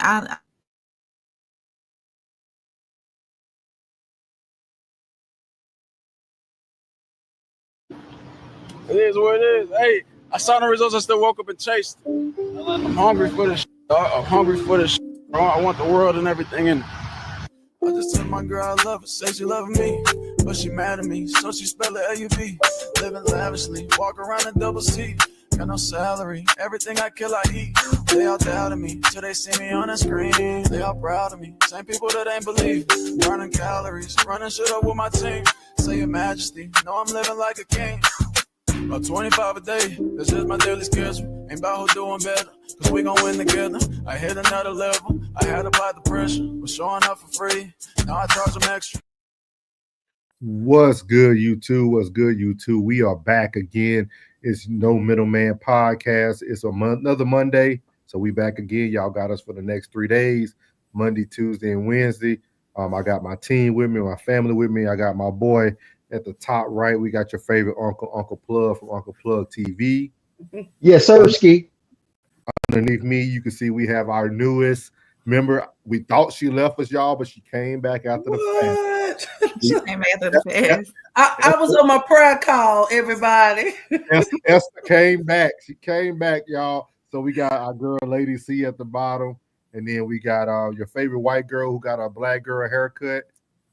It is what it is. Hey, I saw the results. I still woke up and chased. I'm hungry for this. I'm hungry for this. I want the world and everything in it. I just told my girl I love her, say she loving me, but she mad at me, so she spell it L-U-V. Living lavishly, walk around in double C. Got no salary, everything I kill I eat. They all doubted me, till they see me on the screen. They all proud of me, same people that ain't believe. Burning calories, running shit up with my team. Say your majesty, know I'm living like a king. About 25 a day, this is my daily schedule. Ain't about who doing better, cause we gon' win together. I hit another level, I had to apply the pressure. Was showing up for free, now I charge them extra. What's good, YouTube? What's good, YouTube? We are back again. It's No Middleman Podcast. It's another Monday, so we back again. Y'all got us for the next 3 days, Monday, Tuesday, and Wednesday. I got my team with me, my family with me. I got my boy at the top right. We got your favorite Uncle Plug from Uncle Plug TV. Yes, sir, Ski. Underneath me, you can see we have our newest member. We thought she left us, y'all, but she came back after the fast. She came after the fast. I was on my prayer call, everybody. Esther came back. She came back, y'all. So we got our girl, Lady C, at the bottom. And then we got your favorite white girl who got a black girl haircut.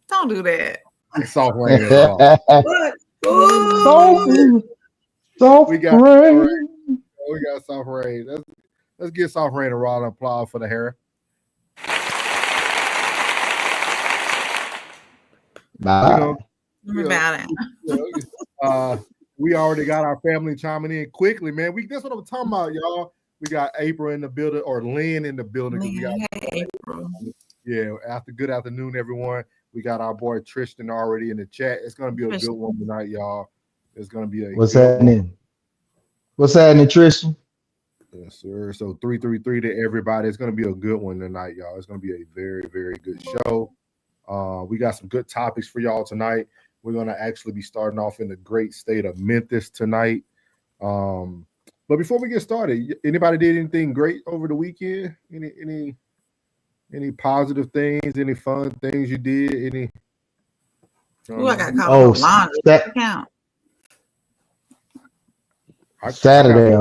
Don't do that. Soft rain. We got soft rain. Let's get soft rain a round of applause for the hair. We already got our family chiming in quickly, man. That's what I'm talking about, y'all. We got April in the building, or Lynn in the building. April. Yeah, good afternoon, everyone. We got our boy Tristan already in the chat. It's gonna be a good one tonight, y'all. It's gonna be What's happening? What's happening, Tristan? Yes, sir. So 333 to everybody. It's gonna be a good one tonight, y'all. It's gonna be a very, very good show. We got some good topics for y'all tonight. We're gonna actually be starting off in the great state of Memphis tonight. But before we get started, anybody did anything great over the weekend? Any positive things? Any fun things you did? I got called laundry. Count. Saturday.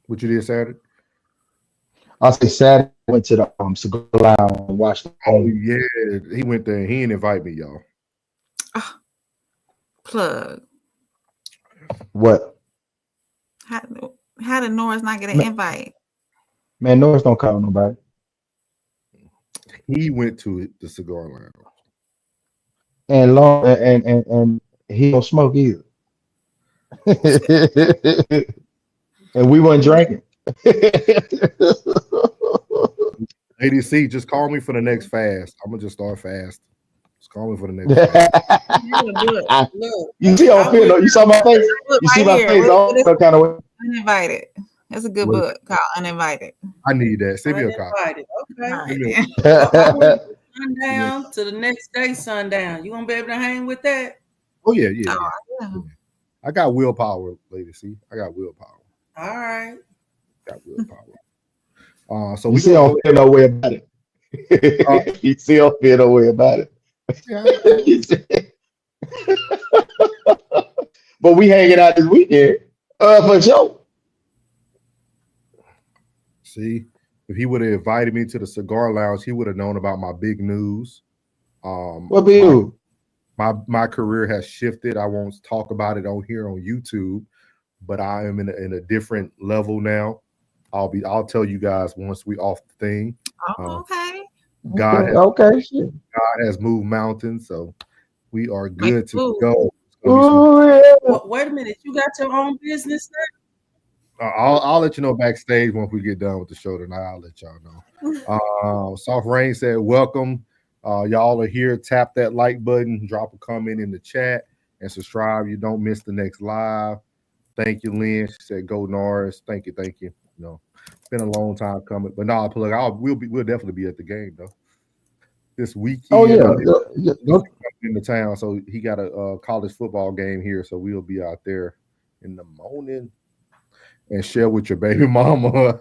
What you did Saturday? I'll say Saturday. Went to the cigar lounge and watched. Oh yeah, he went there. He didn't invite me, y'all. Plug. What? How did Norris not get an invite? Man, Norris don't call nobody. He went to the cigar lounge. And he don't smoke either. And we weren't drinking. ADC, just call me for the next fast. I'm gonna just start fast. Just call me for the next fast. You see how I feel though? You saw my face? You see my face all kind of way. Uninvited. That's a good book called Uninvited. I need that. Send me a copy. Okay. Sundown to the next day, sundown. You gonna be able to hang with that? Oh yeah. I got willpower, lady. See, I got willpower. All right. Got willpower. So we still don't feel no way about it. You still feel no way about it. But we hanging out this weekend. For sure. See, if he would have invited me to the cigar lounge, he would have known about my big news. What big news? My career has shifted. I won't talk about it on here on YouTube, but I am in a different level now. I'll tell you guys once we off the thing. Okay. God has moved mountains, so we are good to go. Wait a minute, you got your own business now? I'll let you know backstage once we get done with the show tonight. I'll let y'all know. Soft Rain said, welcome. Y'all are here. Tap that like button, drop a comment in the chat, and subscribe. You don't miss the next live. Thank you, Lynn. She said, go Norris. Thank you. You know, it's been a long time coming. But no, we'll definitely be at the game though. This weekend. Oh yeah. In the town. So he got a college football game here. So we'll be out there in the morning. and share with your baby mama.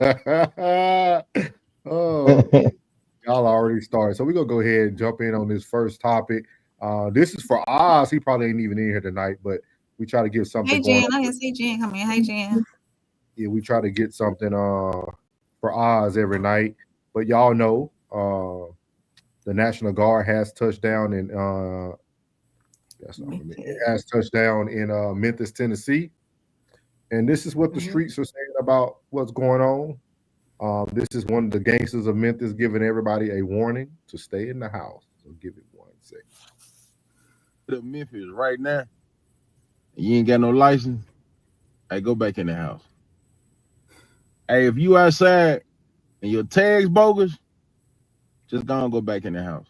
Oh, y'all already started. So we're gonna go ahead and jump in on this first topic. This is for Oz. He probably ain't even in here tonight, but we try to get something Hey going. Jen, I can see Jen come in. Hey Jen. Yeah, we try to get something for Oz every night. But y'all know the National Guard has touched down in Memphis, Tennessee. And this is what the streets are saying about what's going on. This is one of the gangsters of Memphis giving everybody a warning to stay in the house. So give it 1 second. To Memphis right now, you ain't got no license. Hey, go back in the house. Hey, if you outside and your tag's bogus, just go back in the house.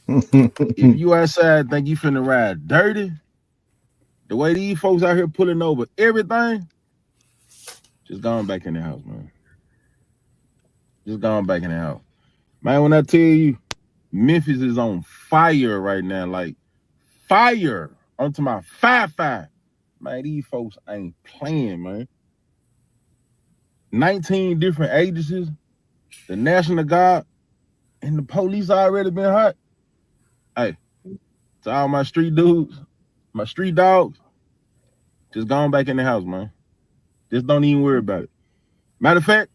If you outside think you finna ride dirty, the way these folks out here pulling over everything, just go back in the house, man. Just go back in the house. Man, when I tell you, Memphis is on fire right now, like fire. Onto my fire. Man, these folks ain't playing, man. 19 different agencies, the National Guard, and the police already been hot. Hey, to all my street dudes, my street dogs, just go back in the house, man. Just don't even worry about it. Matter of fact,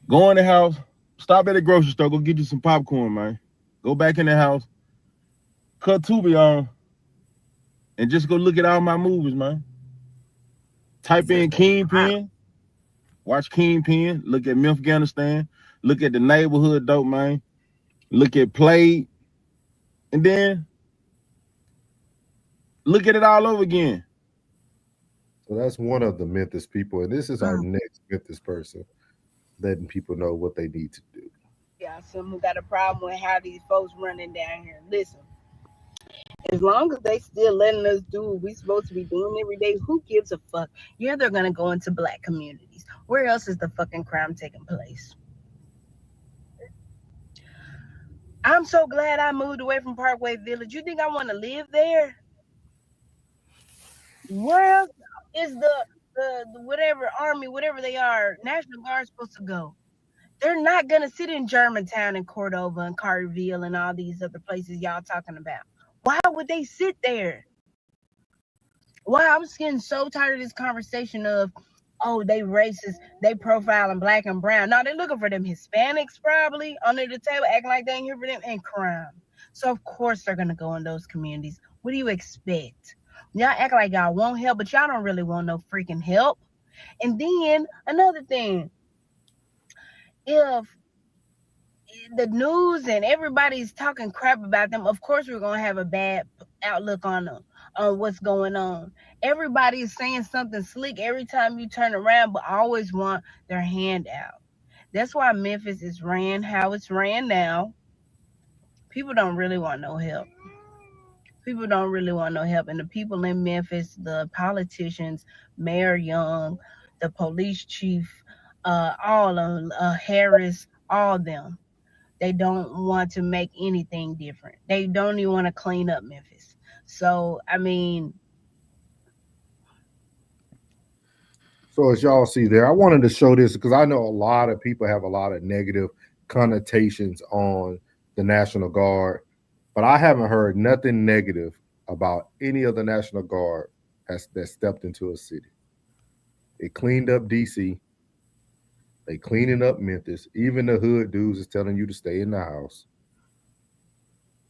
go in the house, stop at the grocery store, go get you some popcorn, man. Go back in the house, cut Tubi on, and just go look at all my movies, man. Type in Kingpin, watch Kingpin, look at Afghanistan, look at The Neighborhood Dope, man. Look at Play, and then look at it all over again. So that's one of the Memphis people, and this is our next Memphis person, letting people know what they need to do. Yeah, some who got a problem with how these folks running down here. Listen, as long as they still letting us do what we supposed to be doing every day, who gives a fuck? Yeah, they're gonna go into black communities. Where else is the fucking crime taking place? I'm so glad I moved away from Parkway Village. You think I want to live there? Where else is the whatever army, whatever they are, National Guard supposed to go? They're not gonna sit in Germantown and Cordova and Carterville and all these other places y'all talking about. Why would they sit there? Why? I'm just getting so tired of this conversation of, oh, they racist, they profiling black and brown. No, they're looking for them Hispanics probably under the table, acting like they ain't here for them, and crime. So of course they're gonna go in those communities. What do you expect? Y'all act like y'all want help, but y'all don't really want no freaking help. And then another thing, if the news and everybody's talking crap about them, of course we're gonna have a bad outlook on them, on what's going on. Everybody is saying something slick every time you turn around, but always want their hand out. That's why Memphis is ran how it's ran now. People don't really want no help. People don't really want no help. And the people in Memphis, the politicians, Mayor Young, the police chief, all of them, Harris, all of them, they don't want to make anything different. They don't even want to clean up Memphis. So, I mean. So as y'all see there, I wanted to show this because I know a lot of people have a lot of negative connotations on the National Guard, but I haven't heard nothing negative about any of the National Guard that stepped into a city. They cleaned up DC. They cleaning up Memphis. Even the hood dudes is telling you to stay in the house.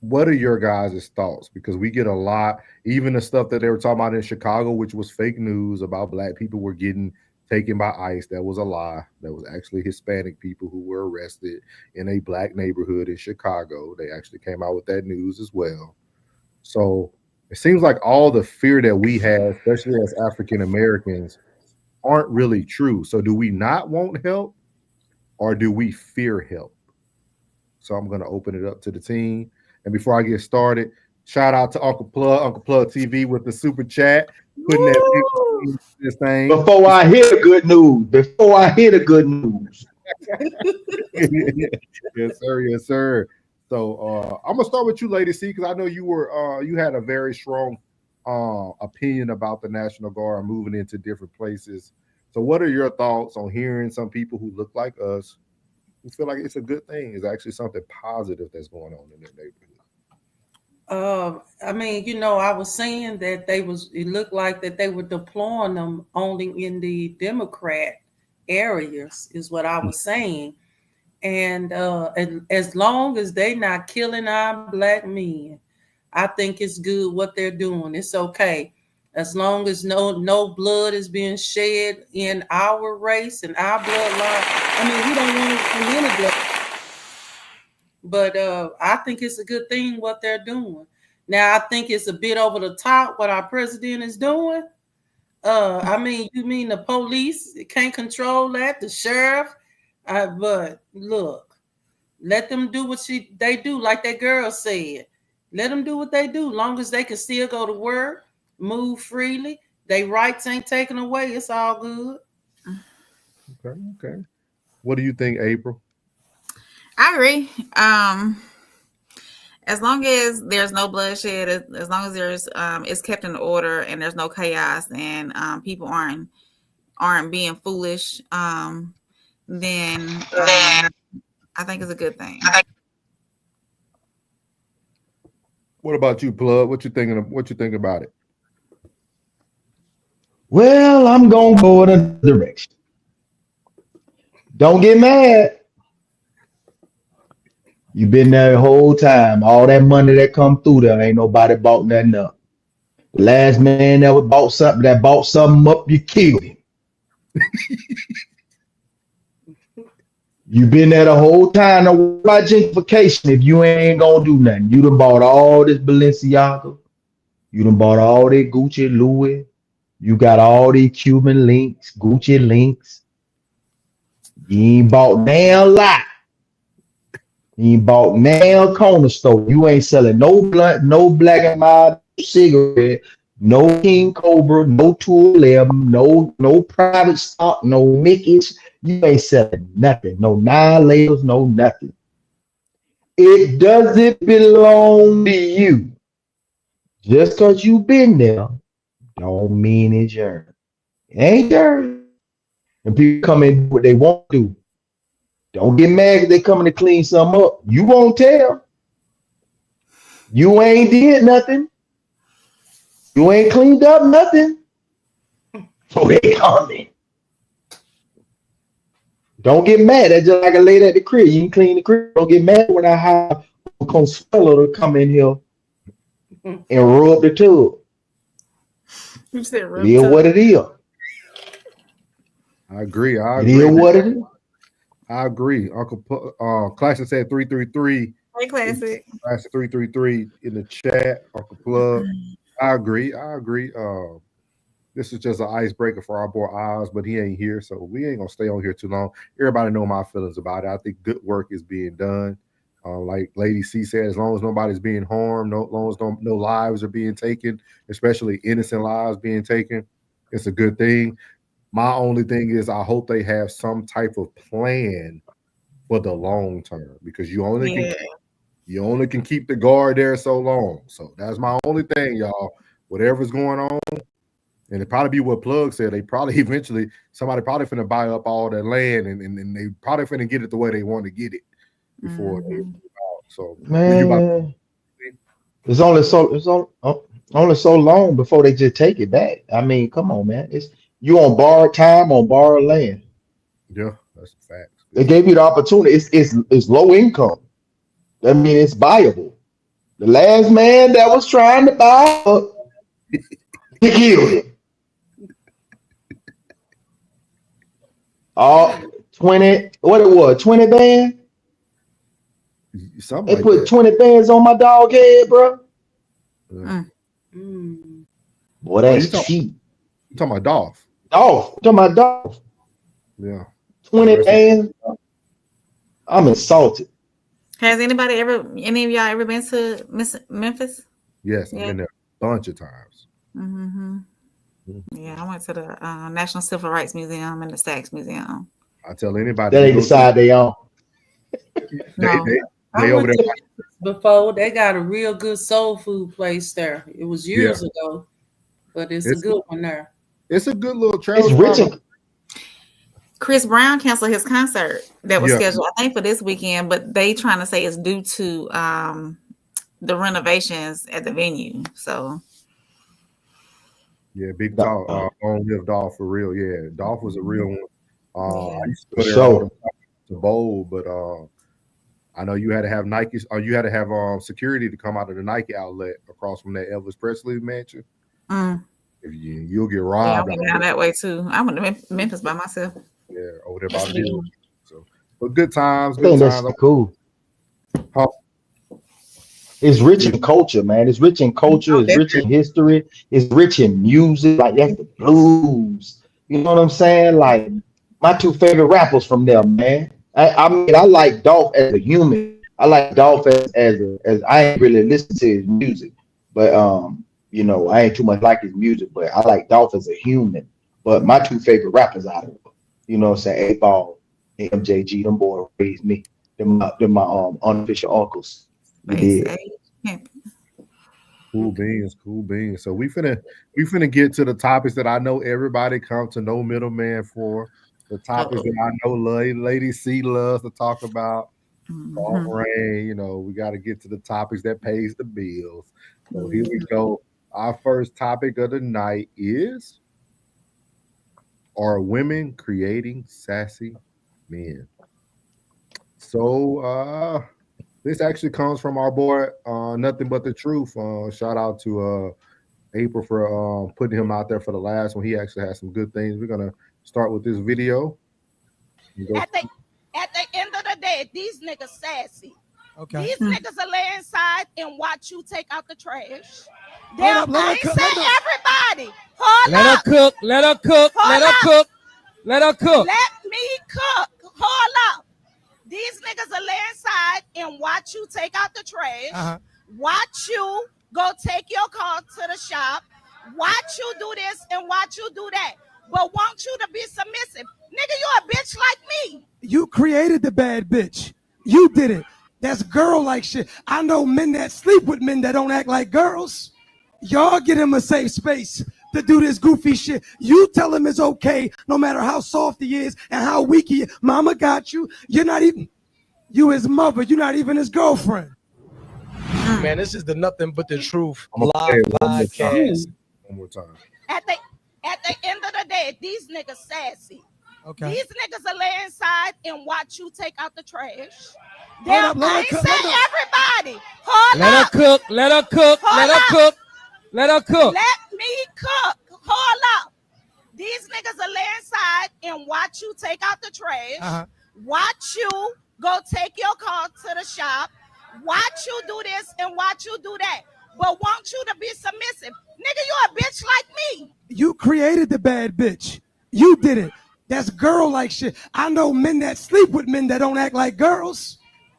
What are your guys' thoughts? Because we get a lot, even the stuff that they were talking about in Chicago, which was fake news about black people were getting taken by ICE. That was a lie. That was actually Hispanic people who were arrested in a black neighborhood in Chicago. They actually came out with that news as well. So it seems like all the fear that we have, especially as African Americans, aren't really true. So do we not want help or do we fear help? So I'm going to open it up to the team. And before I get started, shout out to Uncle Plug TV with the super chat. Putting that this thing. Before I hear the good news. Yes, sir. So I'm gonna start with you, Lady C, because I know you had a very strong opinion about the National Guard moving into different places. So what are your thoughts on hearing some people who look like us who feel like it's a good thing? It's actually something positive that's going on in their neighborhood. I mean, I was saying that it looked like that they were deploying them only in the Democrat areas, is what I was saying. And as long as they not killing our black men, I think it's good what they're doing. It's okay. As long as no blood is being shed in our race and our bloodline. I mean, we don't want any blood. But I think it's a good thing what they're doing. Now, I think it's a bit over the top what our president is doing. I mean, you mean the police can't control that, the sheriff? But look, let them do what they do, like that girl said. Let them do what they do, long as they can still go to work, move freely. Their rights ain't taken away. It's all good. Okay. What do you think, April? I agree. As long as there's no bloodshed, as long as there's it's kept in order and there's no chaos and people aren't being foolish, then I think it's a good thing. What about you, Plug? What you think about it? Well, I'm gonna go in a direction. Don't get mad. You been there the whole time. All that money that come through there, ain't nobody bought nothing up. The last man that bought something up, you killed him. You been there the whole time. Now, what about gentrification if you ain't gonna do nothing? You done bought all this Balenciaga. You done bought all that Gucci, Louis. You got all these Cuban links, Gucci links. You ain't bought damn lot. You ain't bought nail corner store. You ain't selling no blunt, no black and mild cigarette, no King Cobra, no Tool 11, no private stock, no Mickey's. You ain't selling nothing. No 9 labels, no nothing. It doesn't belong to you. Just because you been there, don't mean it's yours. It ain't yours. And people come in what they want to do. Don't get mad if they coming to clean something up. You won't tell. You ain't did nothing. You ain't cleaned up nothing. So they coming. Don't get mad. That's just like a lady at the crib. You can clean the crib. Don't get mad when I have a Consuelo to come in here and rub the tub. You said It is what it is. I agree. It is what it is. I agree. Uncle Classic said 333. Hey, Classic. Classic 333 in the chat. Uncle Plug. I agree. This is just an icebreaker for our boy Oz, but he ain't here, so we ain't gonna stay on here too long. Everybody know my feelings about it. I think good work is being done. Like Lady C said, as long as nobody's being harmed, as long as no lives are being taken, especially innocent lives being taken, it's a good thing. My only thing is I hope they have some type of plan for the long term, because you only can keep the guard there so long. So that's my only thing, y'all. Whatever's going on, and it probably be what Plug said. They probably eventually somebody probably finna buy up all that land, and they probably finna get it the way they want to get it before they move out. So man, it's only so long before they just take it back. I mean, come on, man. You on borrowed time, on borrowed land. Yeah, that's a fact. They gave you the opportunity. It's low income. That means it's viable. The last man that was trying to buy up, he killed it. 20, what it was, 20 bands? Something they put 20 bands on my dog head, bro. Boy, that's cheap. You talking about Dolph? Dolph. Yeah. 20 bands. I'm insulted. Has any of y'all ever been to Memphis? Yes, I've been there a bunch of times. Yeah, I went to the National Civil Rights Museum and the Saks Museum. I tell anybody that they decide they own. They over there. Before they got a real good soul food place there. It was years ago, but it's a good one there. It's a good little travel. Chris Brown canceled his concert that was Yeah. scheduled, I think, for this weekend, but they trying to say it's due to the renovations at the venue. So Yeah, big talk. Long live Dolph for real. Yeah, Dolph was a real one. Yeah. I used to For go there all sure. the time to bowl, but I know you had to have Nike, or you had to have security to come out of the Nike outlet across from that Elvis Presley mansion. mm, If you'll get yeah, I robbed went out down there. that way too. I went to Memphis by myself. Yeah, over there by Yes, the we deal. did. So, but good times, I good think that's times. cool. Huh? It's rich in culture, man. It's rich in culture. Oh, It's rich in definitely. history. It's rich in music. Like that's the blues. You know what I'm saying? Like my two favorite rappers from there, man. I mean, I like Dolph as a human. I like Dolph as I ain't really listen to his music, but you know, I ain't too much like his music, but I like Dolph as a human. But my two favorite rappers out of it, you know what I'm saying? 8 Ball and MJG, them boys raised me. Them my unofficial uncles. You Base did. age. Yeah. Cool beans, cool beans. So we finna get to the topics that I know everybody come to No Middleman for. The topics that I know Lady C loves to talk about. Soft Mhm. rain, you know, we got to get to the topics that pays the bills. So here we go. Our first topic of the night is: are women creating sassy men? So this actually comes from our boy, Nothing But the Truth. Shout out to April for putting him out there for the last one. He actually has some good things. We're gonna start with this video. At the end of the day, these niggas sassy. Okay. These niggas will lay inside and watch you take out the trash. Hold up, let I her ain't cook, saying let her- everybody. Hold Let her up. cook. Let her cook. Let her Hold up. cook. Let her cook. Let me cook. Hold up. These niggas will lay inside and watch you take out the trash. Uh-huh. Watch you go take your car to the shop. Watch you do this and watch you do that. But want you to be submissive. Nigga, you a bitch like me. You created the bad bitch. You did it. That's girl like shit. I know men that sleep with men that don't act like girls. Y'all get him a safe space to do this goofy shit. You tell him it's okay, no matter how soft he is and how weak he is. Mama got you. You're not even, you his mother. You're not even his girlfriend. Man, this is the Nothing But the Truth I'm gonna play live it one more time. podcast. One more time. At the end of the day, these niggas sassy. Okay. These niggas will lay inside and watch you take out the trash. Hold up, let I her ain't cook, saying let her- everybody. Hold Let her up. cook. Let her cook. Hold Let her up. cook. Let her cook. Let me cook. Hold up. These niggas will lay inside and watch you take out the trash. Uh-huh. Watch you go take your car to the shop. Watch you do this and watch you do that. But want you to be submissive. Nigga, you a bitch like me. You created the bad bitch. You did it. That's girl like shit. I know men that sleep with men that don't act like girls.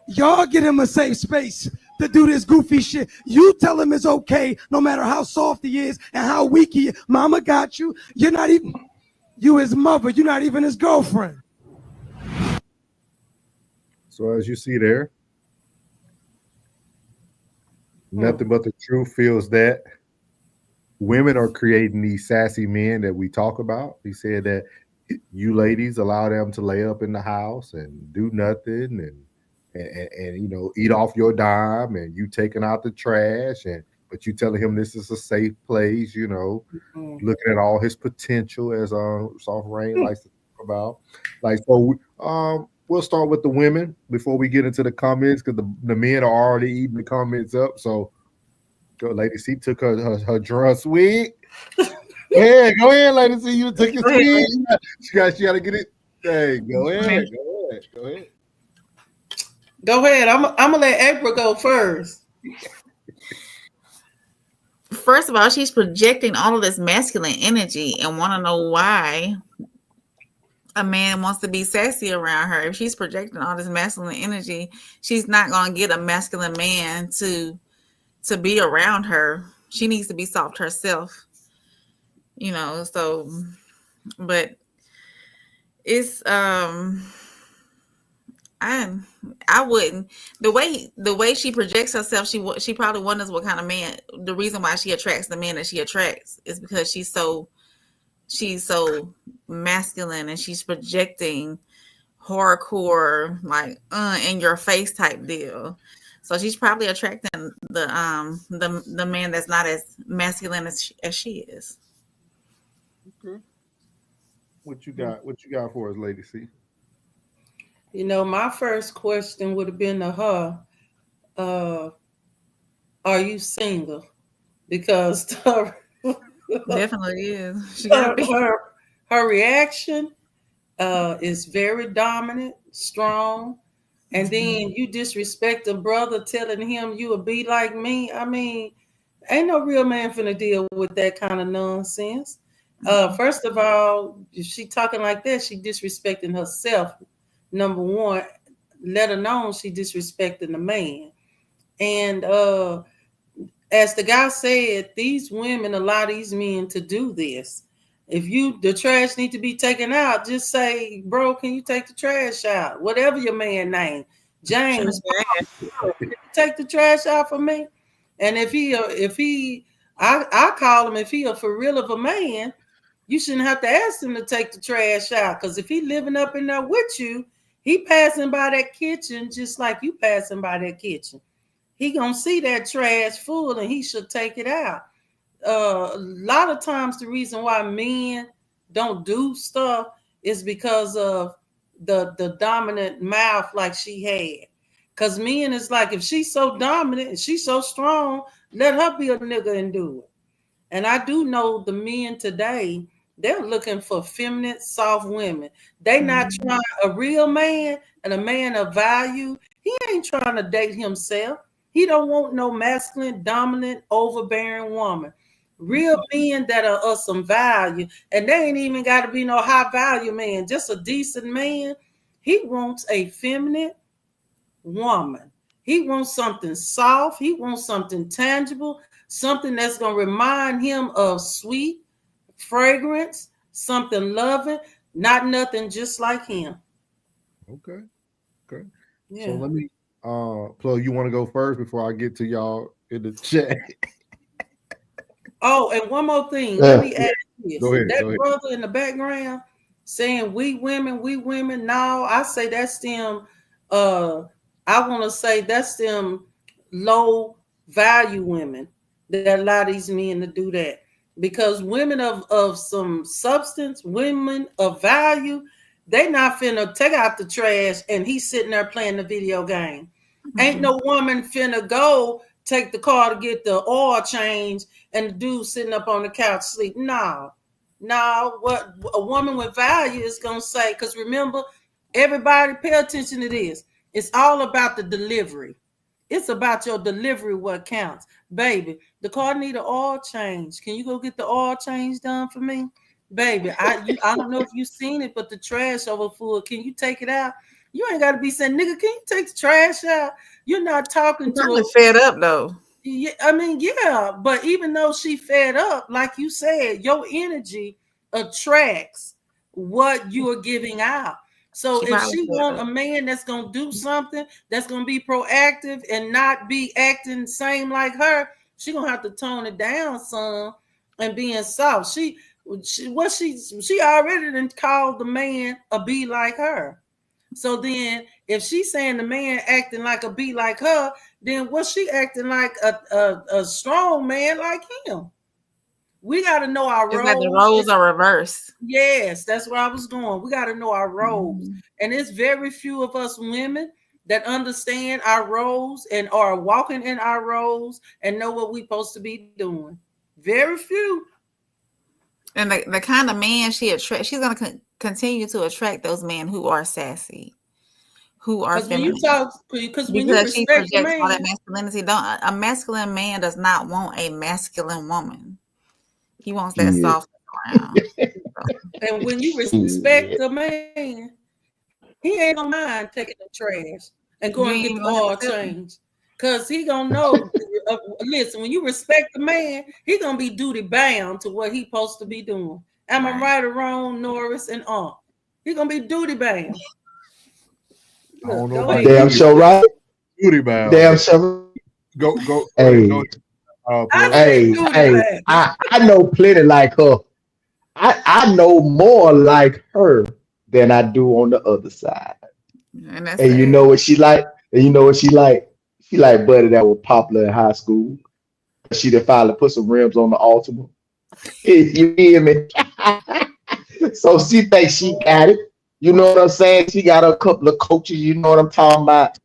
Y'all get him a safe space to do this goofy shit. You tell him it's okay, no matter how soft he is and how weak he is. Mama got you. You're not even, you his mother. You're not even his girlfriend. So as you see there, Nothing But the Truth feels that women are creating these sassy men that we talk about. He said that you ladies allow them to lay up in the house and do nothing and you know, eat off your dime, and you taking out the trash, and but you telling him this is a safe place, you know, looking at all his potential, as Soft Rain likes to talk about. Like, so we'll start with the women before we get into the comments, because the men are already eating the comments up. So go, Lady C took her drum sweet. Yeah, go ahead, Lady C. You took your sweet. She got to get it. Hey, go ahead. Go ahead. I'm gonna let April go first. First of all, she's projecting all of this masculine energy and want to know why a man wants to be sassy around her. If she's projecting all this masculine energy, she's not going to get a masculine man to be around her. She needs to be soft herself, you know. So, but it's I wouldn't, the way she projects herself, she probably wonders what kind of man, the reason why she attracts the men that she attracts is because she's so she's so masculine and she's projecting hardcore, like in your face type deal. So she's probably attracting the man that's not as masculine as she is. Okay. What you got? What you got for us, Lady C? You know, my first question would have been to her, are you single? Because Definitely is. She gotta be. her reaction is very dominant, strong, and then you disrespect a brother telling him you will be like me. I mean, ain't no real man finna deal with that kind of nonsense. First of all, if she talking like that, she disrespecting herself. Number one, let alone she disrespecting the man. And as the guy said, these women allow these men to do this. If the trash need to be taken out, just say, bro, can you take the trash out? Whatever your man name, James, can you take the trash out for me? And I call him, if he a for real of a man, you shouldn't have to ask him to take the trash out. Because if he living up in there with you, he passing by that kitchen just like you passing by that kitchen. He gonna see that trash full and he should take it out. A lot of times the reason why men don't do stuff is because of the dominant mouth like she had. Because men is like, if she's so dominant and she's so strong, let her be a nigga and do it. And I do know the men today, they're looking for feminine, soft women. They not trying a real man and a man of value. He ain't trying to date himself. He don't want no masculine, dominant, overbearing woman. Real men that are of some value, and they ain't even got to be no high value man, just a decent man. He wants a feminine woman. He wants something soft. He wants something tangible, something that's going to remind him of sweet fragrance, something loving, not nothing just like him. Okay. Yeah. So let me Plug, you want to go first before I get to y'all in the chat? Oh, and one more thing. Let me add this. Go ahead. That brother in the background saying we women. No, I say that's them. I want to say that's them low value women that allow these men to do that. Because women of some substance, women of value, they not finna take out the trash and he's sitting there playing the video game. Ain't no woman finna go take the car to get the oil change and the dude sitting up on the couch sleep. No, what a woman with value is gonna say, because remember, everybody pay attention to this. It's all about the delivery. It's about your delivery what counts. Baby, the car need an oil change. Can you go get the oil change done for me? Baby, I don't know if you've seen it, but the trash over full. Can you take it out? You ain't got to be saying, nigga, can you take the trash out? You're not talking to her. Fed up though. Yeah, I mean, yeah, but even though she fed up, like you said, your energy attracts what you are giving out. So if she want a man that's gonna do something, that's gonna be proactive and not be acting same like her, she gonna have to tone it down some and being soft. She already done called the man a be like her. So then if she's saying the man acting like a be like her, then what's she acting like a strong man like him? We got to know our roles. Like the roles are reversed. Yes, that's where I was going. We got to know our roles. And it's very few of us women that understand our roles and are walking in our roles and know what we're supposed to be doing. Very few. And the kind of man she attracts, she's going to continue to attract those men who are sassy, who are feminine. Because when you respect she projects the man, all that masculinity. A masculine man does not want a masculine woman. He wants that soft around. And when you respect the man, he ain't gonna mind taking the trash and going to get the oil change. Because he gonna know, listen, when you respect the man, he gonna be duty bound to what he supposed to be doing. Am I right or wrong, Norris and Aunt? He gonna be duty bound. I don't know. Damn sure right. Duty bound. Damn sure. Go. Hey. I know plenty like her. I know more like her than I do on the other side. And that's And you sad. know what she like? And you know what she like? She like buddy that was popular in high school. She done finally put some rims on the Altima. You hear me? So she thinks she got it. You know what I'm saying? She got a couple of coaches. You know what I'm talking about?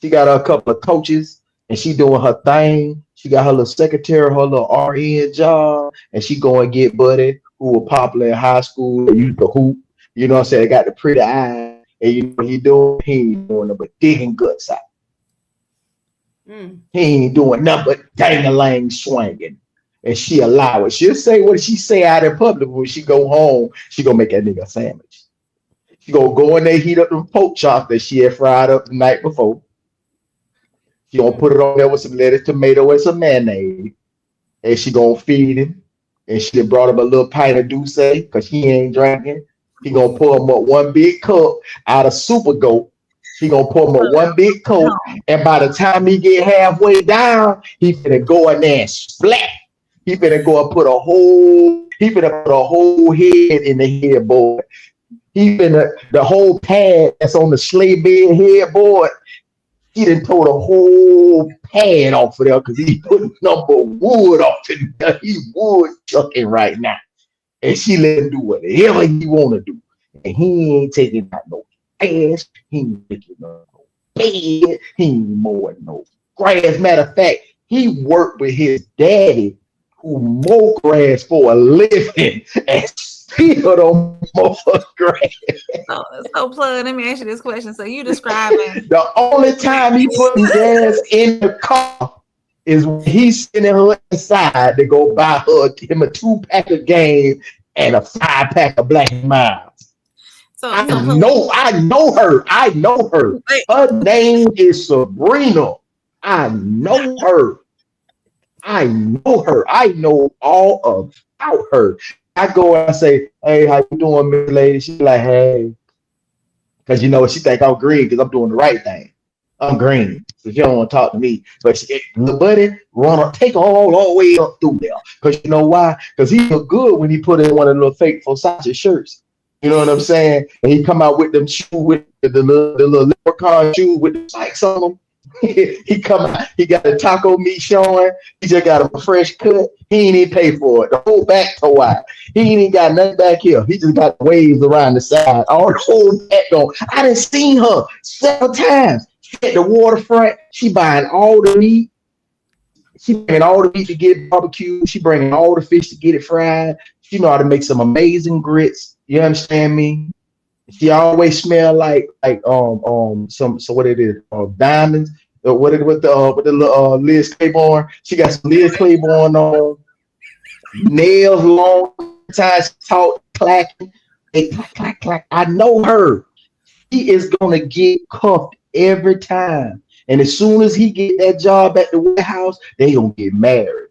She got a couple of coaches, and she doing her thing. She got her little secretary, her little RN job, and she go and get buddy who was popular in high school. They used to hoop. You know what I'm saying? They got the pretty eyes, and you know what he doing? He ain't doing nothing but digging guts out. He ain't doing nothing but dang-a-lang swinging. And she allow it. She'll say what she say out in public. When she go home, she gonna make that nigga a sandwich. She gonna go in there, heat up them pork chops that she had fried up the night before. She gonna put it on there with some lettuce, tomato, and some mayonnaise. And she gonna feed him. And she done brought him a little pint of Douce because he ain't drinking. He gonna pour him up one big cup out of Super Goat. She gonna pour him up one big cup. And by the time he get halfway down, he finna go in there and splat. He finna go and put a whole head in the headboard. He finna the whole pad that's on the sleigh bed headboard. He done tore the whole pad off of there because he putting number wood off in there. He wood chucking right now. And she let him do whatever he wanna do. And he ain't taking out no ass. He ain't taking no bed. He ain't mowing no grass. Matter of fact, he worked with his daddy who mow grass for a living and still don't mow grass. So plug, let me ask you this question. So you describing The only time he putting gas in the car is when he's sending her inside to go buy him a 2-pack of game and a 5-pack of Black and Miles. I know her. Her name is Sabrina. I know her. I know all about her. I go and I say, hey, how you doing, Miss Lady? She's like, hey. Because you know what? She think I'm green because I'm doing the right thing. I'm green. So she don't want to talk to me. But the buddy, take her all the way up through there. Because you know why? Because he look good when he put in one of the little fake Versace shirts. You know what I'm saying? And he come out with them shoes, with the little leprechaun shoes with the spikes on them. He come out, he got the taco meat showing. He just got a fresh cut. He ain't even pay for it. The whole back toe wide. He ain't even got nothing back here. He just got waves around the side. All the whole back on. I done seen her several times. She at the waterfront. She buying all the meat. She bringing all the meat to get barbecue. She bringing all the fish to get it fried. She know how to make some amazing grits. You understand me? She always smell like some so what it is diamonds. What it with the Liz Claiborne? She got some Liz Claiborne on, nails long, ties talk clacking, clack clack. I know her. He is gonna get cuffed every time, and as soon as he get that job at the warehouse, they gonna get married.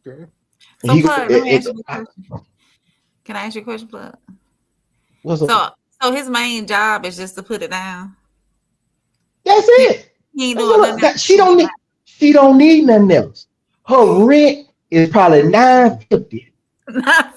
Okay. so plug, let me ask you a question. Can I ask you a question, plug? What's up? So his main job is just to put it down. That's it. He ain't doing nothing else. She don't need nothing else. Her rent is probably $950. $950.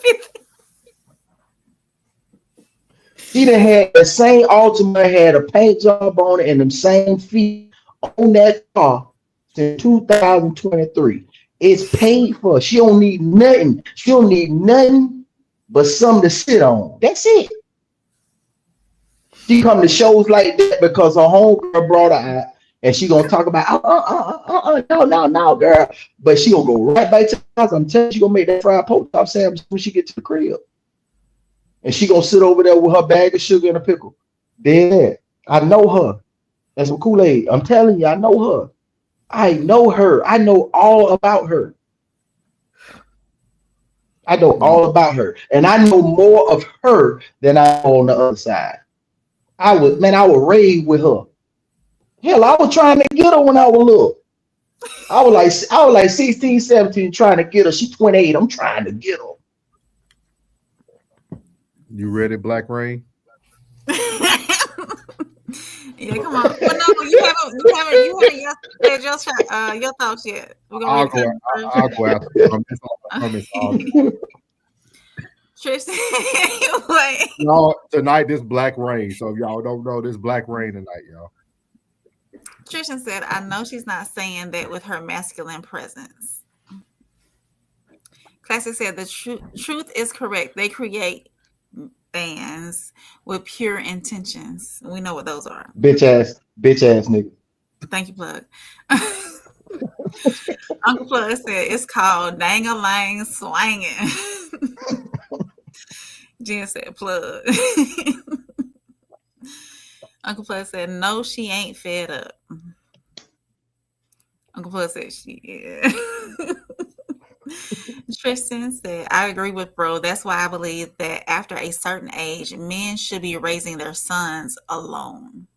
She done had the same Altima, had a paint job on it and them same feet on that car since 2023. It's paid for. She don't need nothing. She don't need nothing but something to sit on. That's it. She come to shows like that because her homegirl brought her out, and she gonna talk about no, girl. But she gonna go right back to the house. I'm telling you, she gonna make that fried pork chop sandwich when she get to the crib, and she gonna sit over there with her bag of sugar and a pickle. Then I know her. That's some Kool-Aid. I'm telling you, I know her. I know her. I know all about her. I know all about her, and I know more of her than I know on the other side. I was raised with her. Hell, I was trying to get her when I was little. I was like 16, 17 trying to get her. She's 28. I'm trying to get her. You ready, Black Rain? Yeah, come on. But no, you haven't said your thoughts yet. We're gonna I'll read go. the I'll go after. Tristan, what? Y'all, tonight this black rain. So if y'all don't know, this black rain tonight, y'all. Tristan said, I know she's not saying that with her masculine presence. Classic said the truth is correct. They create fans with pure intentions. We know what those are. Bitch ass nigga. Thank you, Plug. Uncle Plug said it's called dang-a-lang swanging. Jen said Plug. Uncle Plug said no, she ain't fed up. Uncle Plug said she is. Tristan said, I agree with bro. That's why I believe that after a certain age, men should be raising their sons alone.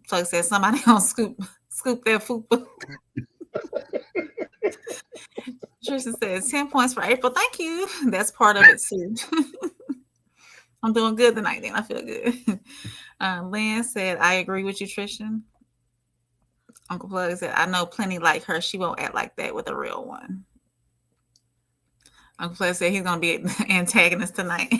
Plug said somebody gonna scoop that fupa. Tristan says 10 points for April. Thank you. That's part of it too. I'm doing good tonight then. I feel good. Lynn said, I agree with you, Tristan. Uncle Plug said, I know plenty like her. She won't act like that with a real one. Uncle Plug said he's going to be an antagonist tonight.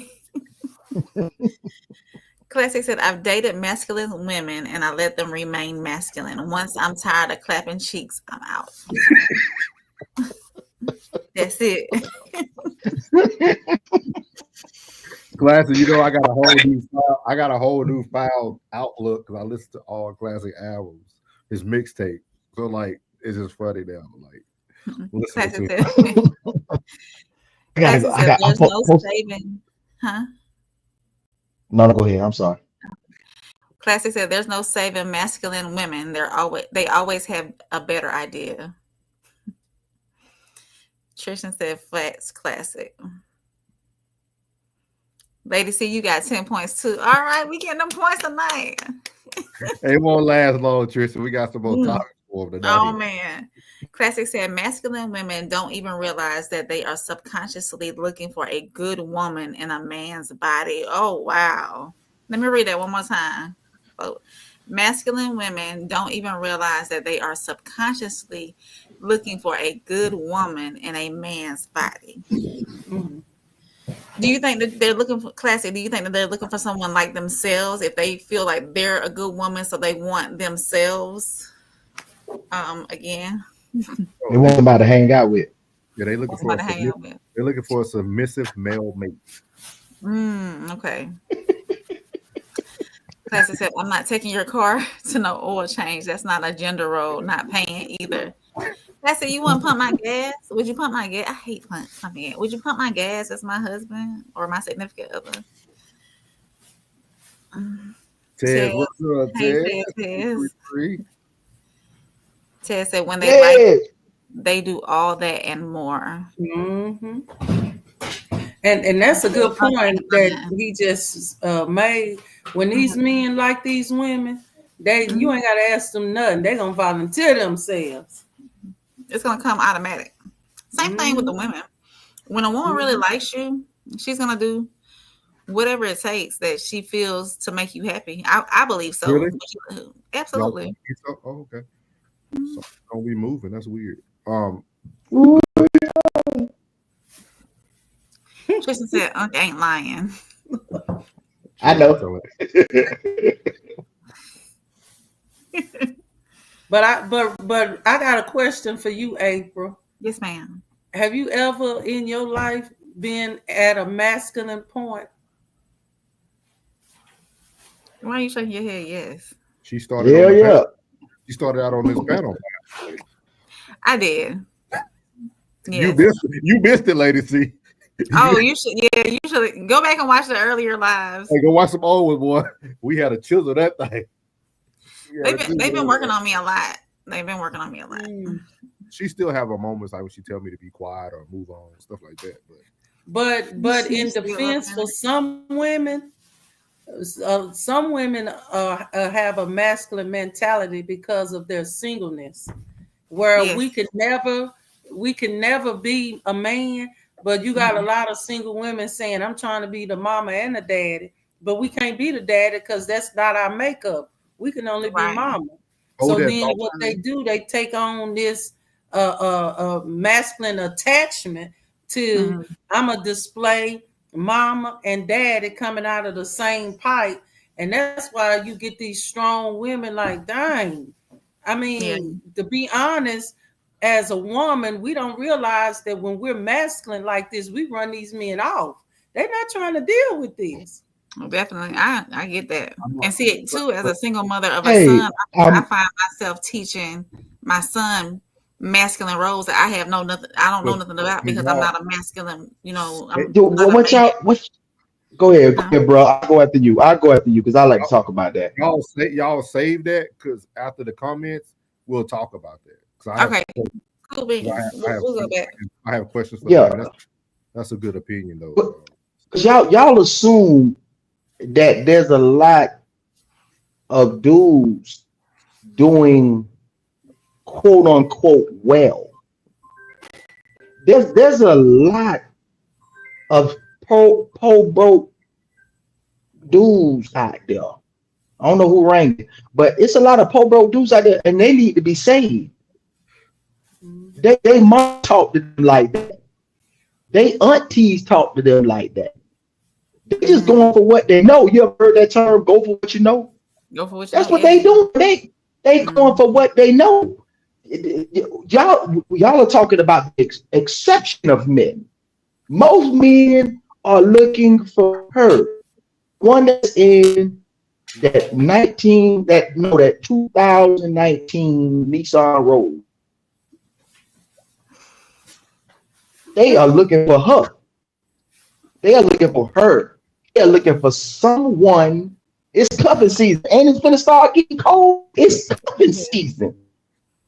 Classic said, I've dated masculine women and I let them remain masculine. Once I'm tired of clapping cheeks, I'm out. That's it. Classic, you know, I got a whole new foul outlook because I listen to all Classic albums. His mixtape, so like it's just funny now. Like, listen to it. There's no saving, huh? No, go ahead. I'm sorry. Classic said, "There's no saving masculine women. They always have a better idea." Tristan said, "Flats, Classic." Lady C, you got 10 points too. All right, we getting them points tonight. It won't last long, Tristan. We got some more topics for them tonight. Oh man. Classic said masculine women don't even realize that they are subconsciously looking for a good woman in a man's body. Oh wow. Let me read that one more time. Oh, masculine women don't even realize that they are subconsciously looking for a good woman in a man's body. Do you think that they're looking for Classic? Do you think that they're looking for someone like themselves if they feel like they're a good woman, so they want themselves again? They want somebody to hang out with. Yeah, they're looking for a submissive male mate. Okay. Classic said, I'm not taking your car to no oil change. That's not a gender role, not paying either. Classic, you want to pump my gas? Would you pump my gas? I hate pumping it. Would you pump my gas as my husband or my significant other? Ted, what's up, Ted? Ted said when they like, they do all that and more. Mm-hmm. And that's a good point that he just made. When these men like these women, you ain't got to ask them nothing. They're going to volunteer themselves. It's going to come automatic. Same thing with the women. When a woman really likes you, she's going to do whatever it takes that she feels to make you happy. I believe so. Really? Absolutely. Oh, okay. So don't be moving. That's weird. Tristan said, Unc ain't lying. I know. But I got a question for you, April. Yes, ma'am. Have you ever in your life been at a masculine point? Why are you shaking your head? Yes. She started. She started out on this panel. I did. Yes. You missed it, Lady C. Oh, you should. Yeah, you should go back and watch the earlier lives. Hey, go watch some old ones, boy. We had to chisel that thing. They've been working on me a lot. They've been working on me a lot. She still have her moments like when she tell me to be quiet or move on, stuff like that. But in defense for some women have a masculine mentality because of their singleness, where we can never be a man. But you got a lot of single women saying, I'm trying to be the mama and the daddy, but we can't be the daddy because that's not our makeup. We can only be Right. mama. Oh, So that then thought what time. they do, they take on this masculine attachment to I'm a display mama and daddy coming out of the same pipe. And that's why you get these strong women like, dang. I mean, to be honest, as a woman, we don't realize that when we're masculine like this, we run these men off. They're not trying to deal with this. Well, definitely, I get that, and see it too. As a single mother of a Hey, son, I find myself teaching my son masculine roles that I have nothing. I don't know nothing about because I'm not a masculine. You know, I'm not a man. Go ahead, bro. I'll go after you because I like to talk about that. Y'all save that because after the comments, we'll talk about that. Okay, cool beans. We'll go back. I have questions for them. That's a good opinion though. Because y'all assume that there's a lot of dudes doing quote unquote well. There's a lot of broke dudes out there. I don't know who rang it, but it's a lot of broke dudes out there, and they need to be saved. They mom talk to them like that. They aunties talk to them like that. They just going for what they know. You ever heard that term? Go for what you know. Go for what you That's know. what they do. They going for what they know. Y'all are talking about the exception of men. Most men are looking for her. One that's in that 2019 Nissan Road. They are looking for her. They are looking for her. They are looking for someone. It's cuffing season, and it's gonna start getting cold. It's cuffing season.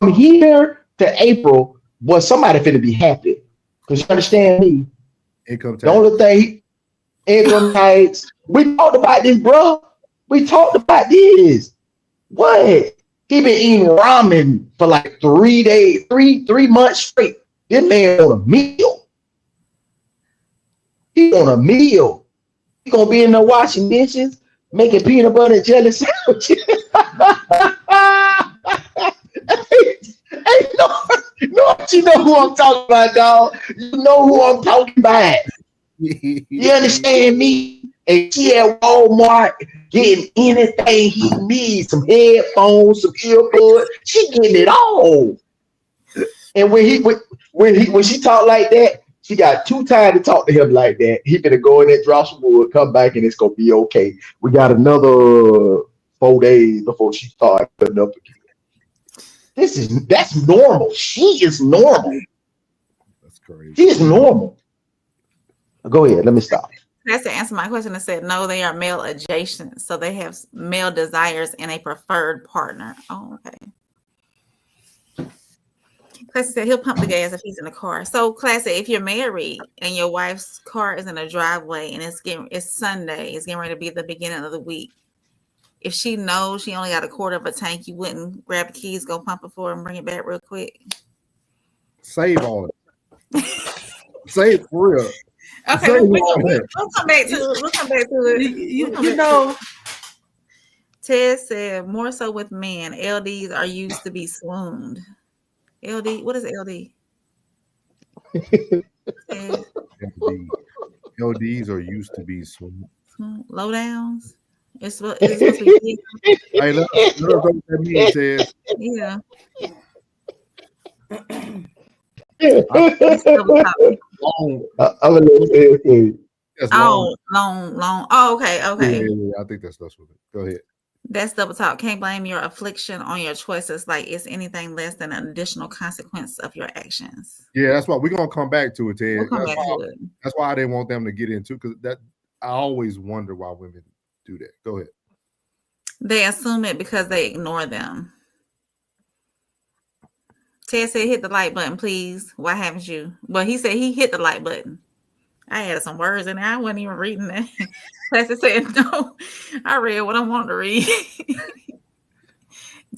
From here to April, boy, somebody finna be happy. Because you understand me. Income tax. The only thing, income tax. We talked about this, bro. We talked about this. What? He been eating ramen for like 3 days, three months straight. This man on a meal. He on a meal. He gonna be in there washing dishes, making peanut butter and jelly sandwiches. Hey, no, you know who I'm talking about, dog. You know who I'm talking about. You understand me? And she at Walmart getting anything he needs, some headphones, some earbuds. She getting it all. And when she talk like that, she got too tired to talk to him like that. He gonna go in there, drop some wood, come back, and it's gonna be okay. We got another 4 days before she starts putting up again. That's normal. She is normal. That's crazy. She is normal. Go ahead. Let me stop. That's to answer my question. It said no, they are male adjacent, so they have male desires and a preferred partner. Oh, okay. Classy said he'll pump the gas if he's in the car. So, Classy, if you're married and your wife's car is in a driveway and it's Sunday, it's getting ready to be the beginning of the week. If she knows she only got a quarter of a tank, you wouldn't grab the keys, go pump it for her, and bring it back real quick. Save all it. Save for real. Okay, we'll come back to it. We'll come back to it. You know, Ted said more so with men. LDs are used to be swooned. LD, what is LD? LDs are used to be swooned. Low downs. It's supposed to be. Hey, let us know what that means, Ted. Yeah. Long. Oh, okay. Yeah, I think that's what it. Go ahead. That's double talk. Can't blame your affliction on your choices. Like it's anything less than an additional consequence of your actions. Yeah, that's why we're gonna come back to it, Ted. We'll come back to it. That's why I didn't want them to get into because that I always wonder why women do that. Go ahead. They assume it because they ignore them. Ted said, hit the like button, please. Why haven't you? Well, he said he hit the like button. I had some words in there. I wasn't even reading that. Classy said, no, I read what I wanted to read.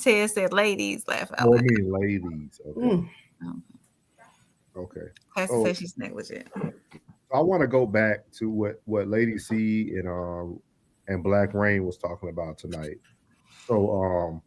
Ted said, ladies, laugh out loud. I mean, ladies. Okay. Okay. Classy said she's negligent. I want to go back to what Lady C and Black Rain was talking about tonight. So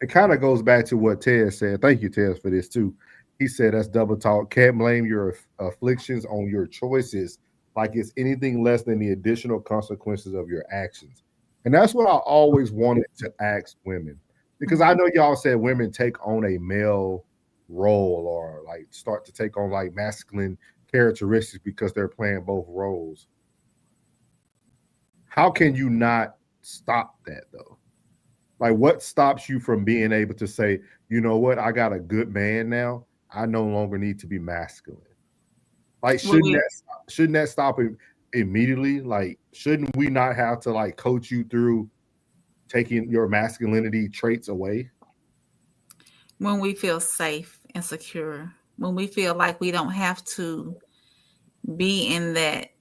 it kind of goes back to what Ted said. Thank you, Ted, for this too. He said that's double talk. Can't blame your afflictions on your choices like it's anything less than the additional consequences of your actions. And that's what I always wanted to ask women, because I know y'all said women take on a male role or like start to take on like masculine characteristics because they're playing both roles. How can you not stop that though? Like, what stops you from being able to say, you know what, I got a good man now. I no longer need to be masculine. Like, shouldn't that stop immediately? Like, shouldn't we not have to like coach you through taking your masculinity traits away? When we feel safe and secure, when we feel like we don't have to be in that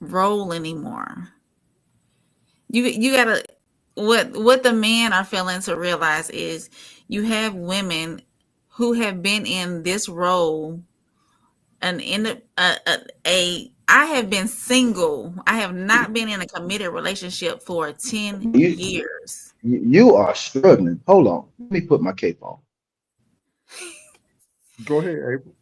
role anymore. You gotta, what the men are failing to realize is you have women who have been in this role and I have been single. I have not been in a committed relationship for 10 years. You are struggling. Hold on. Let me put my cape on. Go ahead, April.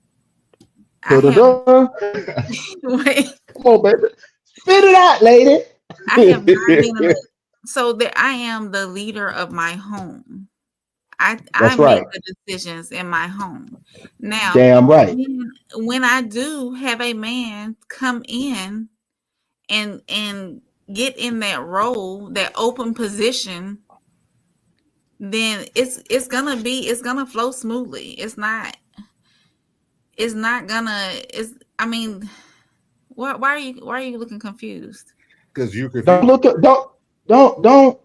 Wait. Come on, baby. Spit it out, lady. I have not been so that I am the leader of my home. I make the decisions in my home. Now, damn right. When I do have a man come in and get in that role, that open position, then it's gonna flow smoothly. Why are you looking confused? Because you confused. Don't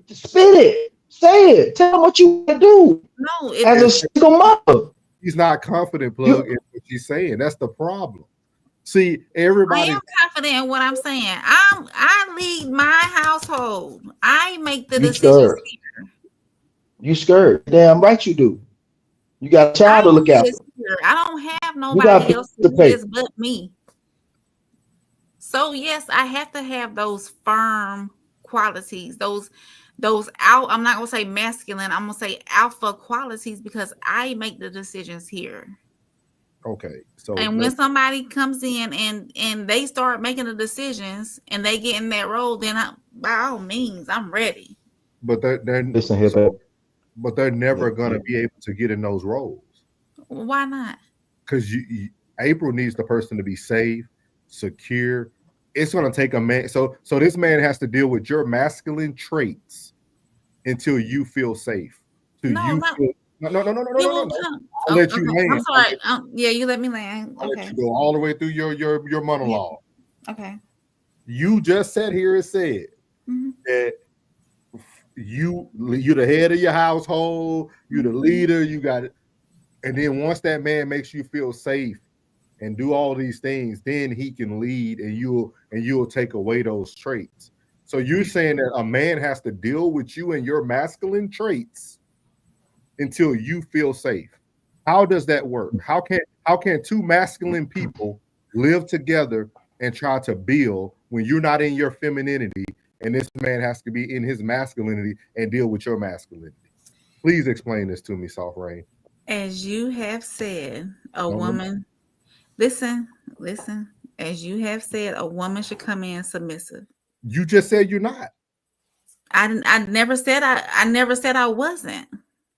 spit it. Say it. Tell them what you want to do. No, as a single mother. He's not confident, Plug, in what she's saying. That's the problem. See, everybody. I am confident in what I'm saying. I lead my household. I make the decisions here. You scared. Damn right you do. You got a child to look after. I don't have nobody else to do this but me. So yes, I have to have those firm qualities, those I'm not gonna say masculine, I'm gonna say alpha qualities, because I make the decisions here. Okay. So and when somebody comes in and they start making the decisions and they get in that role, then by all means I'm ready. But they're listen here, baby. But they're never gonna be able to get in those roles. Why not? Because April needs the person to be safe, secure. It's gonna take a man. So this man has to deal with your masculine traits until you feel safe. No. I'll let you land. I'm sorry. Yeah, you let me land. I'll let you go all the way through your monologue. Okay. You just sat here and said that you're the head of your household, you're the leader, you got it. And then once that man makes you feel safe and do all these things, then he can lead and you'll take away those traits. So you're saying that a man has to deal with you and your masculine traits until you feel safe. How does that work? How can two masculine people live together and try to build when you're not in your femininity and this man has to be in his masculinity and deal with your masculinity? Please explain this to me, Soft Rain. As you have said, woman, listen, as you have said, a woman should come in submissive. You just said you're not. I never said I wasn't.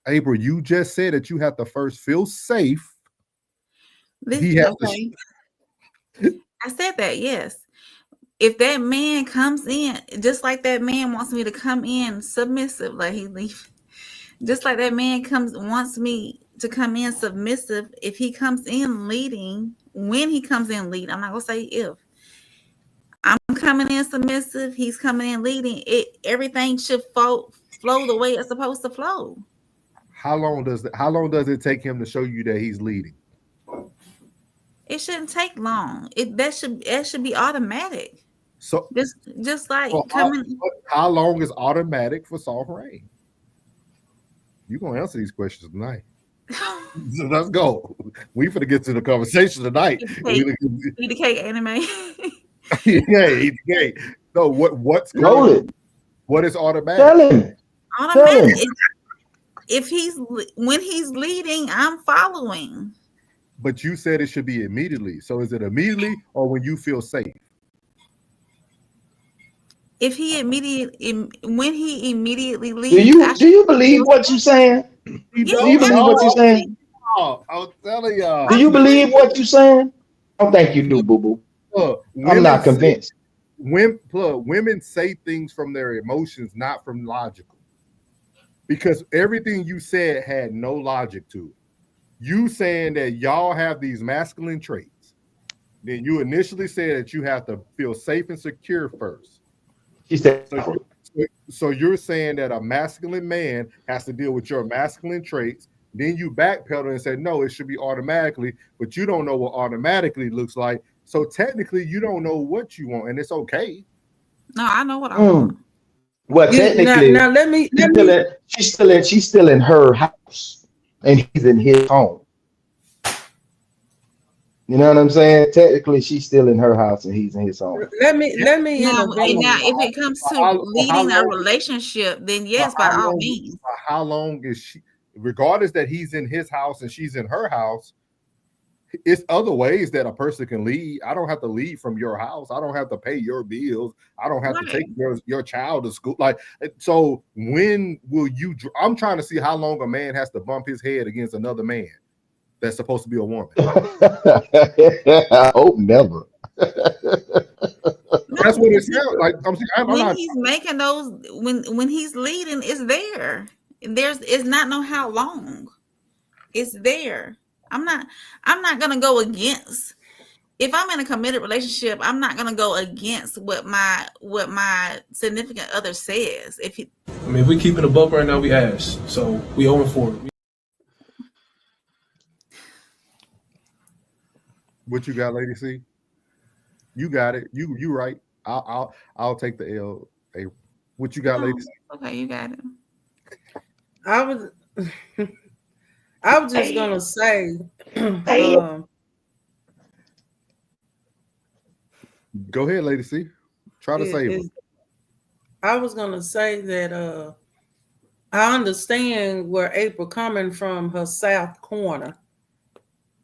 April, you just said that you have to first feel safe. I said that, yes. If that man comes in, just like that man wants me to come in submissive, like he leave, just like that man wants me to come in submissive. If he comes in leading, when he comes in leading, I'm not gonna say if. I'm coming in submissive, he's coming in leading. Everything should flow the way it's supposed to flow. How long does it take him to show you that he's leading? It shouldn't take long. That should be automatic. So just like coming. How long is automatic for Soft Rain? You're gonna answer these questions tonight. So let's go. We finna get to the conversation tonight. Eat the cake, anime. Yeah, eat the cake. So what's going on? What is automatic? Tell him. Automatic. If when he's leading, I'm following. But you said it should be immediately. So is it immediately or when you feel safe? If he when he immediately leaves, Do you believe what you're saying? Yeah, Do you believe what you're saying? I'm telling y'all. Do you believe what you're saying? I don't think you do, boo boo. I'm not convinced. Women say things from their emotions, not from logical. Because everything you said had no logic to it. You saying that y'all have these masculine traits. Then you initially said that you have to feel safe and secure first. She said, so you're saying that a masculine man has to deal with your masculine traits. Then you backpedal and say, no, it should be automatically, but you don't know what automatically looks like. So technically, you don't know what you want, and it's okay. No, I know what I want. Well, technically, now let me. She's still in her house, and he's in his home. You know what I'm saying? Technically, she's still in her house, and he's in his home. Let me. Now, if it comes to leading a relationship, then yes, by all means. How long is she? Regardless that he's in his house and she's in her house, it's other ways that a person can lead. I don't have to lead from your house. I don't have to pay your bills. I don't have to take your child to school. Like, so when will you? I'm trying to see how long a man has to bump his head against another man that's supposed to be a woman. I hope never. That's what it sounds like. When he's making those, when he's leading, it's there. It's not know how long. It's there. I'm not gonna go against. If I'm in a committed relationship, I'm not gonna go against what my significant other says. If we keeping a book right now, we ass. So we 0-4. What you got, Lady C? You got it. You right. I'll take the L. Hey, what you got, Lady C? Okay, you got it. I was just gonna say. Go ahead, Lady C. Try to save it. I was gonna say that I understand where April coming from, her south corner.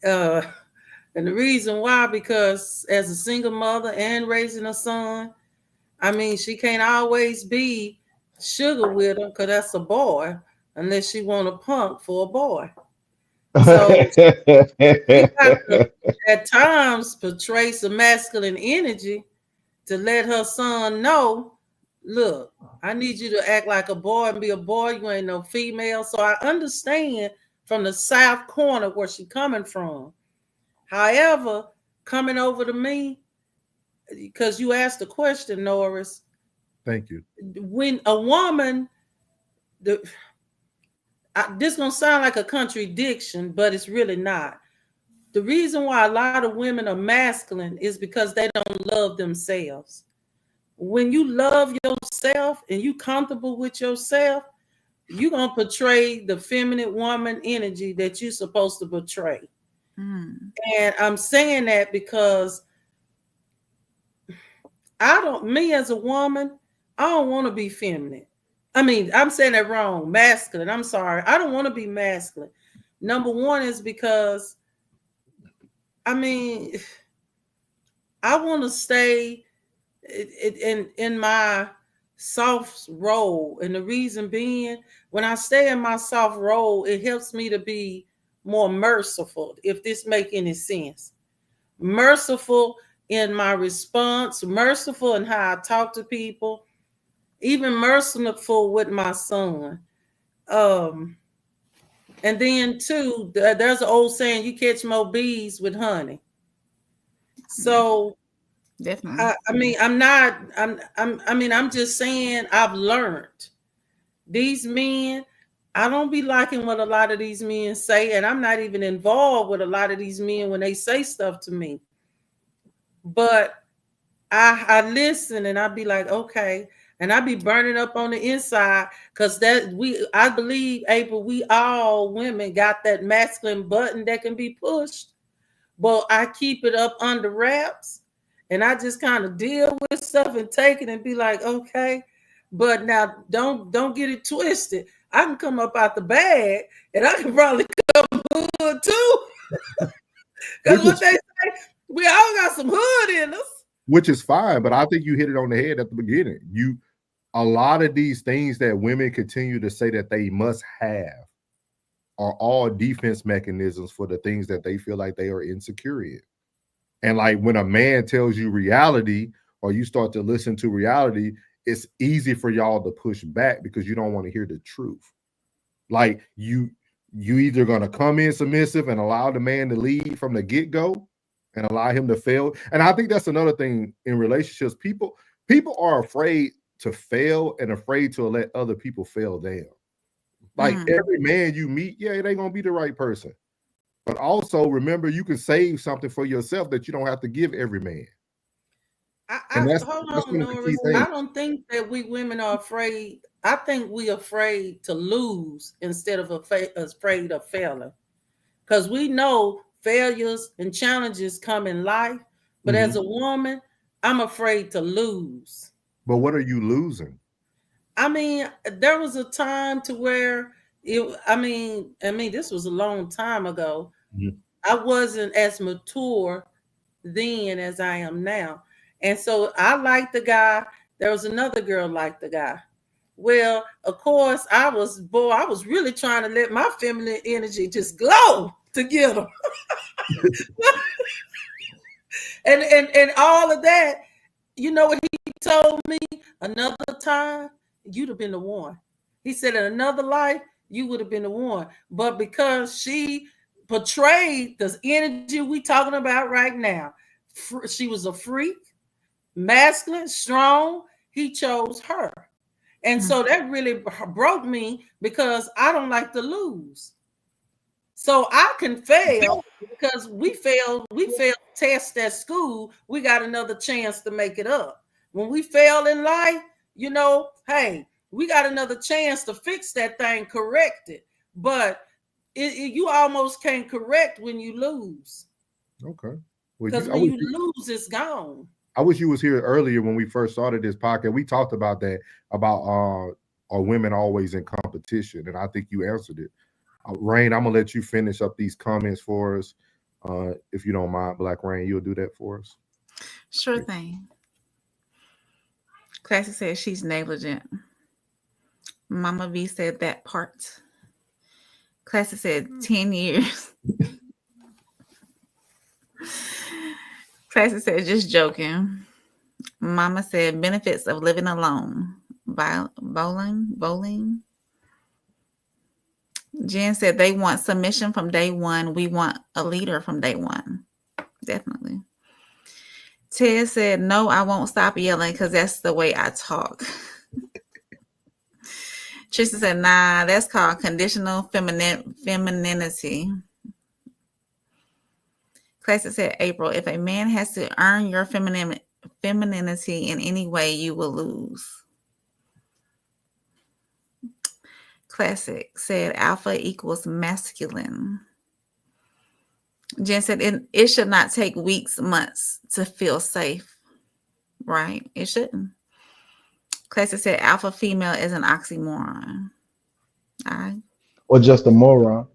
And the reason why, because as a single mother and raising a son, I mean, she can't always be sugar with him because that's a boy, unless she want a punk for a boy. So she got to, at times, portray some masculine energy to let her son know, look, I need you to act like a boy and be a boy. You ain't no female. So I understand from the south corner where she coming from. However, coming over to me, because you asked the question, Norris. Thank you. When a woman, this gonna sound like a contradiction, but it's really not. The reason why a lot of women are masculine is because they don't love themselves. When you love yourself and you comfortable with yourself, you're gonna portray the feminine woman energy that you're supposed to portray. And I'm saying that because me as a woman, I don't want to be feminine. I mean, I'm saying that wrong. Masculine. I'm sorry. I don't want to be masculine. Number one is because, I mean, I want to stay in my soft role. And the reason being, when I stay in my soft role, it helps me to be more merciful, if this make any sense. Merciful in my response, merciful in how I talk to people, even merciful with my son. And then too, there's an old saying, you catch more bees with honey. So definitely. I'm just saying I've learned. These men, I don't be liking what a lot of these men say, and I'm not even involved with a lot of these men when they say stuff to me. But I listen and I be like, okay, and I be burning up on the inside because I believe, April, we all women got that masculine button that can be pushed, but I keep it up under wraps, and I just kind of deal with stuff and take it and be like, okay. But now don't get it twisted. I can come up out the bag and I can probably come hood too. Because what they say, we all got some hood in us. Which is fine, but I think you hit it on the head at the beginning. A lot of these things that women continue to say that they must have are all defense mechanisms for the things that they feel like they are insecure in. And like when a man tells you reality, or you start to listen to reality, it's easy for y'all to push back because you don't want to hear the truth. Like you either gonna come in submissive and allow the man to lead from the get-go and allow him to fail. And I think that's another thing in relationships. People are afraid to fail and afraid to let other people fail them. Like every man you meet, yeah, it ain't gonna be the right person. But also remember, you can save something for yourself that you don't have to give every man. Hold on, Norris. I don't think that we women are afraid. I think we're afraid to lose instead of afraid of failing. Because we know failures and challenges come in life. But as a woman, I'm afraid to lose. But what are you losing? I mean, there was a time to where this was a long time ago. I wasn't as mature then as I am now. And so I liked the guy. There was another girl liked the guy. Well, of course, I was really trying to let my feminine energy just glow to get him. and all of that, you know what he told me? Another time, you'd have been the one. He said in another life, you would have been the one. But because she portrayed the energy we talking about right now, she was a freak, masculine, strong. He chose her. And so that really broke me because I don't like to lose. So I can fail because we failed tests at school. We got another chance to make it up. When we fail in life, hey, we got another chance to fix that thing, correct it. But you almost can't correct when you lose. Okay. Because when you lose, it's gone. I wish you was here earlier when we first started this podcast. We talked about that, about are women always in competition? And I think you answered it. Rain, I'm going to let you finish up these comments for us. If you don't mind, Black Rain, you'll do that for us. Sure thing. Classic says she's negligent. Mama V said that part. Classic said 10 years. Classic said just joking. Mama said benefits of living alone. Bowling. Jen said they want submission from day one. We want a leader from day one. Definitely. Ted said, no, I won't stop yelling because that's the way I talk. Tristan said, nah, that's called conditional femininity. Classic said, April, if a man has to earn your femininity in any way, you will lose. Classic said, alpha equals masculine. Jen said, it should not take weeks, months to feel safe. Right? It shouldn't. Classic said, alpha female is an oxymoron. All right. Or just a moron.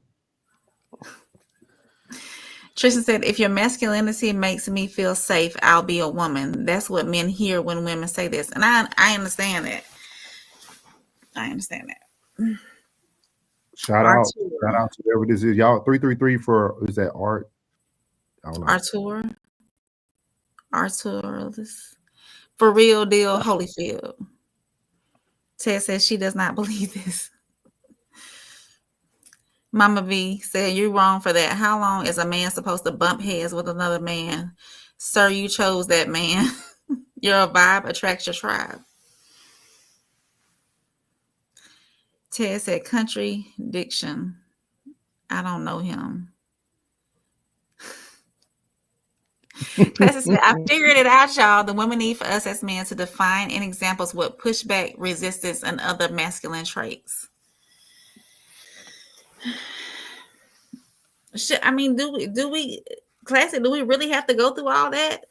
Tristan said, if your masculinity makes me feel safe, I'll be a woman. That's what men hear when women say this. And I understand that. I understand that. Shout out to whoever this is. Y'all, 333 for, is that Art? I don't know. Artur. For real deal, Holyfield. Ted says she does not believe this. Mama V said, you're wrong for that. How long is a man supposed to bump heads with another man? Sir, you chose that man. Your vibe attracts your tribe. Ted said, country diction. I don't know him. Classic said, I figured it out, y'all. The women need for us as men to define in examples what pushback, resistance, and other masculine traits. I mean, do we Classic? Do we really have to go through all that?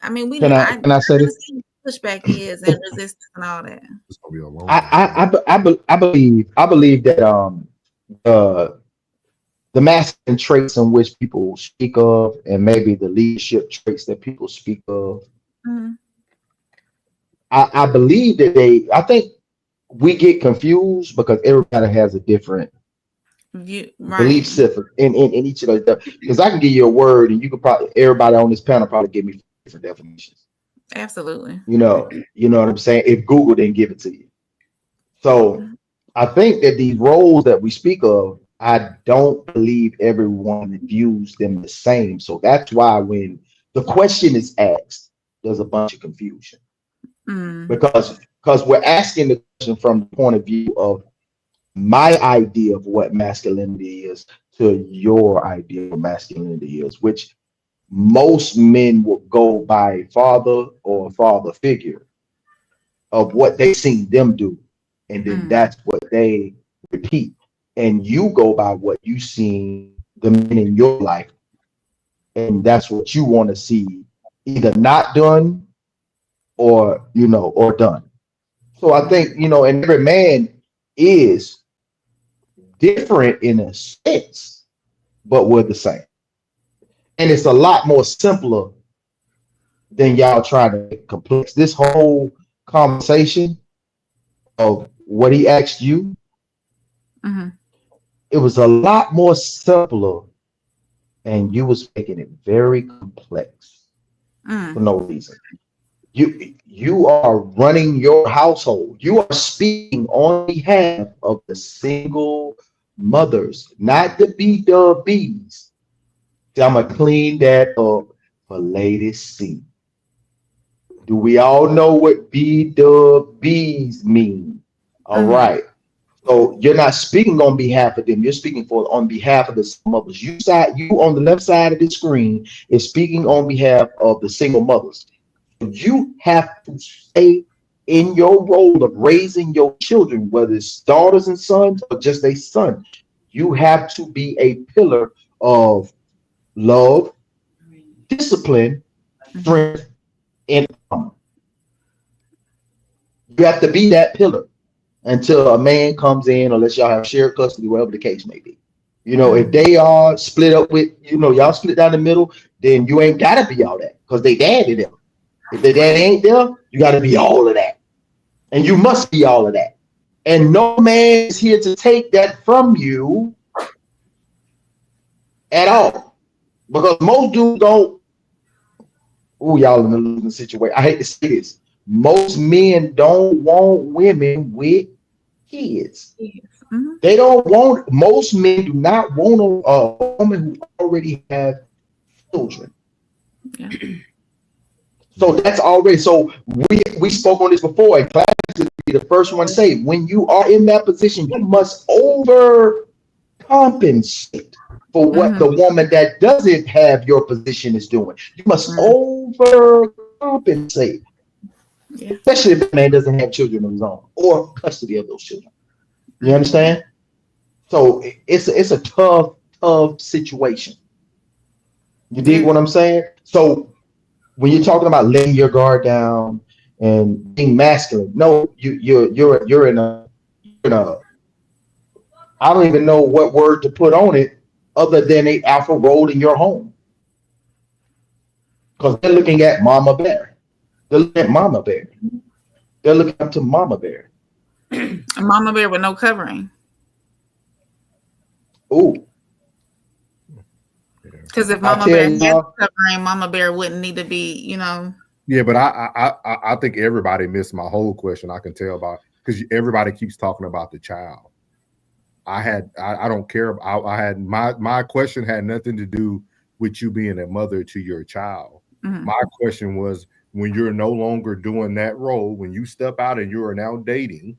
I mean, Can I say this? pushback is and resistance and all that. It's gonna be a long I believe that the masculine traits in which people speak of, and maybe the leadership traits that people speak of, Mhm. I believe that I think we get confused because everybody has a different belief Right. system in each of those. Because I can give you a word, and you could probably everybody on this panel probably give me different definitions. Absolutely. You know what I'm saying? If Google didn't give it to you. So I think that these roles that we speak of, I don't believe everyone views them the same. So that's why when the question is asked, there's a bunch of confusion Mm. because we're asking the question from the point of view of my idea of what masculinity is to your idea of masculinity is, which most men will go by father or father figure of what they seen them do, and then Mm. that's what they repeat. And you go by what you seen the men in your life, and that's what you want to see either not done or or done. So I think and every man is different in a sense, but we're the same. And it's a lot more simpler than y'all trying to make complex. This whole conversation of what he asked you, Mhm. it was a lot more simpler, and you was making it very complex for Mm. no reason. You are running your household. You are speaking on behalf of the single mothers, not the BWBs. I'm gonna clean that up for Lady C. Do we all know what BWBs mean? All Mhm. right. So you're not speaking on behalf of them. You're speaking for on behalf of the single mothers. You on the left side of the screen is speaking on behalf of the single mothers. You have to stay in your role of raising your children, whether it's daughters and sons or just a son. You have to be a pillar of love, discipline, Mhm. strength, and honor. You have to be that pillar until a man comes in, unless y'all have shared custody, whatever the case may be. If Mhm. they are split up with, y'all split down the middle, then you ain't gotta be all that because they daddy there. If the daddy ain't there, you gotta be all of that. And you must be all of that. And no man is here to take that from you at all. Because most dudes don't, oh, y'all in a losing situation. I hate to say this. Most men don't want women with kids. Yes. Mhm. They don't want, most men do not want a woman who already have children. Yeah. So that's already, so we spoke on this before, and class would be the first one to say, when you are in that position, you must overcompensate for what Mhm. the woman that doesn't have your position is doing. You must Mm. overcompensate, Yeah. especially if the man doesn't have children of his own or custody of those children. You Mhm. understand? So it's a tough situation. You dig Yeah. what I'm saying? So when you're talking about laying your guard down and being masculine, no, you're in a I don't even know what word to put on it other than a alpha role in your home. Because they're looking at Mama Bear. They're looking at Mama Bear. They're looking up to Mama Bear. A mama bear with no covering. Ooh, Because if I Mama tell Bear had the y'all, covering, Mama Bear wouldn't need to be. Yeah, but I think everybody missed my whole question. I can tell by because everybody keeps talking about the child. I don't care. I had my question had nothing to do with you being a mother to your child. Mhm. My question was when you're no longer doing that role, when you step out and you are now dating,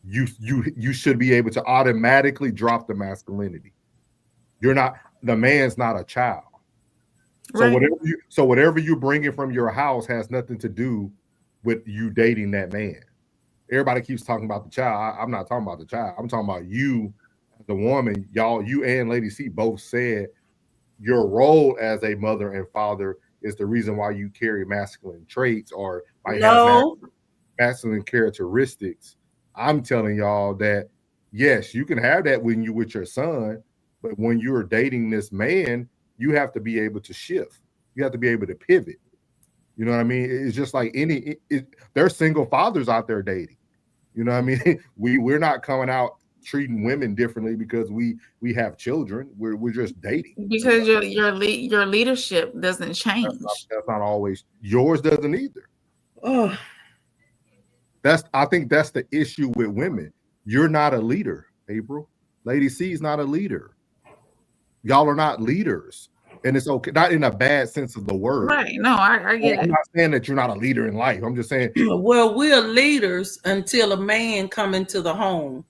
you should be able to automatically drop the masculinity. You're not the man's not a child. So Right. whatever you bring in from your house has nothing to do with you dating that man. Everybody keeps talking about the child. I'm not talking about the child. I'm talking about you, the woman. Y'all, you and Lady C both said your role as a mother and father is the reason why you carry masculine traits or might have masculine characteristics. I'm telling y'all that yes, you can have that when you're with your son, but when you're dating this man, you have to be able to shift. You have to be able to pivot. You know what I mean? It's just like there's single fathers out there dating. You know what I mean? We're not coming out treating women differently because we have children. We're just dating. Because your leadership doesn't change. That's not always. Yours doesn't either. Oh. I think that's the issue with women. You're not a leader, April. Lady C is not a leader. Y'all are not leaders. And it's okay, not in a bad sense of the word. Right. No, I get it. I'm not saying that you're not a leader in life. I'm just saying. Well, we're leaders until a man come into the home.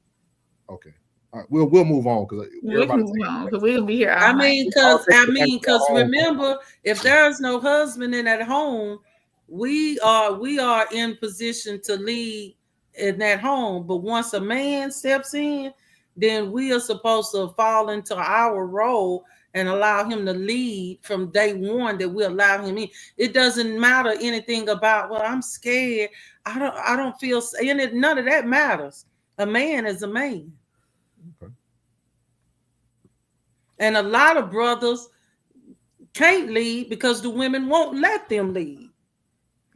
Okay. All right, we'll move on because we'll be here. I mean, because remember, if there's no husband in that home, we are in position to lead in that home. But once a man steps in, then we are supposed to fall into our role and allow him to lead from day one, that we allow him in. It doesn't matter anything about, well, I'm scared. I don't feel, and none of that matters. A man is a man. Okay. And a lot of brothers can't lead because the women won't let them lead.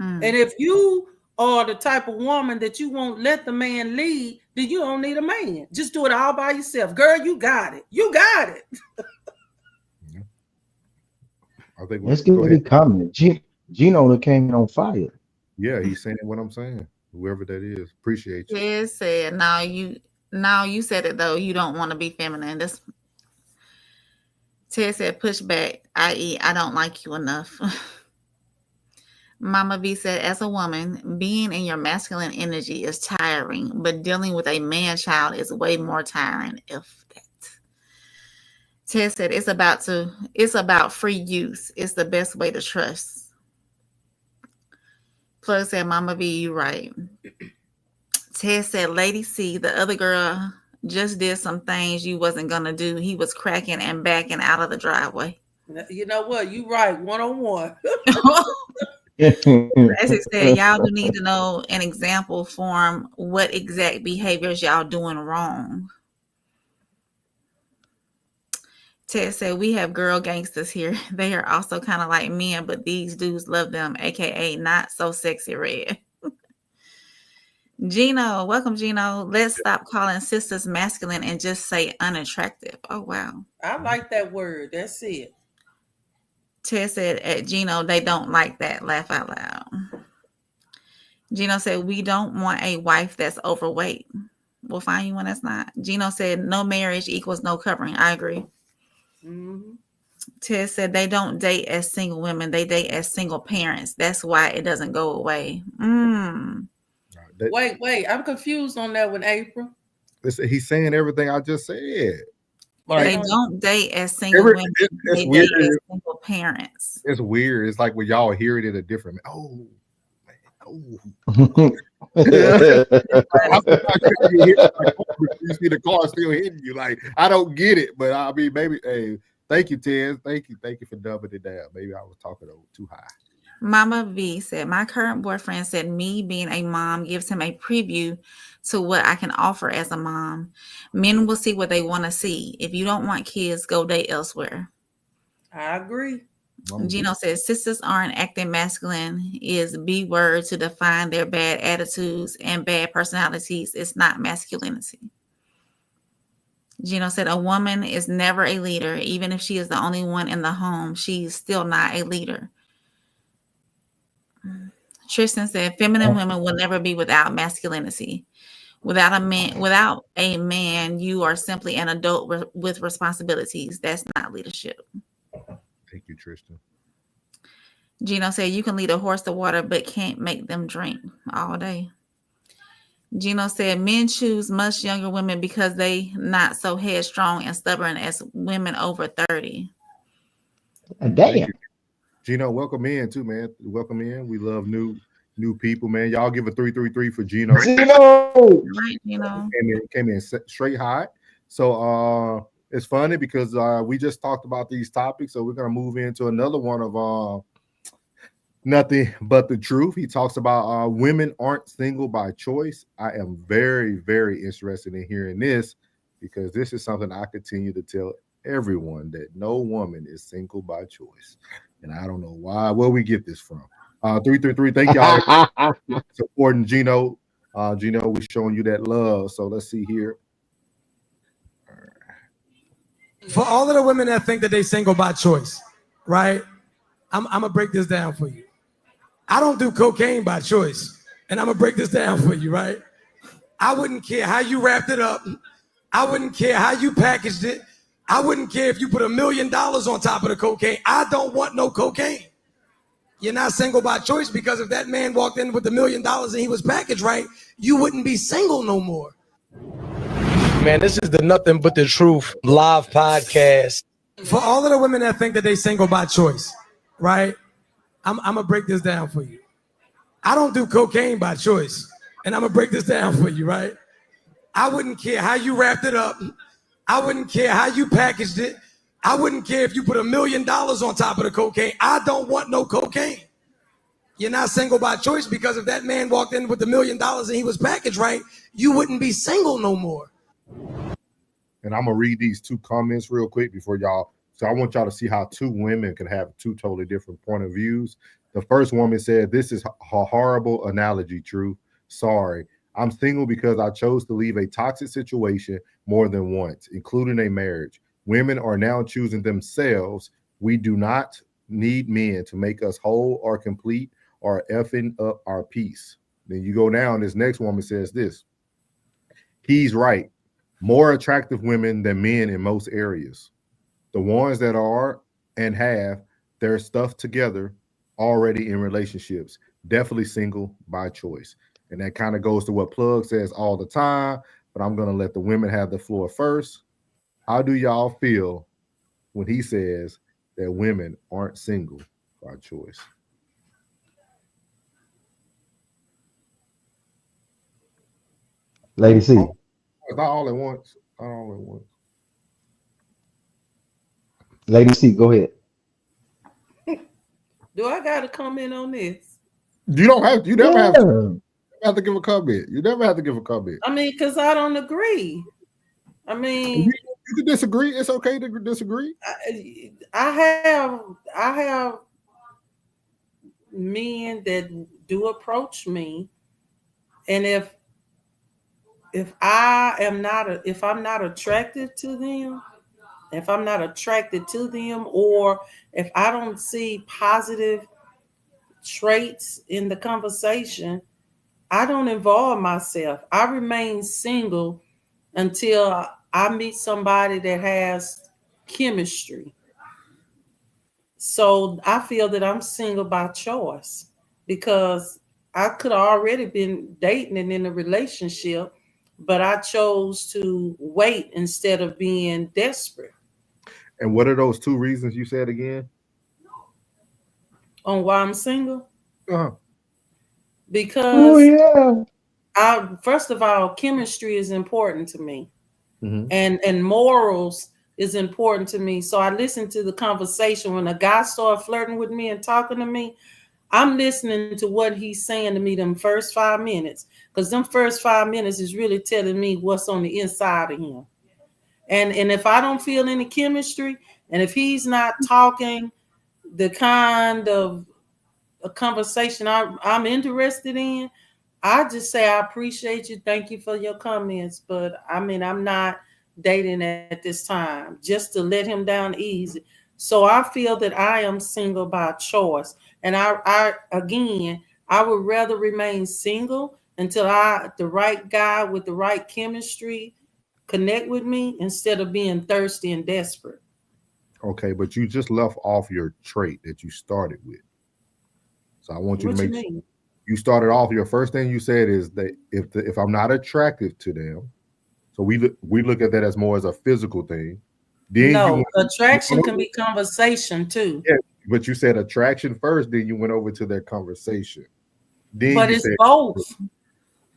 And if you are the type of woman that you won't let the man lead, then you don't need a man. Just do it all by yourself. Girl, you got it. You got it. I think let's get what he comment. Gino that came in on fire. Yeah, he's saying what I'm saying. Whoever that is, appreciate you. Ted said, now you said it though. You don't want to be feminine. Ted said, push back, i.e., I don't like you enough. Mama V said, as a woman, being in your masculine energy is tiring, but dealing with a man child is way more tiring, if that. Ted said, it's about free use. It's the best way to trust. Plug said, Mama V, you right. Ted said, Lady C, the other girl just did some things you wasn't gonna do. He was cracking and backing out of the driveway. You know what? You right, 1-on-1. As it said, y'all do need to know an example form what exact behaviors y'all doing wrong. Ted said, we have girl gangsters here. They are also kind of like men, but these dudes love them, aka not so sexy red. Gino, welcome, Gino. Let's stop calling sisters masculine and just say unattractive. Oh, wow. I like that word. That's it. Ted said at Gino, they don't like that. Laugh out loud. Gino said, we don't want a wife that's overweight. We'll find you one that's not. Gino said, no marriage equals no covering. I agree. Mm-hmm. Ted said, they don't date as single women. They date as single parents. That's why it doesn't go away. Wait. I'm confused on that one, April. He's saying everything I just said. Like, they don't date as single women. They date as single parents. It's weird. It's like when y'all hear it in a different. Oh, man. You see the car still hitting you. Like, I don't get it, but I mean, maybe. Hey, thank you, Ted. Thank you for dubbing it down. Maybe I was talking too high. Mama V said, my current boyfriend said me being a mom gives him a preview to what I can offer as a mom. Men will see what they want to see. If you don't want kids, go date elsewhere. I agree. Gino says, sisters aren't acting masculine is B word to define their bad attitudes and bad personalities. It's not masculinity. Gino said, a woman is never a leader. Even if she is the only one in the home, she's still not a leader. Tristan said, feminine women will never be without masculinity. Without a man, you are simply an adult with responsibilities. That's not leadership. Thank you, Tristan. Gino said, you can lead a horse to water, but can't make them drink all day. Gino said, men choose much younger women because they not so headstrong and stubborn as women over 30. Damn. Gino, welcome in too, man. Welcome in. We love new people, man. Y'all give a 333 for Gino. Right, Gino. Came in straight hot. So it's funny because we just talked about these topics, so we're gonna move into another one of Nothing but the truth. He talks about women aren't single by choice. I am very, very interested in hearing this because this is something I continue to tell everyone, that no woman is single by choice. And I don't know where we get this from. 333, thank y'all for supporting Gino. Gino, we're showing you that love. So let's see here. For all of the women that think that they single by choice, right? I'm gonna break this down for you. I don't do cocaine by choice, and I'm gonna break this down for you, right? I wouldn't care how you wrapped it up. I wouldn't care how you packaged it. I wouldn't care if you put $1 million on top of the cocaine. I don't want no cocaine. You're not single by choice, because if that man walked in with $1 million and he was packaged right, you wouldn't be single no more. Man, this is the Nothing But the Truth live podcast. For all of the women that think that they single by choice, right? I'm gonna break this down for you. I don't do cocaine by choice, and I'm gonna break this down for you, right? I wouldn't care how you wrapped it up. I wouldn't care how you packaged it. I wouldn't care if you put $1 million on top of the cocaine. I don't want no cocaine. You're not single by choice, because if that man walked in with $1 million and he was packaged right, you wouldn't be single no more. And I'm gonna read these two comments real quick before y'all. So I want y'all to see how two women can have two totally different point of views. The first woman said, "This is a horrible analogy, True. Sorry. I'm single because I chose to leave a toxic situation more than once, including a marriage. Women are now choosing themselves. We do not need men to make us whole or complete or effing up our peace." Then you go down, this next woman says this: "He's right. More attractive women than men in most areas. The ones that are and have their stuff together already in relationships, definitely single by choice." And that kind of goes to what Plug says all the time, but I'm going to let the women have the floor first. How do y'all feel when he says that women aren't single by choice? Lady C. Not all at once. Not all at once. Lady C, go ahead. Do I got to comment on this? You don't have. You never have to give a comment. You never have to give a comment. I mean, because I don't agree. I mean, you can disagree. It's okay to disagree. I have men that do approach me, and if I'm not attracted to them, or if I don't see positive traits in the conversation, I don't involve myself. I remain single until I meet somebody that has chemistry. So I feel that I'm single by choice, because I could have already been dating and in a relationship, but I chose to wait instead of being desperate. And what are those two reasons you said again? On why I'm single? Uh-huh. Because first of all, chemistry is important to me. Mm-hmm. And morals is important to me. So I listen to the conversation. When a guy starts flirting with me and talking to me, I'm listening to what he's saying to me them first 5 minutes, because them first 5 minutes is really telling me what's on the inside of him. And if I don't feel any chemistry, and if he's not talking the kind of a conversation I'm interested in, I just say, I appreciate you. Thank you for your comments. But I mean, I'm not dating at this time, just to let him down easy. So I feel that I am single by choice. And I would rather remain single until the right guy with the right chemistry connect with me, instead of being thirsty and desperate. Okay, but you just left off your trait that you started with. So I want you to make sure you started off. Your first thing you said is that if I'm not attractive to them, so we look at that as more as a physical thing. Then attraction can be conversation too. Yeah, but you said attraction first, then you went over to their conversation. But it's both.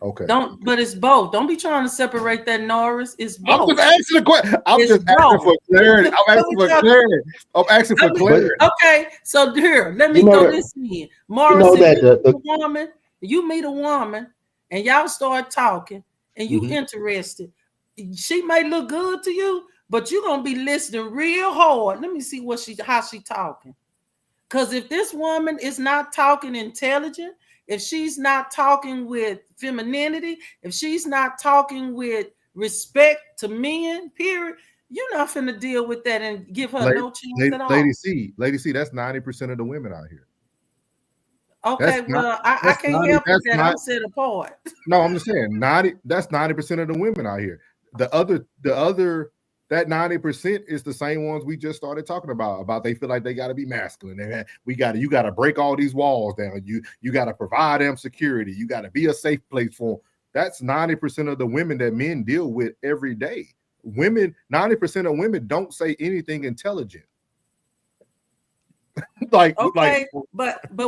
Okay. But it's both. Don't be trying to separate that, Norris. It's both. I'm just asking the question. I'm It's just asking for clarity. I'm asking for clarity. Okay, so here, let me You know throw that- this in. Morris, you know if that you meet a woman and y'all start talking and you Mhm. interested, she may look good to you, but you're gonna be listening real hard. Let me see how she talking. Because if this woman is not talking intelligent, if she's not talking with femininity, if she's not talking with respect to men, period, you're not finna deal with that and give her no chance at all. Lady C, that's 90% of the women out here. Okay, I can't help it that I'm set apart. No, I'm just saying that's 90% of the women out here. The other that 90% is the same ones we just started talking about they feel like they got to be masculine. You got to break all these walls down. You got to provide them security. You got to be a safe place for them. That's 90% of the women that men deal with every day. 90% of women don't say anything intelligent. But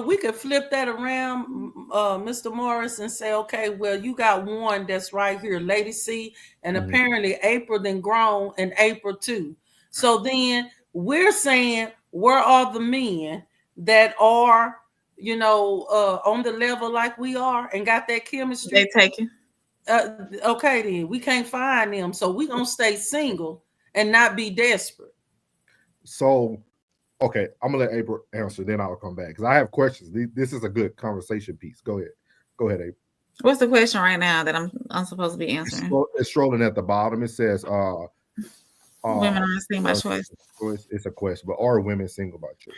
we could flip that around, Mr. Morris, and say, okay, well, you got one that's right here, Lady C, and apparently April then grown and April too. So then we're saying, where are the men that are, on the level like we are and got that chemistry? They taking. Okay, then we can't find them, so we're gonna stay single and not be desperate. So. Okay, I'm gonna let April answer, then I'll come back because I have questions. This is a good conversation piece. Go ahead, April. What's the question right now that I'm supposed to be answering? It's scrolling at the bottom. It says, "Women are single by choice." It's a question, but are women single by choice?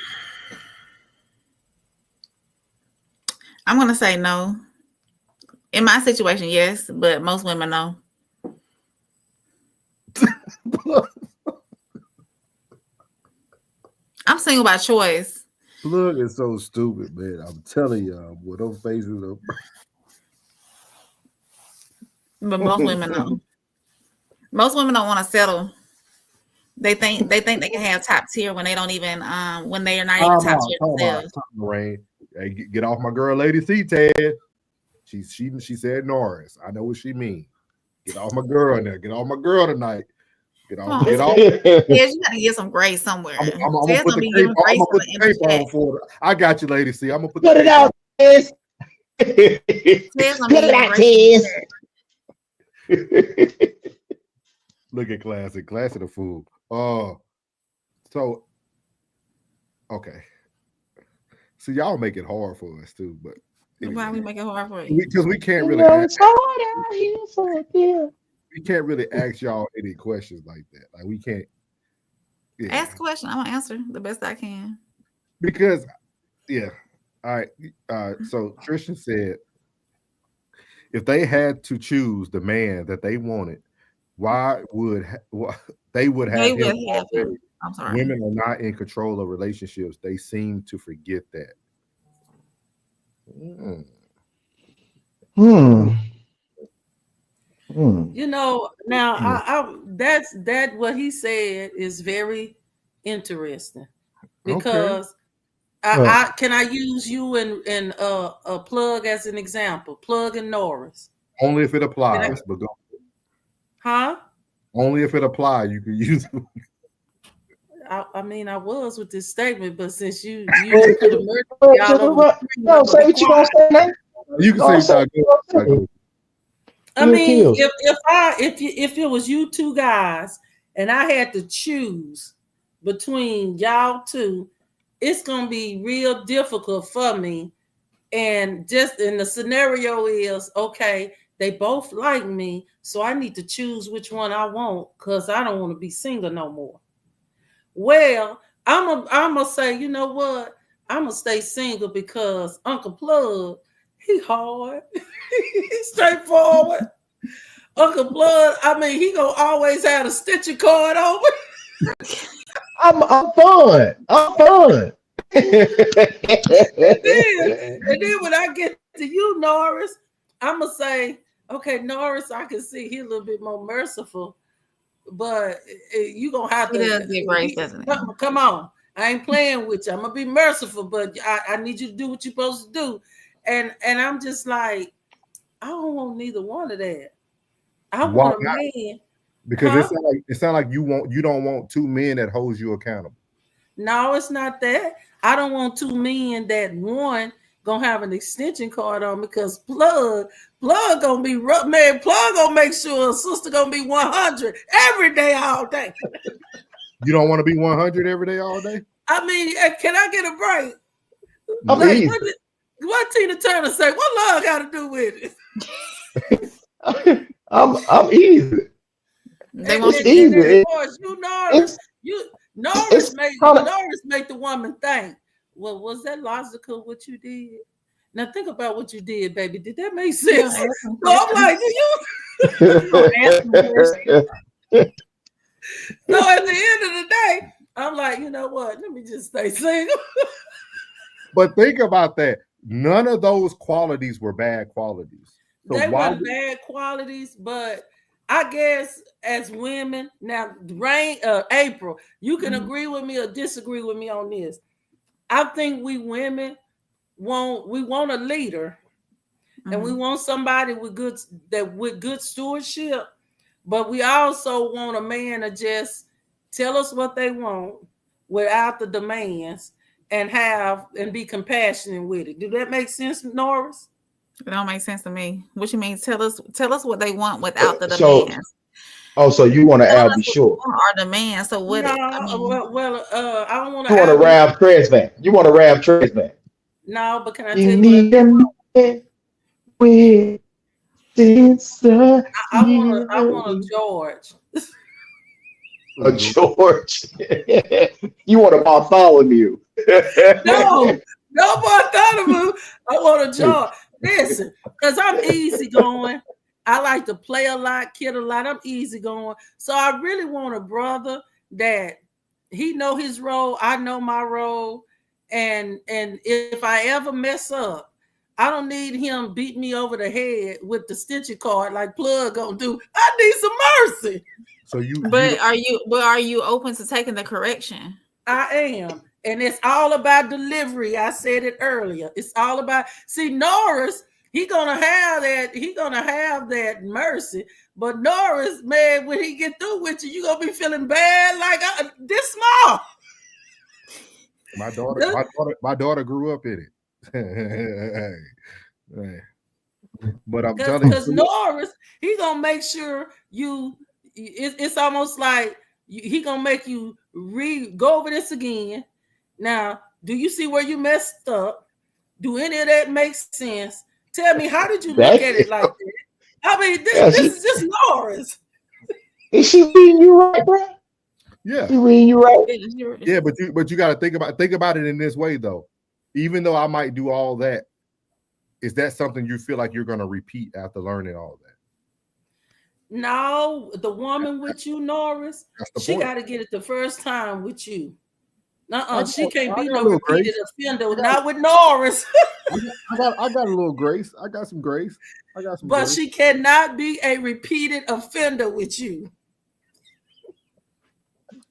I'm gonna say no. In my situation, yes, but most women no. I'm single by choice. Plug is so stupid, man. I'm telling y'all, with those faces up. But most women know. Most women don't want to settle. They think they can have top tier when they don't even when they are not even top tier themselves. Rain. Hey, get off my girl, Lady C, Ted. She said Norris. I know what she means. Get off my girl now. Get off my girl tonight. Get off. Yes, you gotta get some grace somewhere. I'm gonna put the tape on for her. I got you, Lady C. I'm gonna put it out, Tez. Put it out, Tez. Look at Classic the fool. So okay. So y'all make it hard for us too, but anyway. Why we make it hard for you? Because we can't really. It's hard out here for you. We can't really ask y'all any questions like that. Like we can't. Yeah. Ask a question. I'm gonna answer the best I can. Because, yeah. All right. So Tristan said, if they had to choose the man that they wanted, they would have him. I'm sorry. Women are not in control of relationships. They seem to forget that. Now that's what he said is very interesting because can I use you and a Plug as an example? Plug and Norris. Only if it applies, but go. Huh? Only if it applies, you can use it. I mean, I was with this statement, but since you put a murder, say what you gonna say now. You can say I mean, if it was you two guys and I had to choose between y'all two, it's gonna be real difficult for me. And the scenario is okay, they both like me, so I need to choose which one I want because I don't want to be single no more. Well, I'm gonna say, you know what? I'm gonna stay single because Uncle Plug, he hard, he's straightforward. Uncle Blood, I mean, he gonna always have a stitching card over. I'm fun. and then when I get to you, Norris, I'm gonna say, okay, Norris, I can see he's a little bit more merciful, but you gonna have to come on. I ain't playing with you. I'm gonna be merciful, but I need you to do what you're supposed to do. And I'm just like, I don't want neither one of that. I Why want a not? man. Because Huh? it sounds like you don't want two men that holds you accountable. No, it's not that. I don't want two men that one gonna have an extension cord on because plug gonna be rough, man. Plug gonna make sure a sister gonna be 100 every day, all day. You don't want to be 100 every day, all day? I mean, can I get a break? I'm Like, easy. what Tina Turner say? What love got to do with it? I'm easy. They want It's you to easy. Of course, Norris make the woman think. Well, was that logical what you did? Now think about what you did, baby. Did that make sense? So I'm like, So at the end of the day, I'm like, you know what? Let me just stay single. But think about that. None of those qualities were bad qualities. So They weren't bad qualities, but I guess as women, now April, you can agree with me or disagree with me on this. I think we women want a leader, and we want somebody with good stewardship, but we also want a man to just tell us what they want without the demands and be compassionate with it. Do that make sense, Norris? It don't make sense to me. What you mean? Tell us what they want without the So- demands. So you want to Albie Shore? Our demands. So what? No, I mean, I don't want to. You want to Ralph Tresvant? You want to Ralph Tresvant? No, but can I tell You you need a man with sincere. I want a George. A George. You want a Bartholomew? No Bartholomew. I want a George. Listen, because I'm easygoing. I like to play a lot, kid a lot. I'm easygoing. So I really want a brother that he know his role. I know my role. And if I ever mess up, I don't need him beat me over the head with the stitching card like Plug gonna do. I need some mercy. So are you open to taking the correction? I am. And it's all about delivery. I said it earlier. It's all about Norris. He's gonna have that mercy. But Norris, man, when he get through with you, you're gonna be feeling bad like this small. My daughter grew up in it. But I'm telling you, because Norris, he gonna make sure it's almost like he gonna make you go over this again. Now, do you see where you messed up? Do any of that make sense? Tell me, how did you look at it like that? I mean, this is just Norris. Is she reading you right, bro? Yeah, she reading you right. Yeah, but you got to think about it in this way though. Even though I might do all that, is that something you feel like you're going to repeat after learning all that? No, the woman with you, Norris, she got to get it the first time with you. She can't be no repeated offender. Not with Norris. I got a little grace. I got some grace. But grace. She cannot be a repeated offender with you.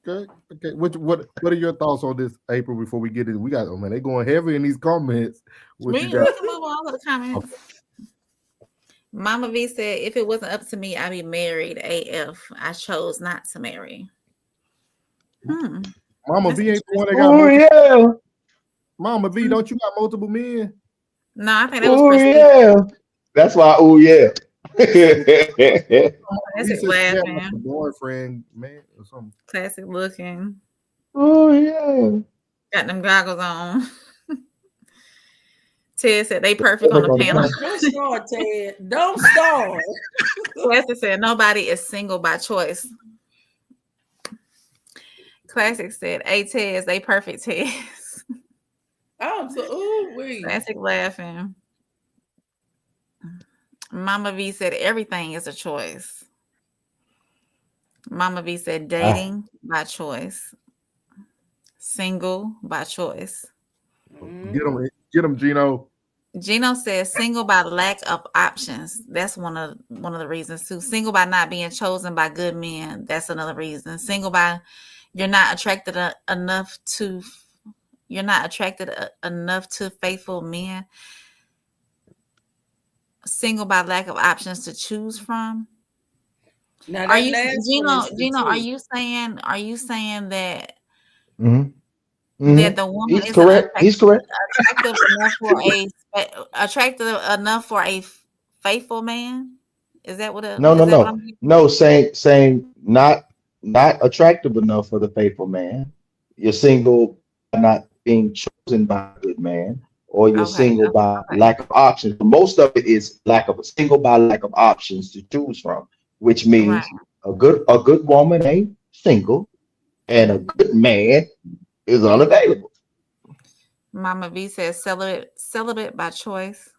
Okay. What are your thoughts on this, April? Before we get it, we got they going heavy in these comments. We can move on to the comments. Okay. Mama V said, "If it wasn't up to me, I'd be married. AF. I chose not to marry." Mama V ain't the one that got. Yeah. Mama V, don't you got multiple men? No, I think that was Christine. Yeah. That's why. Oh yeah. Classic laughing. Boyfriend, man, or something. Classic looking. Oh yeah. Got them goggles on. Ted said they perfect on the panel. Don't start, Ted. Don't start. Classic said nobody is single by choice. Classic said, "Hey Tez, they perfect Tez." I'm so weak. Classic laughing. Mama V said everything is a choice. Mama V said dating by choice. Single by choice. Get them, Gino. Gino says single by lack of options. That's one of the reasons too. Single by not being chosen by good men. That's another reason. Single by you're not attracted enough to faithful men. single by lack of options to choose from. Now Are that you, last one Gino? is the Gino, truth. are you saying that Mm-hmm. the woman He's isn't correct. He's correct. attractive enough for a faithful man? Is that what No, no, is that what no, I'm hearing? no. Saying not attractive enough for the faithful man. You're single by not being chosen by a good man, or you're Okay, single by okay, lack of options. Most of it is single by lack of options to choose from, which right. means a good woman ain't single, and a good man is unavailable. Mama V says celibate by choice.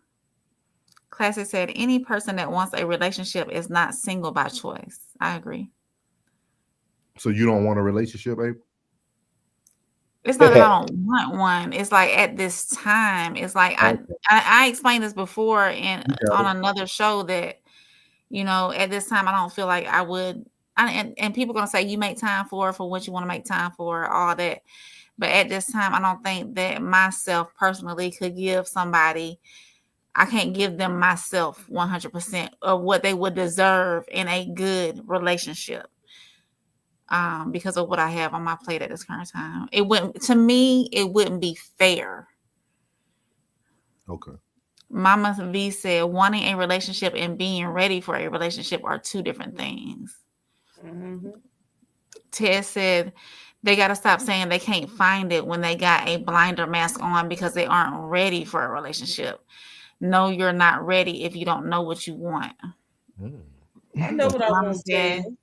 Classic said any person that wants a relationship is not single by choice. I agree. So you don't want a relationship, April? It's not that I don't want one. It's like at this time, it's like Okay, I explained this before you got it. on another show that at this time I don't feel like I would. And people gonna say you make time for what you want to make time for, all that. But at this time, I don't think that myself personally could give somebody. I can't give them myself 100% of what they would deserve in a good relationship. Because of what I have on my plate at this current time. It wouldn't be fair. Okay. Mama V said wanting a relationship and being ready for a relationship are two different things. Mm-hmm. Ted said they got to stop saying they can't find it when they got a blinder mask on because they aren't ready for a relationship. No, you're not ready if you don't know what you want. I know what I Mama want, said Ted.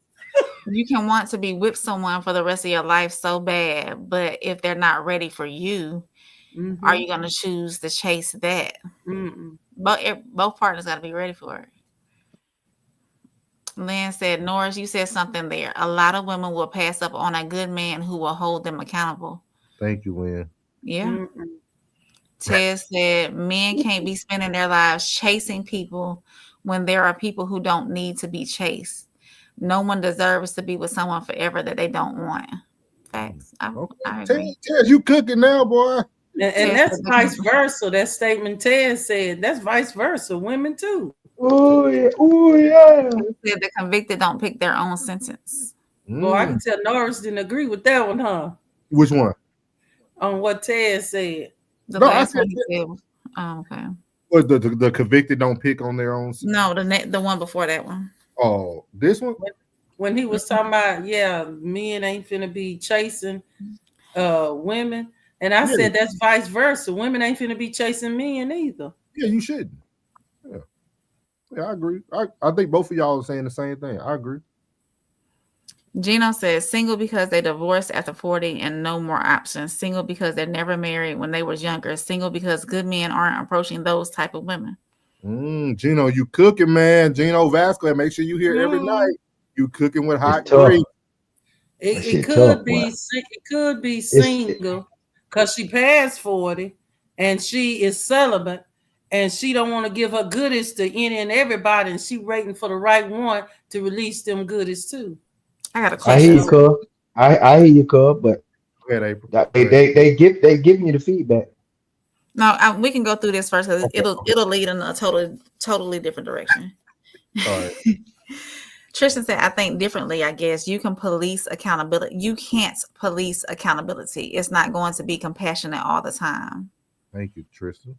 you can want to be with someone for the rest of your life so bad, but if they're not ready for you, are you going to choose to chase that? Mm-mm. Both partners got to be ready for it. Lynn said, Norris, you said something there. A lot of women will pass up on a good man who will hold them accountable. Thank you, Lynn. Yeah. Mm-mm. Ted said, men can't be spending their lives chasing people when there are people who don't need to be chased. No one deserves to be with someone forever that they don't want. Facts. I agree. Ted, you cooking now, boy? And that's vice versa. That statement Ted said, that's vice versa. Women too. Oh yeah, oh yeah. He said the convicted don't pick their own sentence. Well, I can tell Norris didn't agree with that one, huh? Which one? On what Ted said. The last one he said. Oh, okay. What the convicted don't pick on their own? No, the one before that one. Oh, this one? When he was talking about, men ain't finna be chasing women. And I said that's vice versa. Women ain't finna be chasing men either. Yeah, you shouldn't. Yeah, I agree. I think both of y'all are saying the same thing. I agree. Gino says single because they divorced after 40 and no more options. Single because they're never married when they was younger. Single because good men aren't approaching those type of women. Gino, you cooking, man. Gino Vasquez, make sure you hear every night. You cooking with hot grease. It could be single because she passed 40 and she is celibate and she don't want to give her goodies to any and everybody, and she waiting for the right one to release them goodies too. I got a question. I hear you, cub. I hear you, cub, but go ahead, April. They giving you the feedback. No, we can go through this first because it'll lead in a totally different direction. All right. Tristan said, I think differently, I guess. You can police accountability. You can't police accountability. It's not going to be compassionate all the time. Thank you, Tristan.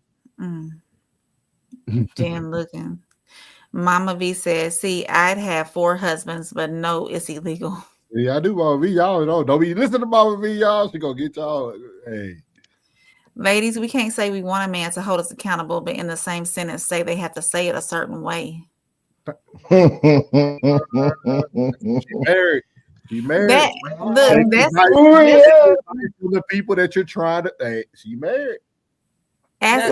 Jen looking. Mama V says, see, I'd have 4 husbands, but no, it's illegal. Yeah, I do, Mama V. Y'all don't be listening to Mama V, y'all. She gonna get y'all. Hey. Ladies, we can't say we want a man to hold us accountable, but in the same sentence, say they have to say it a certain way. She married. She married. That's the people that you're trying to. Hey, she married. Ask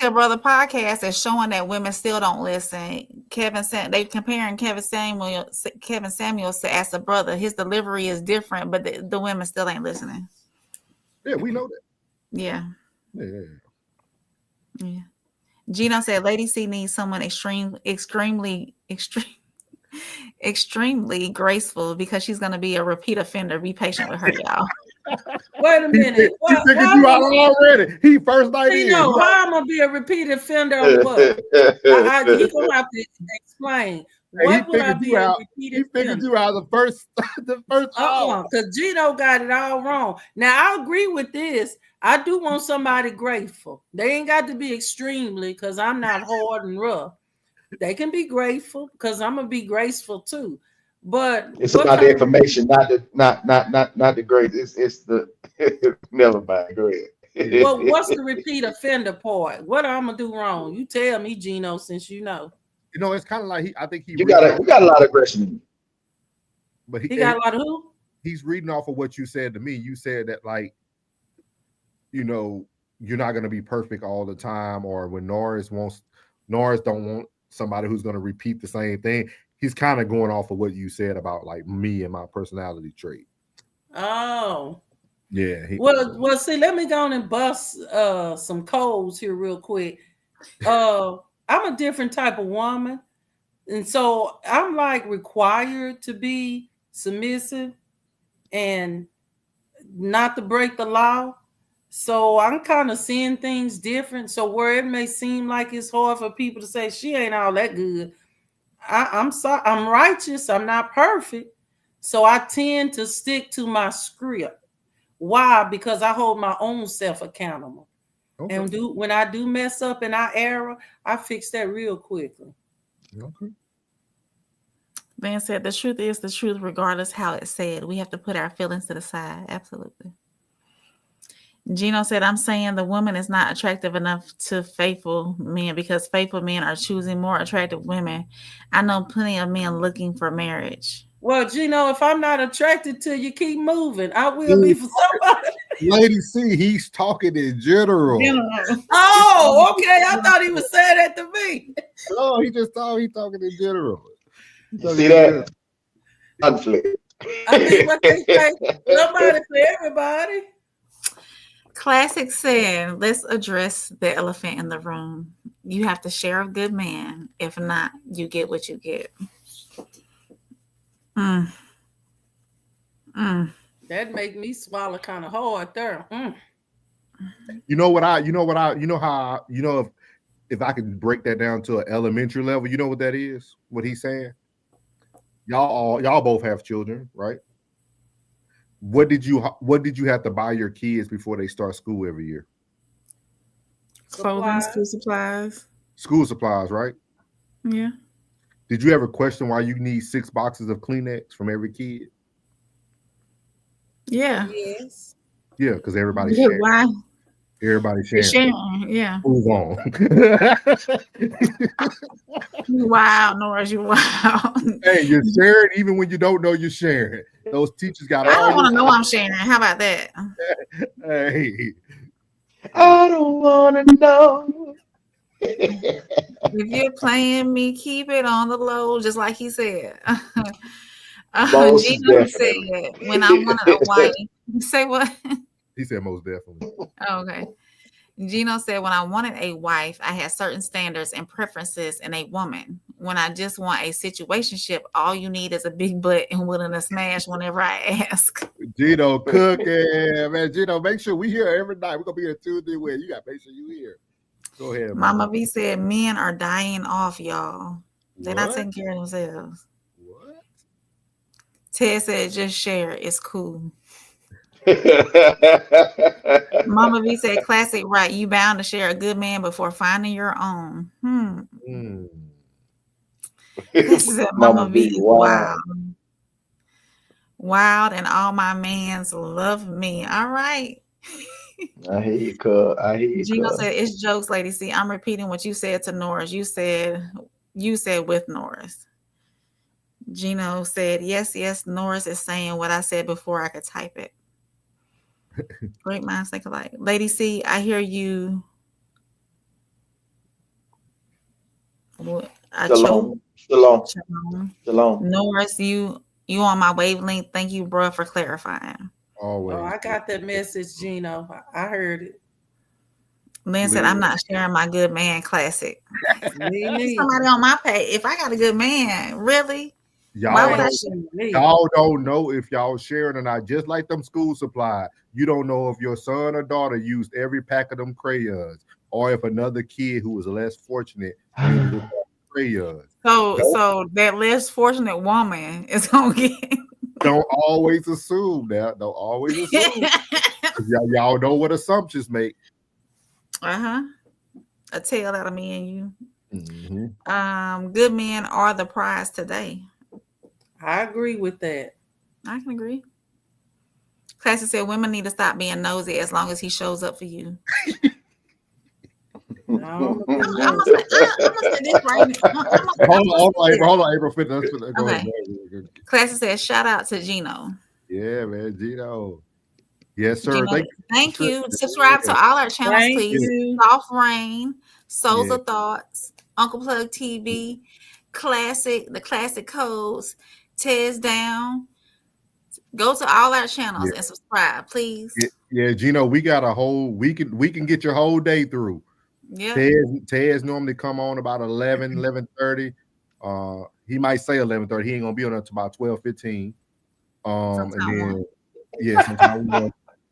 Your Brother podcast is showing that women still don't listen. They comparing Kevin Samuel to Ask the Brother. His delivery is different, but the women still ain't listening. Yeah, we know that. Yeah. Gino said, Lady C needs someone extremely graceful because she's going to be a repeat offender. Be patient with her, y'all. Wait a minute. He figured you out already. He first night in. How I'm gonna be a repeat offender on what? He gonna have to explain. What would I be a repeat offender? He figured you out the first because Gino got it all wrong. Now I agree with this. I do want somebody grateful. They ain't got to be extremely because I'm not hard and rough. They can be grateful because I'm gonna be graceful too. But it's about the information, not the grades. It's the never mind. Go ahead. Well, what's the repeat offender part? What I'm gonna do wrong? You tell me, Gino, since you know. You know, it's kind of like you got a lot of aggression in you. But he got a lot of who? He's reading off of what you said to me. You said that, like, you know, you're not gonna be perfect all the time, or when Norris don't want somebody who's gonna repeat the same thing. He's kind of going off of what you said about like me and my personality trait. Oh. Yeah. Well, see, let me go on and bust some codes here real quick. I'm a different type of woman. And so I'm like required to be submissive and not to break the law. So I'm kind of seeing things different. So where it may seem like it's hard for people to say she ain't all that good, I'm sorry, I'm righteous. I'm not perfect. So I tend to stick to my script. Why? Because I hold my own self accountable. Okay. And when I do mess up and I error, I fix that real quickly. Okay. Ben said the truth is the truth, regardless how it's said. We have to put our feelings to the side. Absolutely. Gino said, I'm saying the woman is not attractive enough to faithful men because faithful men are choosing more attractive women. I know plenty of men looking for marriage. Well, Gino, if I'm not attracted to you, keep moving. I will be for somebody. Lady C, he's talking in general. Oh, okay. I thought he was saying that to me. No, he talking in general. See that? Conflict. I mean, what they say, somebody for everybody. Classic said, let's address the elephant in the room. You have to share a good man. If not, you get what you get. That make me swallow kind of hard there. If I could break that down to an elementary level, you know what that is? What he's saying? Y'all both have children, right? What did you have to buy your kids before they start school every year? Clothing, school supplies. School supplies, right? Yeah. Did you ever question why you need 6 boxes of Kleenex from every kid? Yeah. Yes. Yeah, because everybody's sharing. Why? Everybody's sharing. Yeah. Move on. You wild, Norris. You wild. Hey, you're sharing even when you don't know you're sharing. Those teachers got. I don't want to know I'm sharing. How about that? Hey. I don't want to know. If you're playing me, keep it on the low, just like he said. Gino said, when I wanted a wife. Say what? He said most definitely. Oh, okay. Gino said, when I wanted a wife, I had certain standards and preferences in a woman. When I just want a situationship, all you need is a big butt and willing to smash whenever I ask. Gino cooking, man. Gino, make sure we here every night. We're going to be here Tuesday. Where you got to make sure you here. Go ahead, Mama V said, men are dying off, y'all. They're not taking care of themselves. What? Ted said, just share. It's cool. Mama V said, classic, right? You bound to share a good man before finding your own. Said, Mama V, wow. Wild, and all my mans love me. All right. I hear you, cuz. I hear you. Gino said, it's jokes, lady. See, I'm repeating what you said to Norris. You said with Norris. Gino said, yes, Norris is saying what I said before I could type it. Great minds think alike. Lady C, I hear you. Shalom. Norris, you on my wavelength. Thank you, bro, for clarifying. Always. Oh, I got that message, Gino. I heard it. Lynn said, I'm not sharing my good man. Classic. Somebody on my page. If I got a good man, really? Why would I y'all don't know if y'all sharing or not. Just like them school supply, you don't know if your son or daughter used every pack of them crayons, or if another kid who was less fortunate used crayons. So that less fortunate woman is gonna get. Don't always assume that. Don't always assume. y'all know what assumptions make. A tale out of me and you. Mm-hmm. Good men are the prize today. I agree with that. I can agree. Classy said women need to stop being nosy as long as he shows up for you. I'm gonna say this right now. Hold on, April. Go ahead. Classy said, shout out to Gino. Yeah, man, Gino. Yes, sir. Gino, thank you. Subscribe to all our channels, please. Soft Rain, Souls of Thoughts, Uncle Plug TV, the Classic Codes, Tez Down. Go to all our channels and subscribe, please. Yeah, Gino, we got a whole we can get your whole day through. Yeah. Tez normally come on about 11:30. He might say 11:30. He ain't gonna be on until about 12:15.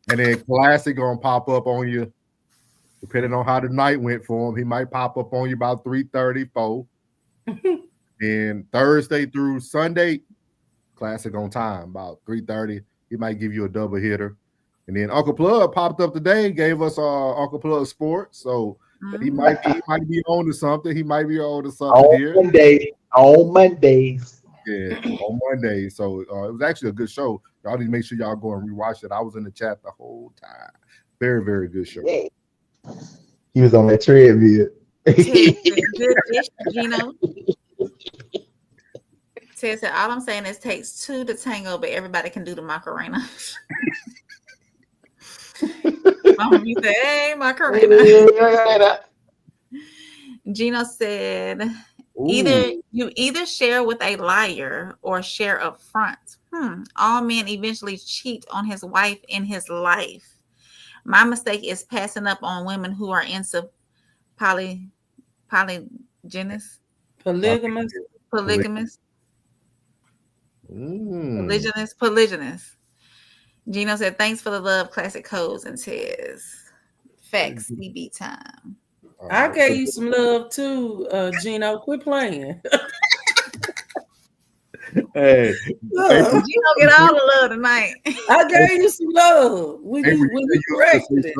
And then Classic gonna pop up on you, depending on how the night went for him. He might pop up on you about 3:34. And Thursday through Sunday, Classic on time about 3:30. He might give you a double hitter. And then Uncle Plug popped up today, gave us Uncle Plug Sports. So he might be on to something. He might be on to something here. On Mondays. Yeah, on Monday. So it was actually a good show. Y'all need to make sure y'all go and rewatch it. I was in the chat the whole time. Very, very good show. Yeah. He was on that treadmill. Gino. Ted said, all I'm saying is takes two to tango, but everybody can do the Macarena. You said, hey, Macarena. Gino said, either share with a liar or share up front. All men eventually cheat on his wife in his life. My mistake is passing up on women who are into polygamous. Polygynous. Gino said, thanks for the love, Classic Codes and Tez. Facts, CB time. I gave you some love too, Gino. Quit playing. Hey, Gino get all the love tonight. I gave you some love. When you corrected it.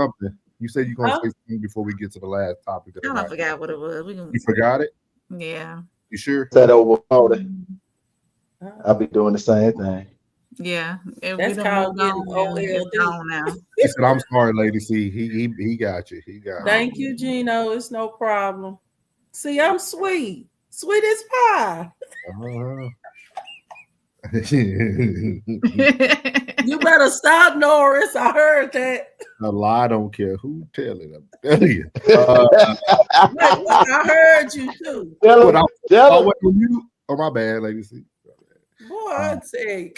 You said you're gonna say something before we get to the last topic. I forgot what it was. You forgot it? Yeah. You sure? That over. I'll be doing the same thing. Yeah, that's called getting OLD now. He said, "I'm sorry, lady. See, he got you. He got." Thank you, Gino. It's no problem. See, I'm sweet as pie. You better stop, Norris. I heard that. A lie. I don't care who tell it. I'm telling you. I heard you too. Oh, my bad, lady. See. Boy, I'd say,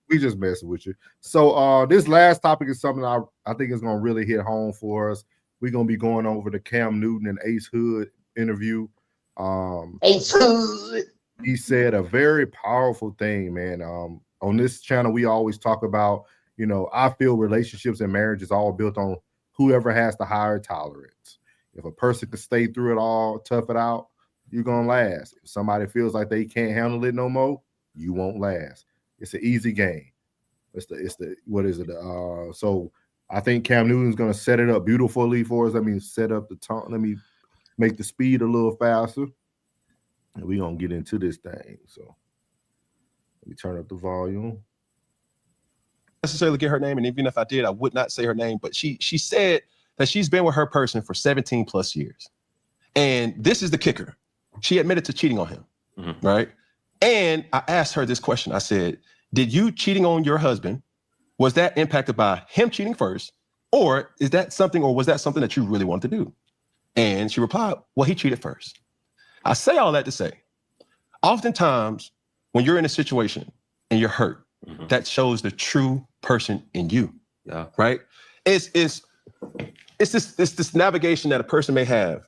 we just messing with you. So this last topic is something I think is going to really hit home for us. We're going to be going over the Cam Newton and Ace Hood interview. Ace Hood. He said a very powerful thing, man. On this channel, we always talk about, I feel relationships and marriage is all built on whoever has the higher tolerance. If a person can stay through it all, tough it out, you're gonna last. If somebody feels like they can't handle it no more, you won't last. It's an easy game. So I think Cam Newton's gonna set it up beautifully for us. Let me set up the tone. Let me make the speed a little faster. And we're gonna get into this thing. So let me turn up the volume. Necessarily get her name, and even if I did, I would not say her name, but she said that she's been with her person for 17 plus years. And this is the kicker. She admitted to cheating on him, right? And I asked her this question. I said, did you cheating on your husband, was that impacted by him cheating first? Or was that something that you really wanted to do? And she replied, well, he cheated first. I say all that to say, oftentimes when you're in a situation and you're hurt, that shows the true person in you, right? It's this navigation that a person may have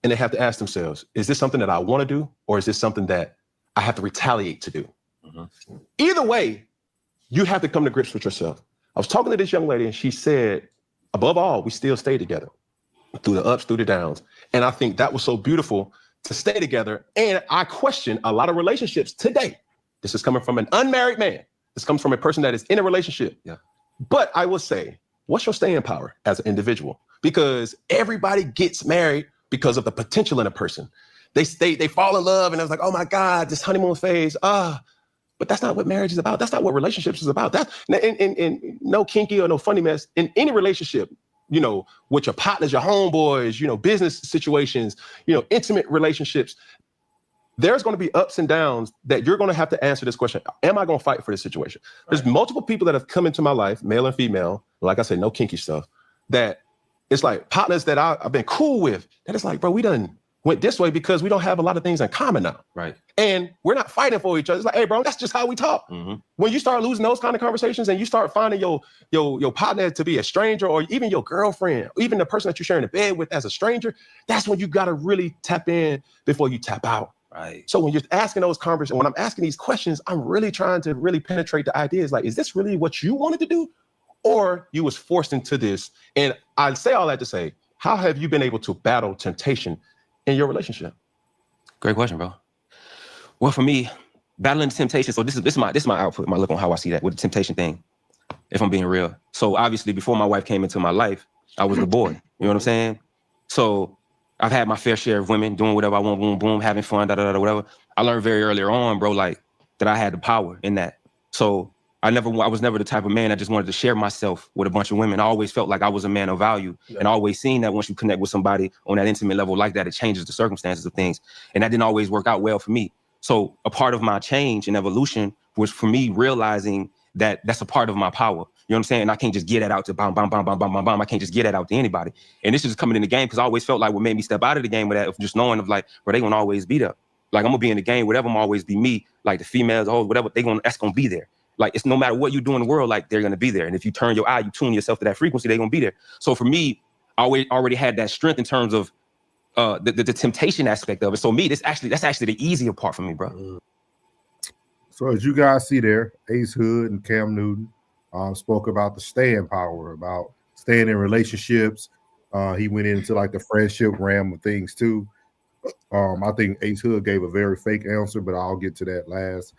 and they have to ask themselves, is this something that I want to do, or is this something that I have to retaliate to do? Mm-hmm. Either way, you have to come to grips with yourself. I was talking to this young lady, and she said, above all, we still stay together through the ups, through the downs. And I think that was so beautiful to stay together. And I question a lot of relationships today. This is coming from an unmarried man. This comes from a person that is in a relationship. Yeah. But I will say, what's your staying power as an individual? Because everybody gets married because of the potential in a person. They fall in love, and I was like, oh my God, this honeymoon phase. But that's not what marriage is about. That's not what relationships is about. That's and no kinky or no funny mess in any relationship, you know, with your partners, your homeboys, you know, business situations, you know, intimate relationships. There's going to be ups and downs that you're going to have to answer this question. Am I going to fight for this situation? Right. There's multiple people that have come into my life, male and female, like I said, no kinky stuff, that it's like partners that I've been cool with, that it's like, bro, we done went this way because we don't have a lot of things in common now. Right. And we're not fighting for each other. It's like, hey, bro, that's just how we talk. Mm-hmm. When you start losing those kind of conversations and you start finding your partner to be a stranger, or even your girlfriend, or even the person that you're sharing a bed with as a stranger, that's when you got to really tap in before you tap out. Right. So when you're asking those conversations, when I'm asking these questions, I'm really trying to really penetrate the ideas. Like, is this really what you wanted to do? Or you was forced into this? And I say all that to say, how have you been able to battle temptation in your relationship? Great question, bro. Well, for me, battling temptation. So this is my output, my look on how I see that with the temptation thing, if I'm being real. So obviously, before my wife came into my life, I was the boy. You know what I'm saying? So I've had my fair share of women doing whatever I want, boom, boom, having fun, whatever. I learned very earlier on, bro, like that I had the power in that. So I was never the type of man that just wanted to share myself with a bunch of women. I always felt like I was a man of value, and I always seen that once you connect with somebody on that intimate level like that, it changes the circumstances of things. And that didn't always work out well for me. So a part of my change and evolution was for me realizing that that's a part of my power. You know what I'm saying? And I can't just get that out to bam, bam, bam, bam, bam, bam, bam. I can't just get that out to anybody. And this is coming in the game because I always felt like what made me step out of the game with that, of just knowing of like, bro, they gonna always be there. Like, I'm gonna be in the game, whatever, I'm always be me. Like the females, the hoes, whatever, that's gonna be there. Like, it's no matter what you do in the world, like they're gonna be there. And if you turn your eye, you tune yourself to that frequency, they're gonna be there. So for me, I already had that strength in terms of the temptation aspect of it. So me, that's actually the easier part for me, bro. So as you guys see there, Ace Hood and Cam Newton spoke about the staying power, about staying in relationships. He went into like the friendship realm of things too. I think Ace Hood gave a very fake answer, but I'll get to that last.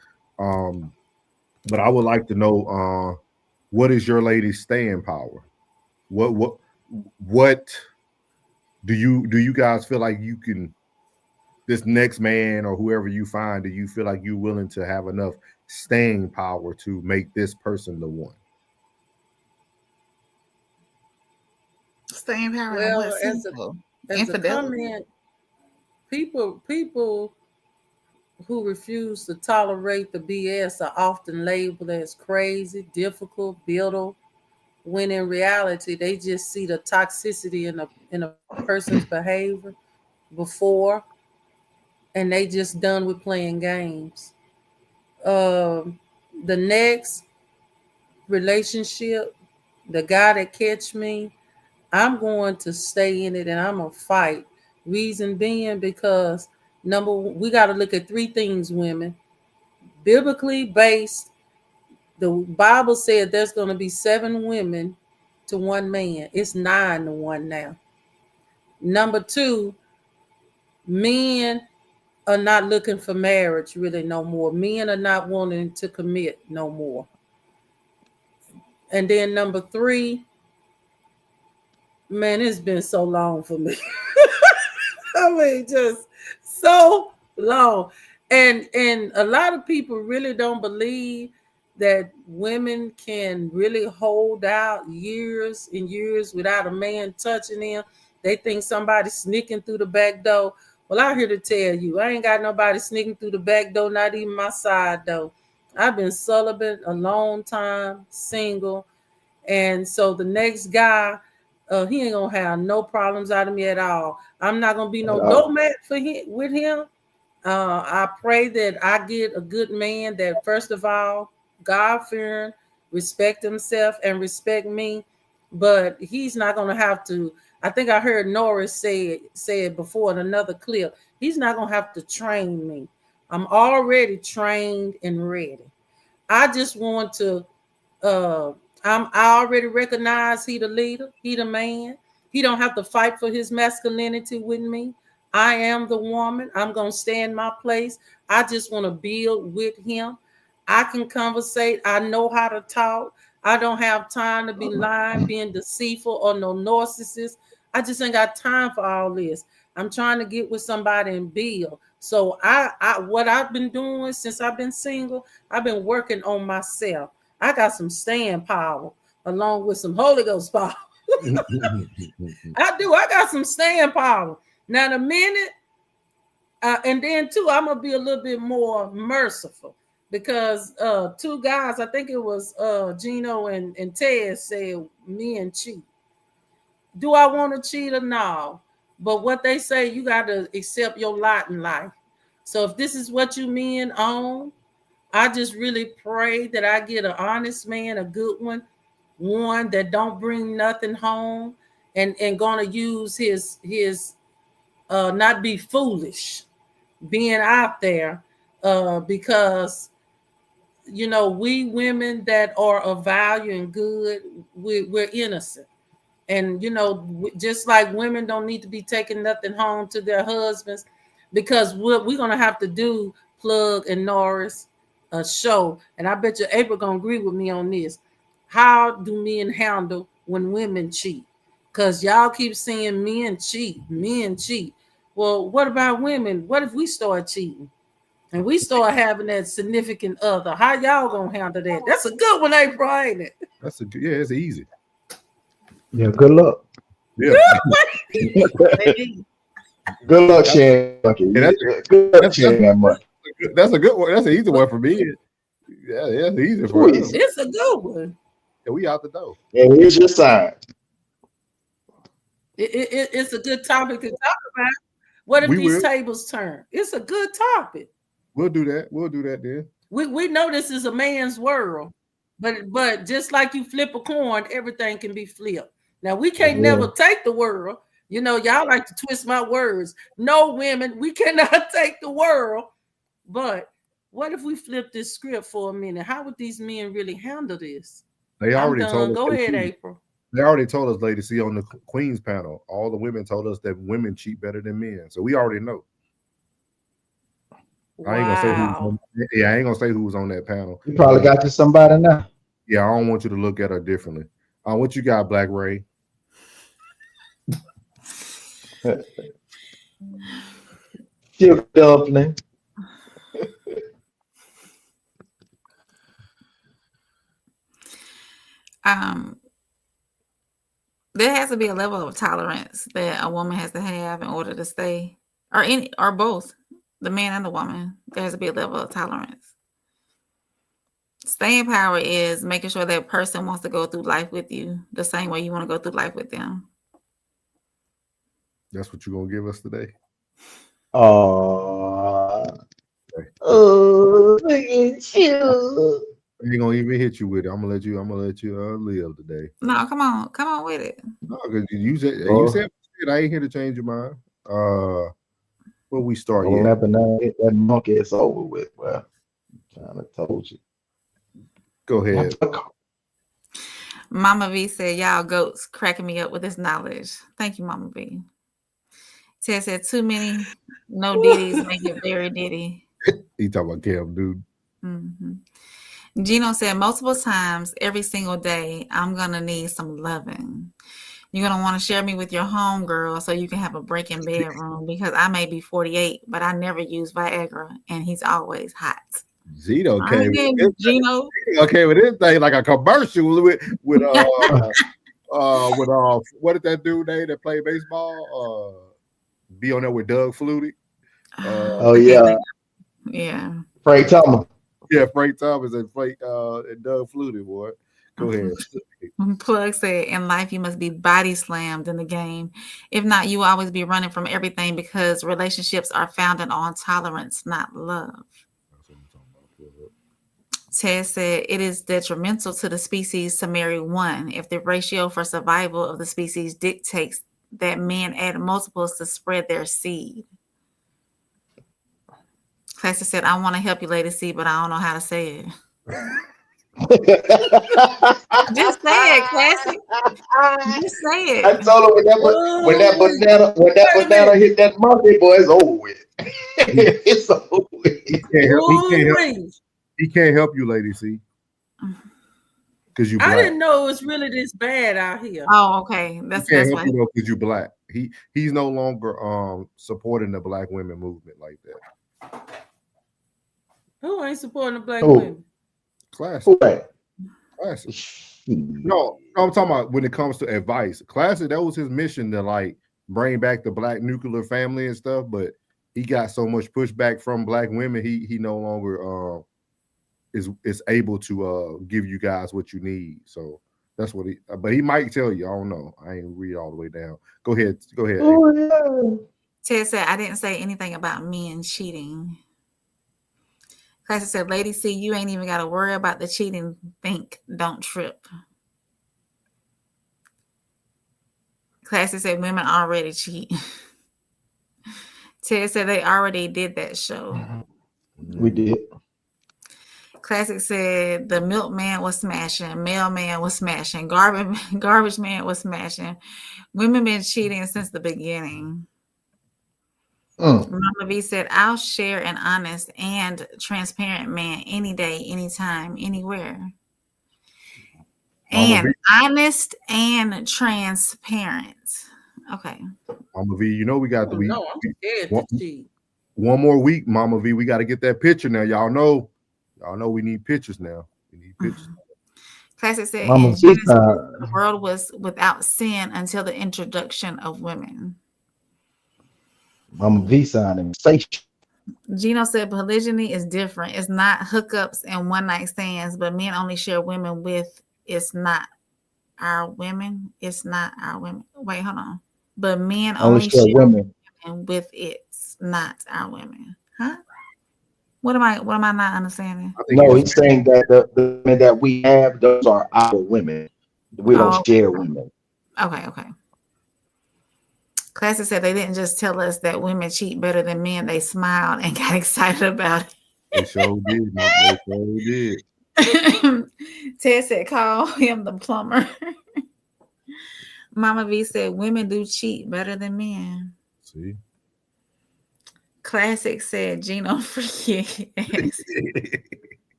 But I would like to know, what is your lady's staying power? What do you guys feel like you can, this next man or whoever you find, do you feel like you're willing to have enough staying power to make this person the one? Staying power. Well, as a comment, people who refuse to tolerate the BS are often labeled as crazy, difficult, bitter, when in reality they just see the toxicity in a person's behavior before, and they just done with playing games. The next relationship, the guy that catch me, I'm going to stay in it and I'm gonna fight. Reason being, because number one, we got to look at three things, women. Biblically based, the Bible said there's going to be 7 women to 1 man. It's 9 to 1 now. Number 2, men are not looking for marriage really no more. Men are not wanting to commit no more. And then number 3, man, it's been so long for me. I mean, just so long. And a lot of people really don't believe that women can really hold out years and years without a man touching them. They think somebody's sneaking through the back door. Well, I'm here to tell you, I ain't got nobody sneaking through the back door, not even my side door. I've been celibate a long time, single. And so the next guy, he ain't gonna have no problems out of me at all. I'm not gonna be no doormat with him. I pray that I get a good man that, first of all, God-fearing, respect himself and respect me. But he's not gonna have to I think I heard Norris say it before in another clip. He's not gonna have to train me. I'm already trained and ready. I just want to. I already recognize he the leader. He the man. He don't have to fight for his masculinity with me. I am the woman. I'm gonna stand my place. I just want to build with him. I can conversate. I know how to talk. I don't have time to be lying, being deceitful, or no narcissist. I just ain't got time for all this. I'm trying to get with somebody and build. So what I've been doing since I've been single, I've been working on myself. I got some staying power along with some Holy Ghost power. I do. I got some staying power. Now, the minute, and then too, I'm gonna be a little bit more merciful because two guys, I think it was Gino and Ted, said men cheat. Do I want to cheat or no? But what they say, you got to accept your lot in life. So if this is what you men own, I just really pray that I get an honest man, a good one that don't bring nothing home, and gonna use his not be foolish being out there, because we women that are of value and good, we're innocent. And just like women don't need to be taking nothing home to their husbands, because what we're gonna have to do, Plug and Norris, a show, and I bet you April gonna agree with me on this. How do men handle when women cheat? Because y'all keep saying men cheat. Well, what about women? What if we start cheating and we start having that significant other? How y'all gonna handle that? That's a good one, April, ain't it? That's a good. Yeah, it's easy. Yeah, good luck. Yeah. Good luck sharing. Good luck sharing that money. That's a good one. That's an easy one for me. Yeah, that's easy for us. It's a good one. Yeah, we out the door. Yeah, here's your sign. It's a good topic to talk about. What if these tables turn? It's a good topic. We'll do that. We'll do that then. We know this is a man's world, but just like you flip a coin, everything can be flipped. Now we can't never take the world. Y'all like to twist my words. No, women, we cannot take the world. But what if we flip this script for a minute? How would these men really handle this? They already told us. Go ahead, April. They already told us, ladies, see on the Queen's panel, all the women told us that women cheat better than men. So we already know. Wow. I ain't gonna say who's I ain't gonna say who's on that panel. You probably got you somebody now. Yeah, I don't want you to look at her differently. What you got, Black Ray? Sugar dumpling. There has to be a level of tolerance that a woman has to have in order to stay, or both, the man and the woman. There has to be a level of tolerance. Staying power is making sure that person wants to go through life with you the same way you want to go through life with them. That's what you're gonna give us today. Look at you. I ain't gonna even hit you with it. I'm gonna let you live today. No, come on with it. No, because you said I ain't here to change your mind. Where we start yet? That monkey is over with. Well, I'm trying to told you. Go ahead. Mama V said, y'all goats cracking me up with this knowledge. Thank you, Mama V. Ted said, too many no ditties make it very ditty. He talking about Cam, dude. Mm-hmm. Gino said, multiple times every single day, I'm going to need some loving. You're going to want to share me with your homegirl so you can have a break in bedroom because I may be 48, but I never use Viagra and he's always hot. Gino came with this thing like a commercial with what did that dude name that played baseball? Be on there with Doug Flutie. Yeah. Frank Thomas. Yeah, Frank Thomas and Doug Flutie, boy. Go ahead. Plug said, in life, you must be body slammed in the game. If not, you will always be running from everything because relationships are founded on tolerance, not love. Ted said, it is detrimental to the species to marry one if the ratio for survival of the species dictates that men add multiples to spread their seed. Classy said, I want to help you, Lady C, but I don't know how to say it. Just say it, Classy. Just say it. I told her when that banana hit that monkey, boy, it's over with. It's over with. He can't help you, Lady C. Because you black. I didn't know it was really this bad out here. Oh, okay. That's why. Because you black. He's no longer supporting the black women movement like that. Who ain't supporting the black women? Classic. Classic. No, I'm talking about when it comes to advice. Classic, that was his mission to like bring back the black nuclear family and stuff, but he got so much pushback from black women, he no longer is able to give you guys what you need. So that's what but he might tell you. I don't know. I ain't read all the way down. Go ahead. Oh, yeah. Ted said, I didn't say anything about men cheating. Classy said, Lady C, you ain't even got to worry about the cheating. Think, don't trip. Classy said, women already cheat. Ted said, they already did that show. We did. Classic said, the milkman was smashing. Mailman was smashing. Garbage man was smashing. Women been cheating since the beginning. Mama V said, I'll share an honest and transparent man any day, anytime, anywhere. And honest and transparent. Okay. Mama V, you know we got the week. No, I'm scared to cheat. One more week, Mama V. We got to get that picture now. Y'all know we need pictures now. We need pictures. Classic said, in Genesis, the world was without sin until the introduction of women. Mama V signing. Gino said polygyny is different. It's not hookups and one night stands, but men only share women with. It's not our women. It's not our women. Wait, hold on. But men only share women with. It's not our women. Huh? What am I not understanding? No, he's saying that the women that we have, those are our women. We don't share women. Okay. Classic said they didn't just tell us that women cheat better than men. They smiled and got excited about it. They sure did. They sure did. Ted said, call him the plumber. Mama V said, women do cheat better than men. See? Classic said, Gino freaky ass.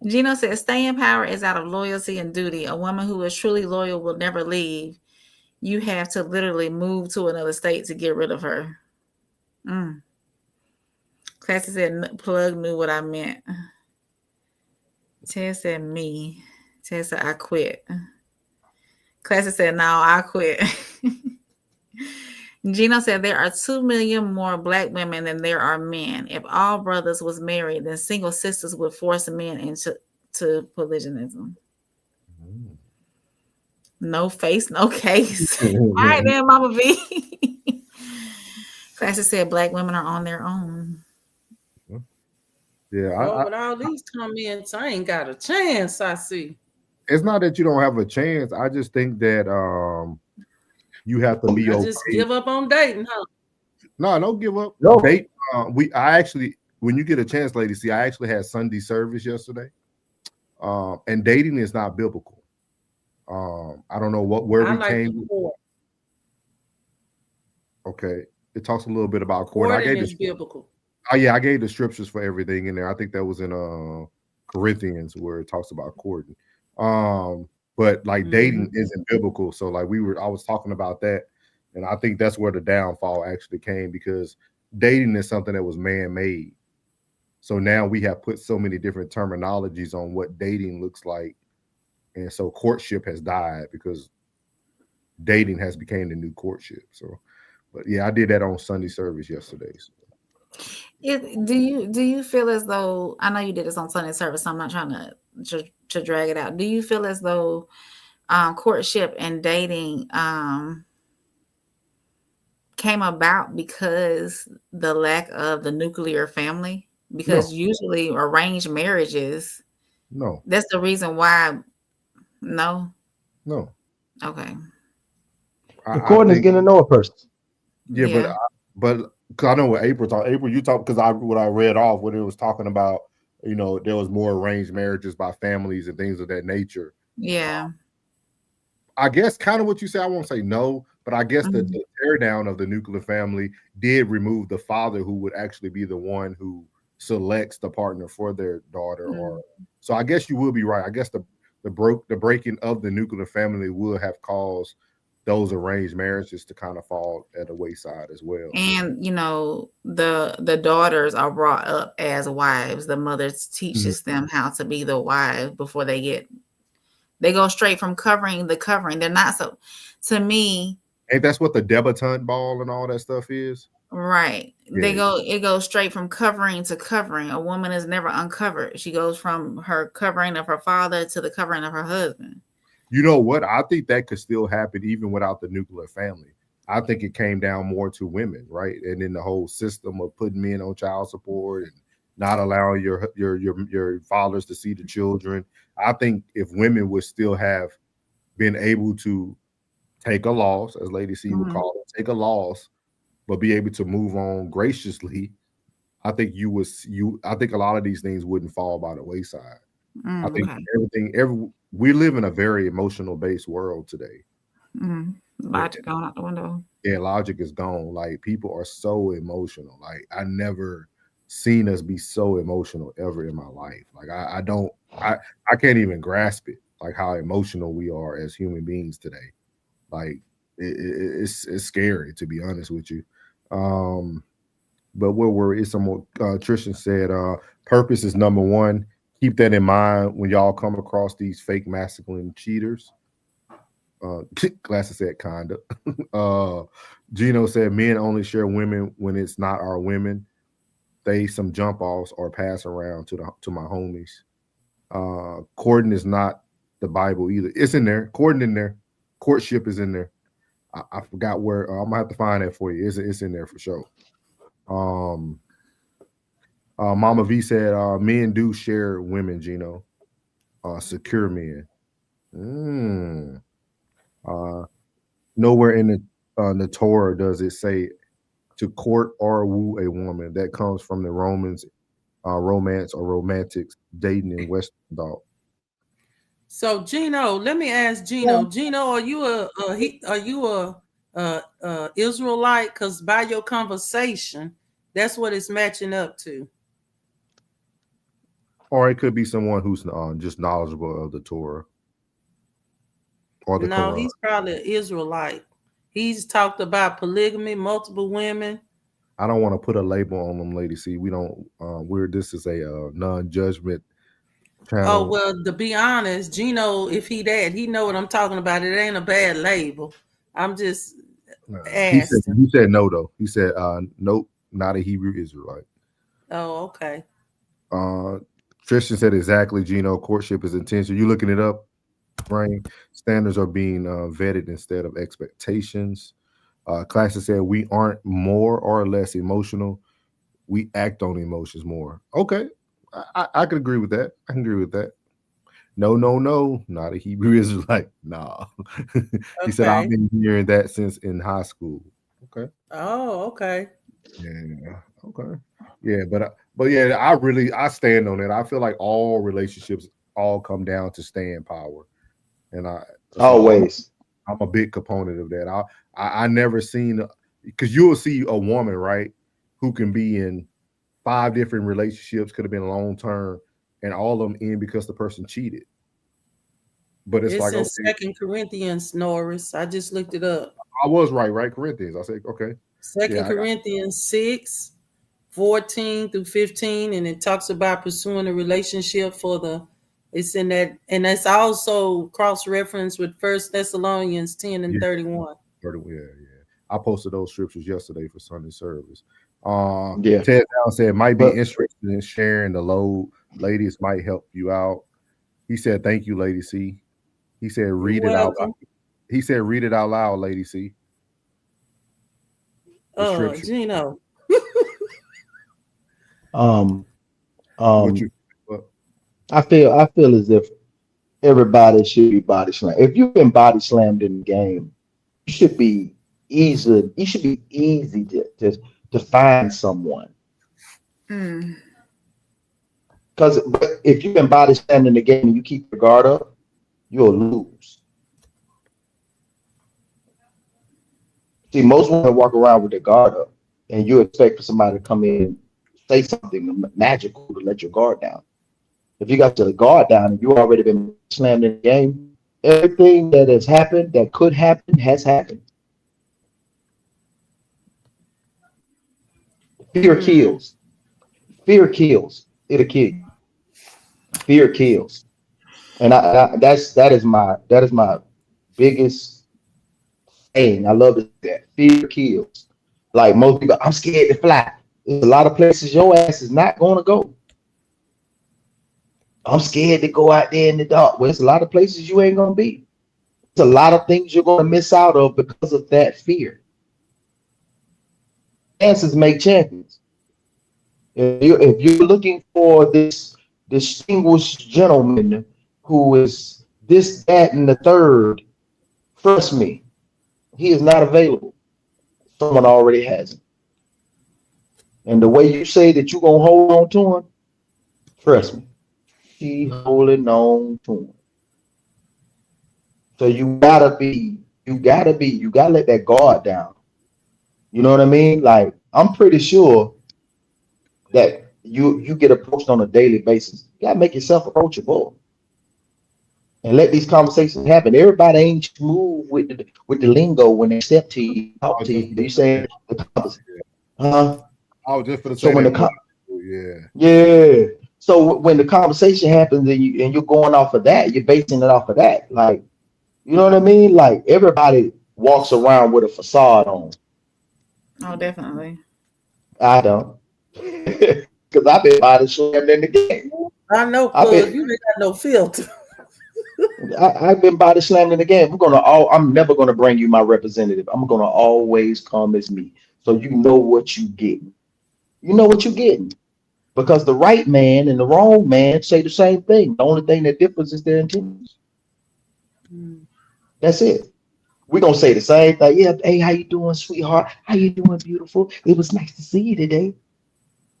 Gino said, stay in power is out of loyalty and duty. A woman who is truly loyal will never leave. You have to literally move to another state to get rid of her. Classic said, plug knew what I meant. Ted said, me. Ted said, I quit. Classic said, no, I quit. Gino said, there are 2 million more black women than there are men. If all brothers was married, then single sisters would force men into polygynism. No face, no case. All right, then, Mama V. Classic said, black women are on their own. Yeah, with all these comments, I ain't got a chance. I see. It's not that you don't have a chance. I just think that you have to be okay. Just give up on dating, huh? No, don't give up. No. Date. I actually, when you get a chance, Lady C, I actually had Sunday service yesterday. And dating is not biblical. I don't know where we came. Okay, it talks a little bit about courting. I gave biblical. Oh yeah, I gave the scriptures for everything in there. I think that was in Corinthians where it talks about courting. But like dating isn't biblical. So like I was talking about that, and I think that's where the downfall actually came, because dating is something that was man-made. So now we have put so many different terminologies on what dating looks like. And so courtship has died because dating has become the new courtship. So, but yeah, I did that on Sunday service yesterday. So. Do you feel as though, I know you did this on Sunday service, so I'm not trying to drag it out. Do you feel as though courtship and dating came about because the lack of the nuclear family? Because usually arranged marriages, that's the reason why. No. Okay. The courting is getting to know a person. Yeah, but cause I know what April talked. April, you talked because what I read off when it was talking about, you know, there was more arranged marriages by families and things of that nature. Yeah. I guess kind of what you say. I won't say no, but I guess the tear down of the nuclear family did remove the father, who would actually be the one who selects the partner for their daughter. Or so I guess you will be right. I guess the breaking of the nuclear family will have caused those arranged marriages to kind of fall at the wayside as well. And you know, the daughters are brought up as wives. The mothers teaches them how to be the wives before they go straight from covering the covering. They're not so, to me. Ain't that's what the debutante ball and all that stuff is? Right. Yeah. It goes straight from covering to covering. A woman is never uncovered. She goes from her covering of her father to the covering of her husband. You know what? I think that could still happen even without the nuclear family. I think it came down more to women, right? And then the whole system of putting men on child support and not allowing your fathers to see the children. I think if women would still have been able to take a loss, as Lady C would call it, take a loss, but be able to move on graciously, I think I think a lot of these things wouldn't fall by the wayside. I think we live in a very emotional based world today. Logic going out the window. Yeah, logic is gone. Like, people are so emotional. Like, I never seen us be so emotional ever in my life. Like, I can't even grasp it, like how emotional we are as human beings today. Like, it's scary, to be honest with you. But what were is some more? Tristan said, purpose is number one. Keep that in mind when y'all come across these fake masculine cheaters. Glasses said kinda. Gino said men only share women when it's not our women. They some jump offs or pass around to my homies. Courting is not the Bible either. It's in there. Courting in there. Courtship is in there. I forgot where. I'm gonna have to find that for you. It's in there for sure. Mama V said men do share women, Gino. Secure men. Nowhere in the Torah does it say to court or woo a woman. That comes from the Romans, romance or romantics, dating in Western thought. So Gino, let me ask Gino. Gino, are you a Israelite? Because by your conversation, that's what it's matching up to. Or it could be someone who's just knowledgeable of the Torah. Or the Quran. He's probably an Israelite. He's talked about polygamy, multiple women. I don't want to put a label on them, Lady C. We don't. This is a non-judgment channel. Oh well, to be honest, Gino, if he know what I'm talking about. It ain't a bad label. I'm just asking. He said no though. He said nope, not a Hebrew Israelite. Oh, okay. Tristan said exactly. Gino, courtship is intentional. You looking it up? Brain standards are being vetted instead of expectations. Classic said we aren't more or less emotional. We act on emotions more. Okay, I could agree with that. I can agree with that. No, not a Hebrew Israelite. Nah. He said I've been hearing that since in high school. Okay. Oh, okay. Yeah. Okay. Yeah, but yeah, I stand on it. I feel like all relationships all come down to staying power. And I'm a big component of that. I never seen, because you'll see a woman, right, who can be in 5 different relationships, could have been long term, and all of them end because the person cheated. But it's like, in 2 Corinthians, Norris. I just looked it up. I was right, Corinthians. I said okay. 2 Corinthians 6, 14 through 15, and it talks about pursuing a relationship it's in that, and that's also cross-referenced with 1 Thessalonians 10 and 31. Yeah. I posted those scriptures yesterday for Sunday service. Ted Down said might be interested in sharing the load. Ladies might help you out. He said, thank you, Lady C. He said, read it out loud. He said, read it out loud, Lady C. Gino. I feel as if everybody should be body slammed. If you've been body slammed in the game, you should be easy. You should be easy to find someone. Mm. Because if you can body stand in the game and you keep your guard up, you'll lose. See, most women walk around with their guard up, and you expect for somebody to come in and say something magical to let your guard down. If you got your guard down and you already been slammed in the game, everything that has happened, that could happen, has happened. Fear kills. Fear kills. It'll kill you. Fear kills. And that is my biggest saying. I love that. Fear kills. Like most people, I'm scared to fly. There's a lot of places your ass is not going to go. I'm scared to go out there in the dark. Well, there's a lot of places you ain't going to be. There's a lot of things you're going to miss out of because of that fear. Chances make champions. If you're looking for this distinguished gentleman who is this, that, and the third, trust me, he is not available. Someone already has him. And the way you say that you're going to hold on to him, trust me, he holding on to him. So you gotta let that guard down. You know what I mean? Like, I'm pretty sure that you get approached on a daily basis. You gotta make yourself approachable and let these conversations happen. Everybody ain't smooth with the lingo when they step to you, talk to you. You say, huh? I was just gonna say So when yeah. So when the conversation happens and you're going off of that, you're basing it off of that. Like, you know what I mean? Like, everybody walks around with a facade on. Oh, definitely. I don't. Because I've been body slammed in the game. I know, Plug, you ain't got no filter. I've been body slammed in the game. I'm never gonna bring you my representative. I'm gonna always come as me. So you know what you get. You know what you're getting. Because the right man and the wrong man say the same thing. The only thing that differs is their intentions. That's it. We're gonna say the same thing. Yeah, hey, how you doing, sweetheart? How you doing, beautiful? It was nice to see you today.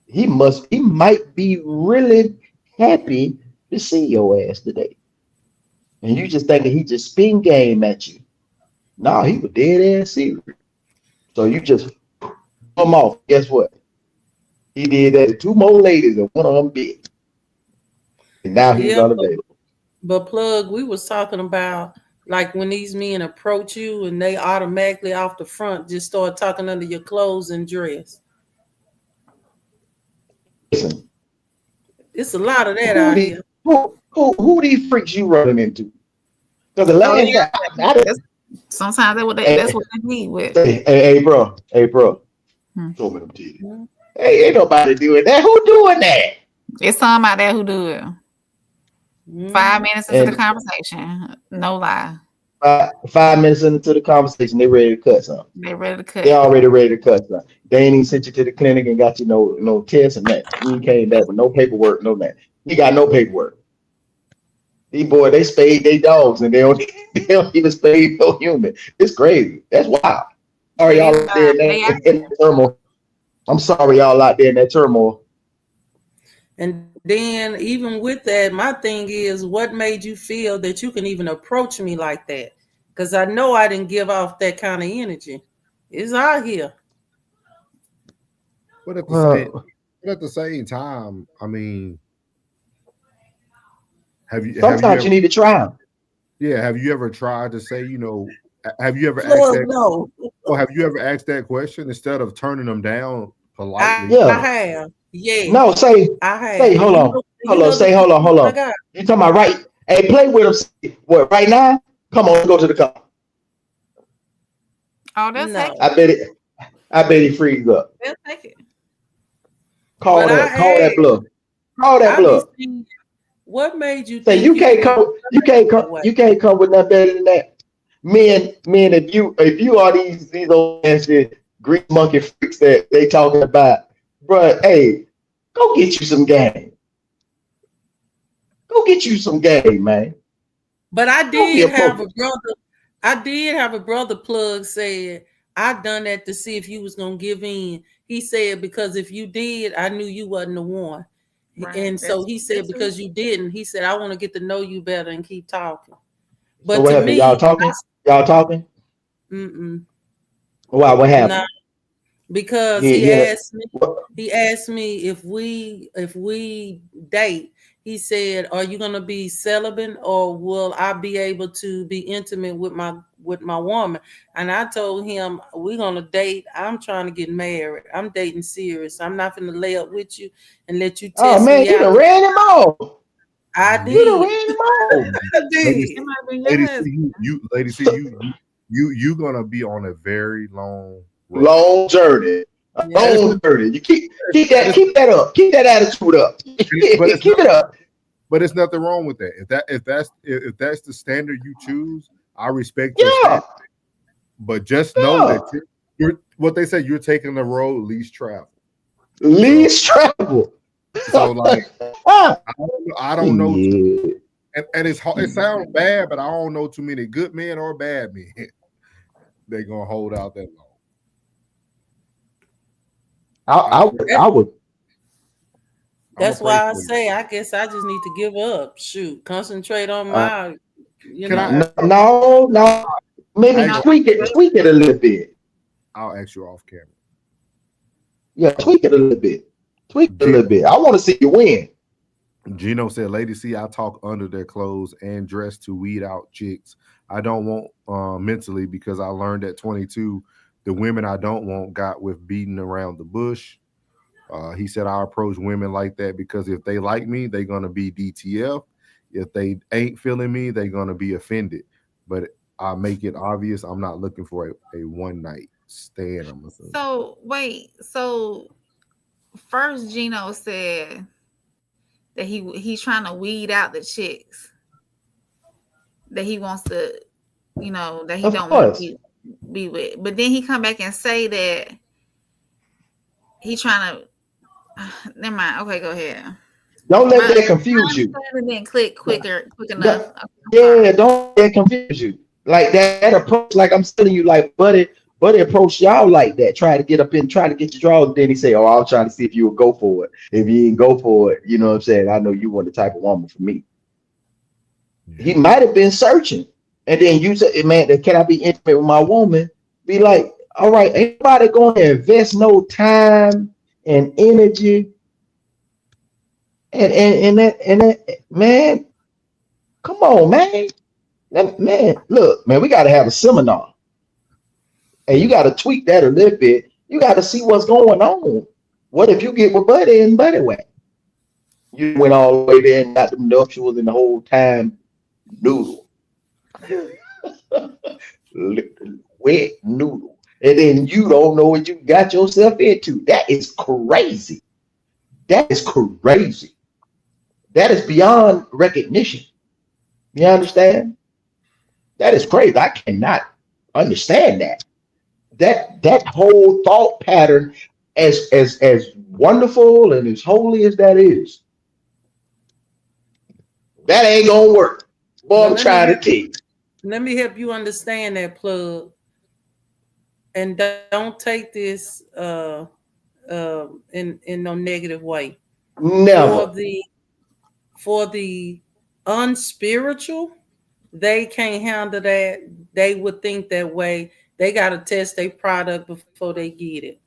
He might be really happy to see your ass today. And you just thinking he just spin game at you. No, he was dead ass serious. So you just come off. Guess what? He did that to two more ladies and one of them bit. And now he's unavailable. But Plug, we was talking about like when these men approach you and they automatically off the front just start talking under your clothes and dress. Listen, it's a lot of that out here. Who these freaks you running into? Because the last sometimes that's what they need with. Hey, bro. Show me them titties. Hey, ain't nobody doing that. Who doing that? It's some out there who do it. 5 minutes into the conversation, no lie. 5 minutes into the conversation, they ready to cut something. They already ready to cut something. They ain't even sent you to the clinic and got you no tests and that. You came back with no paperwork, no that. He got no paperwork. These boys, they spade their dogs and they don't even spade no human. It's crazy. That's wild. Sorry, y'all out there in that turmoil. I'm sorry, y'all out there in that turmoil. And then even with that, my thing is, what made you feel that you can even approach me like that? Because I know I didn't give off that kind of energy. It's out here. But at the same time, I mean, sometimes you need to try them. Yeah, have you ever tried to say, have you ever asked that? No. Or have you ever asked that question instead of turning them down politely? I have. Yeah. No, say, I have. Say, hold on. You talking about right? Hey, play with them. What, right now? Come on, let's go to the car. Oh, they'll take it. I bet he frees up. They'll take it. Call that bluff. Call that bluff. What made you say you can't come with nothing better than that? Men, if you are these old ass Greek monkey freaks that they talking about, bro, hey, go get you some game. Go get you some game, man. But I did have a brother. I did have a brother plug said, I done that to see if you was gonna give in. He said, because if you did, I knew you wasn't the one. Right. And so he said, that's because you didn't, he said, I want to get to know you better and keep talking. So But what to happened? me, Y'all talking? Y'all talking? Why? What happened? nah, because Yeah. he asked me if we date. He said, "Are you gonna be celibate, or will I be able to be intimate with my woman?" And I told him, "We're gonna date. I'm trying to get married. I'm dating serious. I'm not gonna lay up with you and let you test Oh man, me you done out." ran him off. I You done did. ran him off. I did. It might be Lady your C, husband. Lady C, you gonna be on a very long road. Long journey. A Yeah. long journey. You keep that up. Keep that attitude up. But Keep it up. But there's nothing wrong with that. If that's the standard you choose, I respect your Yeah. standard. But just know that you're what they say, you're taking the road least traveled. Least travel. So like I don't know Yeah. and it sounds bad, but I don't know too many good men or bad men. They're gonna hold out that long. I would. That's I'ma why pray I for you. say I guess I just need to give up. Shoot, concentrate on my, Can I ask No. Maybe I- tweak it a little bit. I'll ask you off camera. Yeah, tweak it a little bit. Tweak it a little bit. I want to see you win. Gino said, "Lady C, I talk under their clothes and dress to weed out chicks. I don't want mentally because I learned at 22 the women I don't want got with beating around the bush." He said, "I approach women like that because if they like me, they're gonna be DTF. If they ain't feeling me, they're gonna be offended. But I make it obvious I'm not looking for a one night stand." I'm assuming. So wait, so first Gino said that he's trying to weed out the chicks that he wants to, that he Of don't want course. to be with. But then he come back and say that he trying to. Never mind. Okay, go ahead. Don't let that confuse you. Didn't click quick enough. Yeah, don't let that confuse you. Like that approach, like I'm telling you, like Buddy approached y'all like that, try to get your draws. Then he say, "Oh, I was trying to see if you would go for it. If you didn't go for it, you know what I'm saying? I know you want the type of woman for me." He might have been searching, and then you said, "Man, can I be intimate with my woman?" Be like, "All right, ain't nobody going to invest no time and energy and that man. Come on, man. Man, look, man, we got to have a seminar, and you got to tweak that a little bit. You got to see what's going on. What if you get with Buddy and Buddy went? You went all the way there and got them nuptials and the whole time noodle, wet noodle, and then you don't know what you got yourself into. That is crazy. That is crazy. That is beyond recognition. You understand? That is crazy. I cannot understand that. That whole thought pattern, as wonderful and as holy as that is, that ain't gonna work. Boy, I'm trying to tell you. Let me help you understand that, plug. And don't take this in no negative way. Never. For the unspiritual, they can't handle that. They would think that way. They got to test their product before they get it.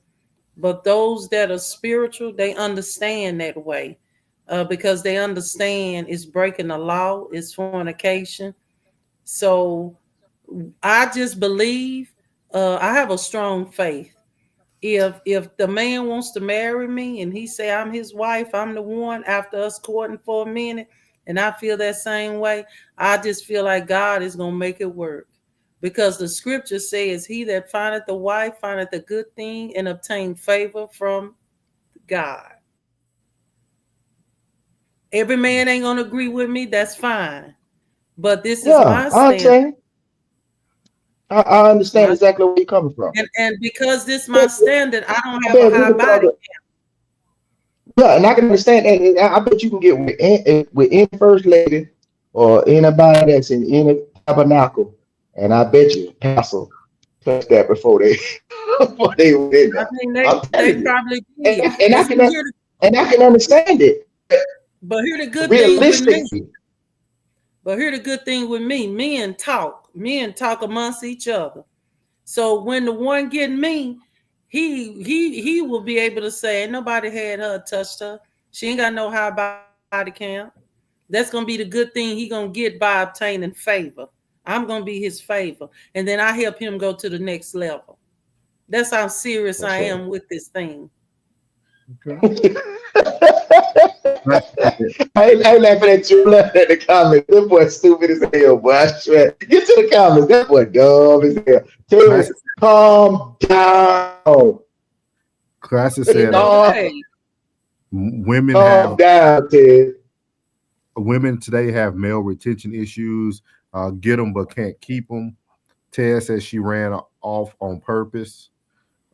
But those that are spiritual, they understand that way because they understand it's breaking the law, it's fornication. So I just believe, I have a strong faith. If the man wants to marry me and he say I'm his wife, I'm the one, after us courting for a minute, and I feel that same way, I just feel like God is going to make it work. Because the scripture says, "He that findeth the wife findeth a good thing and obtain favor from God." Every man ain't going to agree with me. That's fine. But this is my standard. I understand exactly where you're coming from. And because this is my standard, I don't have a high body count. Yeah, and I can understand that. I bet you can get with any first lady or anybody that's in any tabernacle And I bet you Council touched that before they before they went in I there. mean, I'm they telling you. probably did. And I can understand it. But here the good thing with me. Realistically. But here the good thing with me. Men talk amongst each other. So when the one getting me, he will be able to say, nobody had her, touched her. She ain't got no high body count. That's gonna be the good thing he gonna get by obtaining favor. I'm gonna be his favor, and then I help him go to the next level. That's how serious I am with this thing. Okay. I ain't laughing at you, laughing at the comments. That boy stupid as hell, boy. I swear. Get to the comments. That boy dumb as hell. Tell us, calm down. Classic said women calm down, Ted. Women today have male retention issues. Get them but can't keep them. Ted says she ran off on purpose.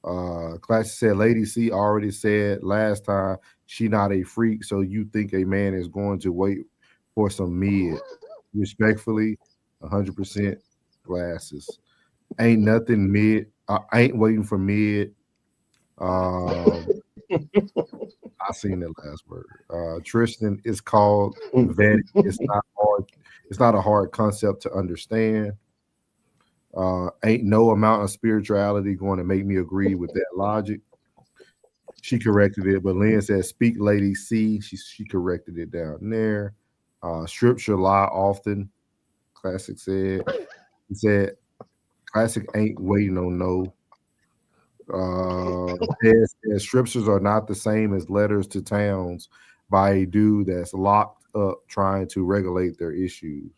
Classic said Lady C already said last time she not a freak, so you think a man is going to wait for some mid. Respectfully, 100% glasses. Ain't nothing mid. I ain't waiting for mid. I seen that last word. Tristan is called vetting. It's not hard. It's not a hard concept to understand. Ain't no amount of spirituality going to make me agree with that logic. She corrected it, but Lynn said, "Speak, Lady C." She corrected it down there. Scripture lie often. Classic said. He said, "Classic ain't waiting on no." Says, scriptures are not the same as letters to towns by a dude that's locked up trying to regulate their issues.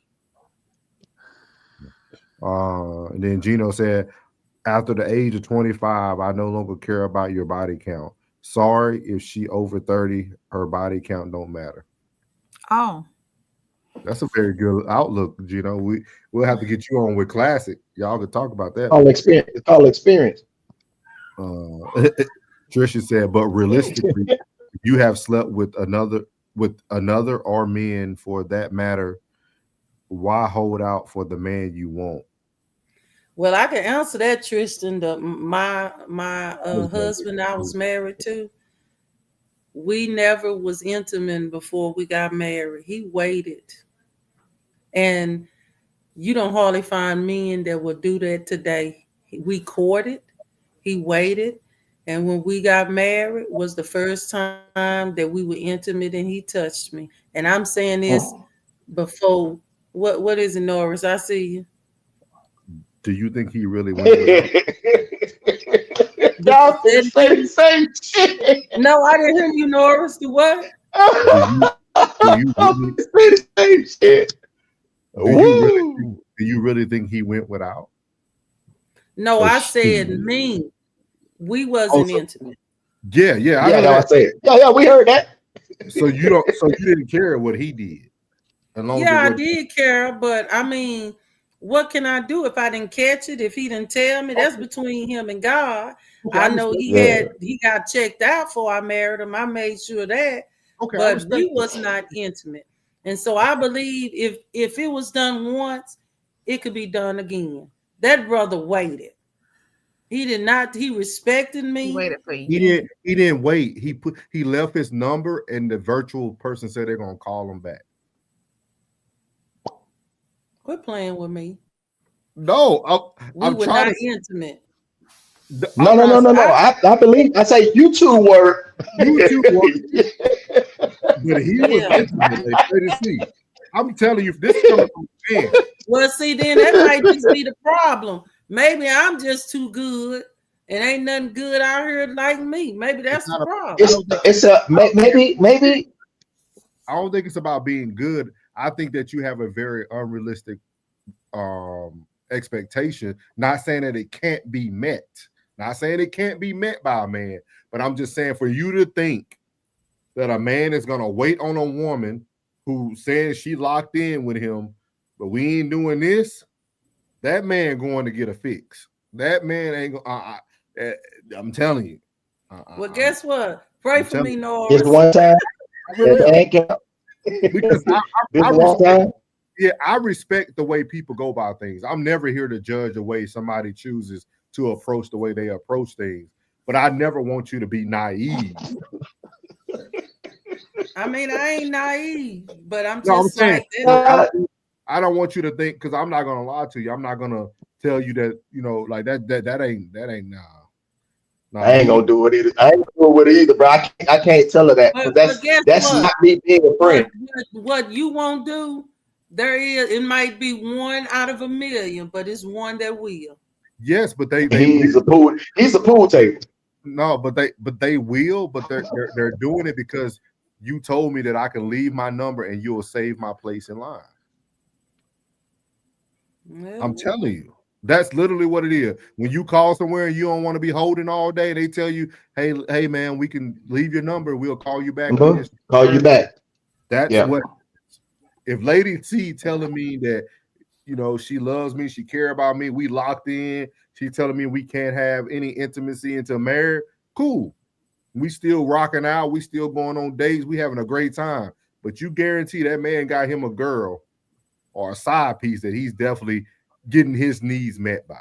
And then Gino said, after the age of 25, I no longer care about your body count. Sorry, if she over 30, her body count don't matter. Oh. That's a very good outlook, Gino. We'll have to get you on with Classic. Y'all can talk about that. It's called experience. Trisha said, but realistically, if you have slept with another or men for that matter, why hold out for the man you want? Well, I can answer that, Tristan. My husband I was married to, we never was intimate before we got married. He waited. And you don't hardly find men that will do that today. We courted, he waited, and when we got married was the first time that we were intimate and he touched me. And I'm saying this before, what is it, Norris? I see you. Do you think he really went with Y'all say the same shit. No, I didn't hear you, Norris. Do what? Do you really say the same shit? Do you really think he went without? No, I said me. We wasn't intimate. Yeah, I said. Yeah, we heard that. So you didn't care what he did. I did care, but I mean, what can I do if I didn't catch it? If he didn't tell me, that's between him and God. Okay, I know he got checked out before I married him. I made sure that, but we was not intimate. And so I believe if it was done once, it could be done again. That brother waited. He did not. He respected me. He waited for you. He didn't wait. He left his number, and the virtual person said they're gonna call him back. Quit playing with me. No, we were not intimate. No. I believe. I say you two were. But he was intimate. I'm telling you, this is coming from man. Well, see, then that might just be the problem. Maybe I'm just too good, and ain't nothing good out here like me. Maybe that's the problem. Maybe. I don't think it's about being good. I think that you have a very unrealistic expectation. Not saying that it can't be met. Not saying it can't be met by a man, but I'm just saying for you to think that a man is gonna wait on a woman who says she locked in with him, but we ain't doing this. That man going to get a fix. That man ain't going. I'm telling you. Well, guess what? Pray for me, Norris. Just one time. Because I Yeah, I respect the way people go about things. I'm never here to judge the way somebody chooses to approach the way they approach things. But I never want you to be naive. I mean, I ain't naive, but I'm No, I'm just saying saying. I don't want you to think, because I'm not gonna lie to you. I'm not gonna tell you that, like that ain't nah. I ain't gonna do it either. I ain't gonna do it with it either, bro. I can't tell her that, But because guess that's what? not me being a friend. What you won't do, it might be 1 out of 1,000,000, but it's one that will. Yes, but he's a pool table. No, but they will, but they're doing it because you told me that I can leave my number and you'll save my place in line. Well, I'm telling you, that's literally what it is. When you call somewhere and you don't want to be holding all day, they tell you, hey man, we can leave your number, we'll call you back. Call you back. That's what. If Lady C telling me that, she loves me, she care about me, we locked in, she's telling me we can't have any intimacy until married, cool. We still rocking out, we still going on dates, we having a great time. But you guarantee that man got him a girl or a side piece that he's definitely getting his needs met by.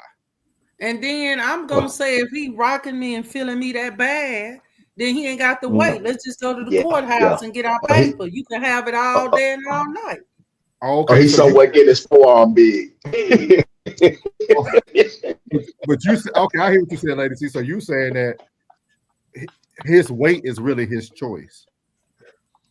And then I'm gonna say, if he rocking me and feeling me that bad, then he ain't got to wait. Let's just go to the courthouse and get our paper. You can have it all day and all night. Okay, or he's somewhere getting his forearm big. But you okay? I hear what you said, Lady C. So you saying that his weight is really his choice?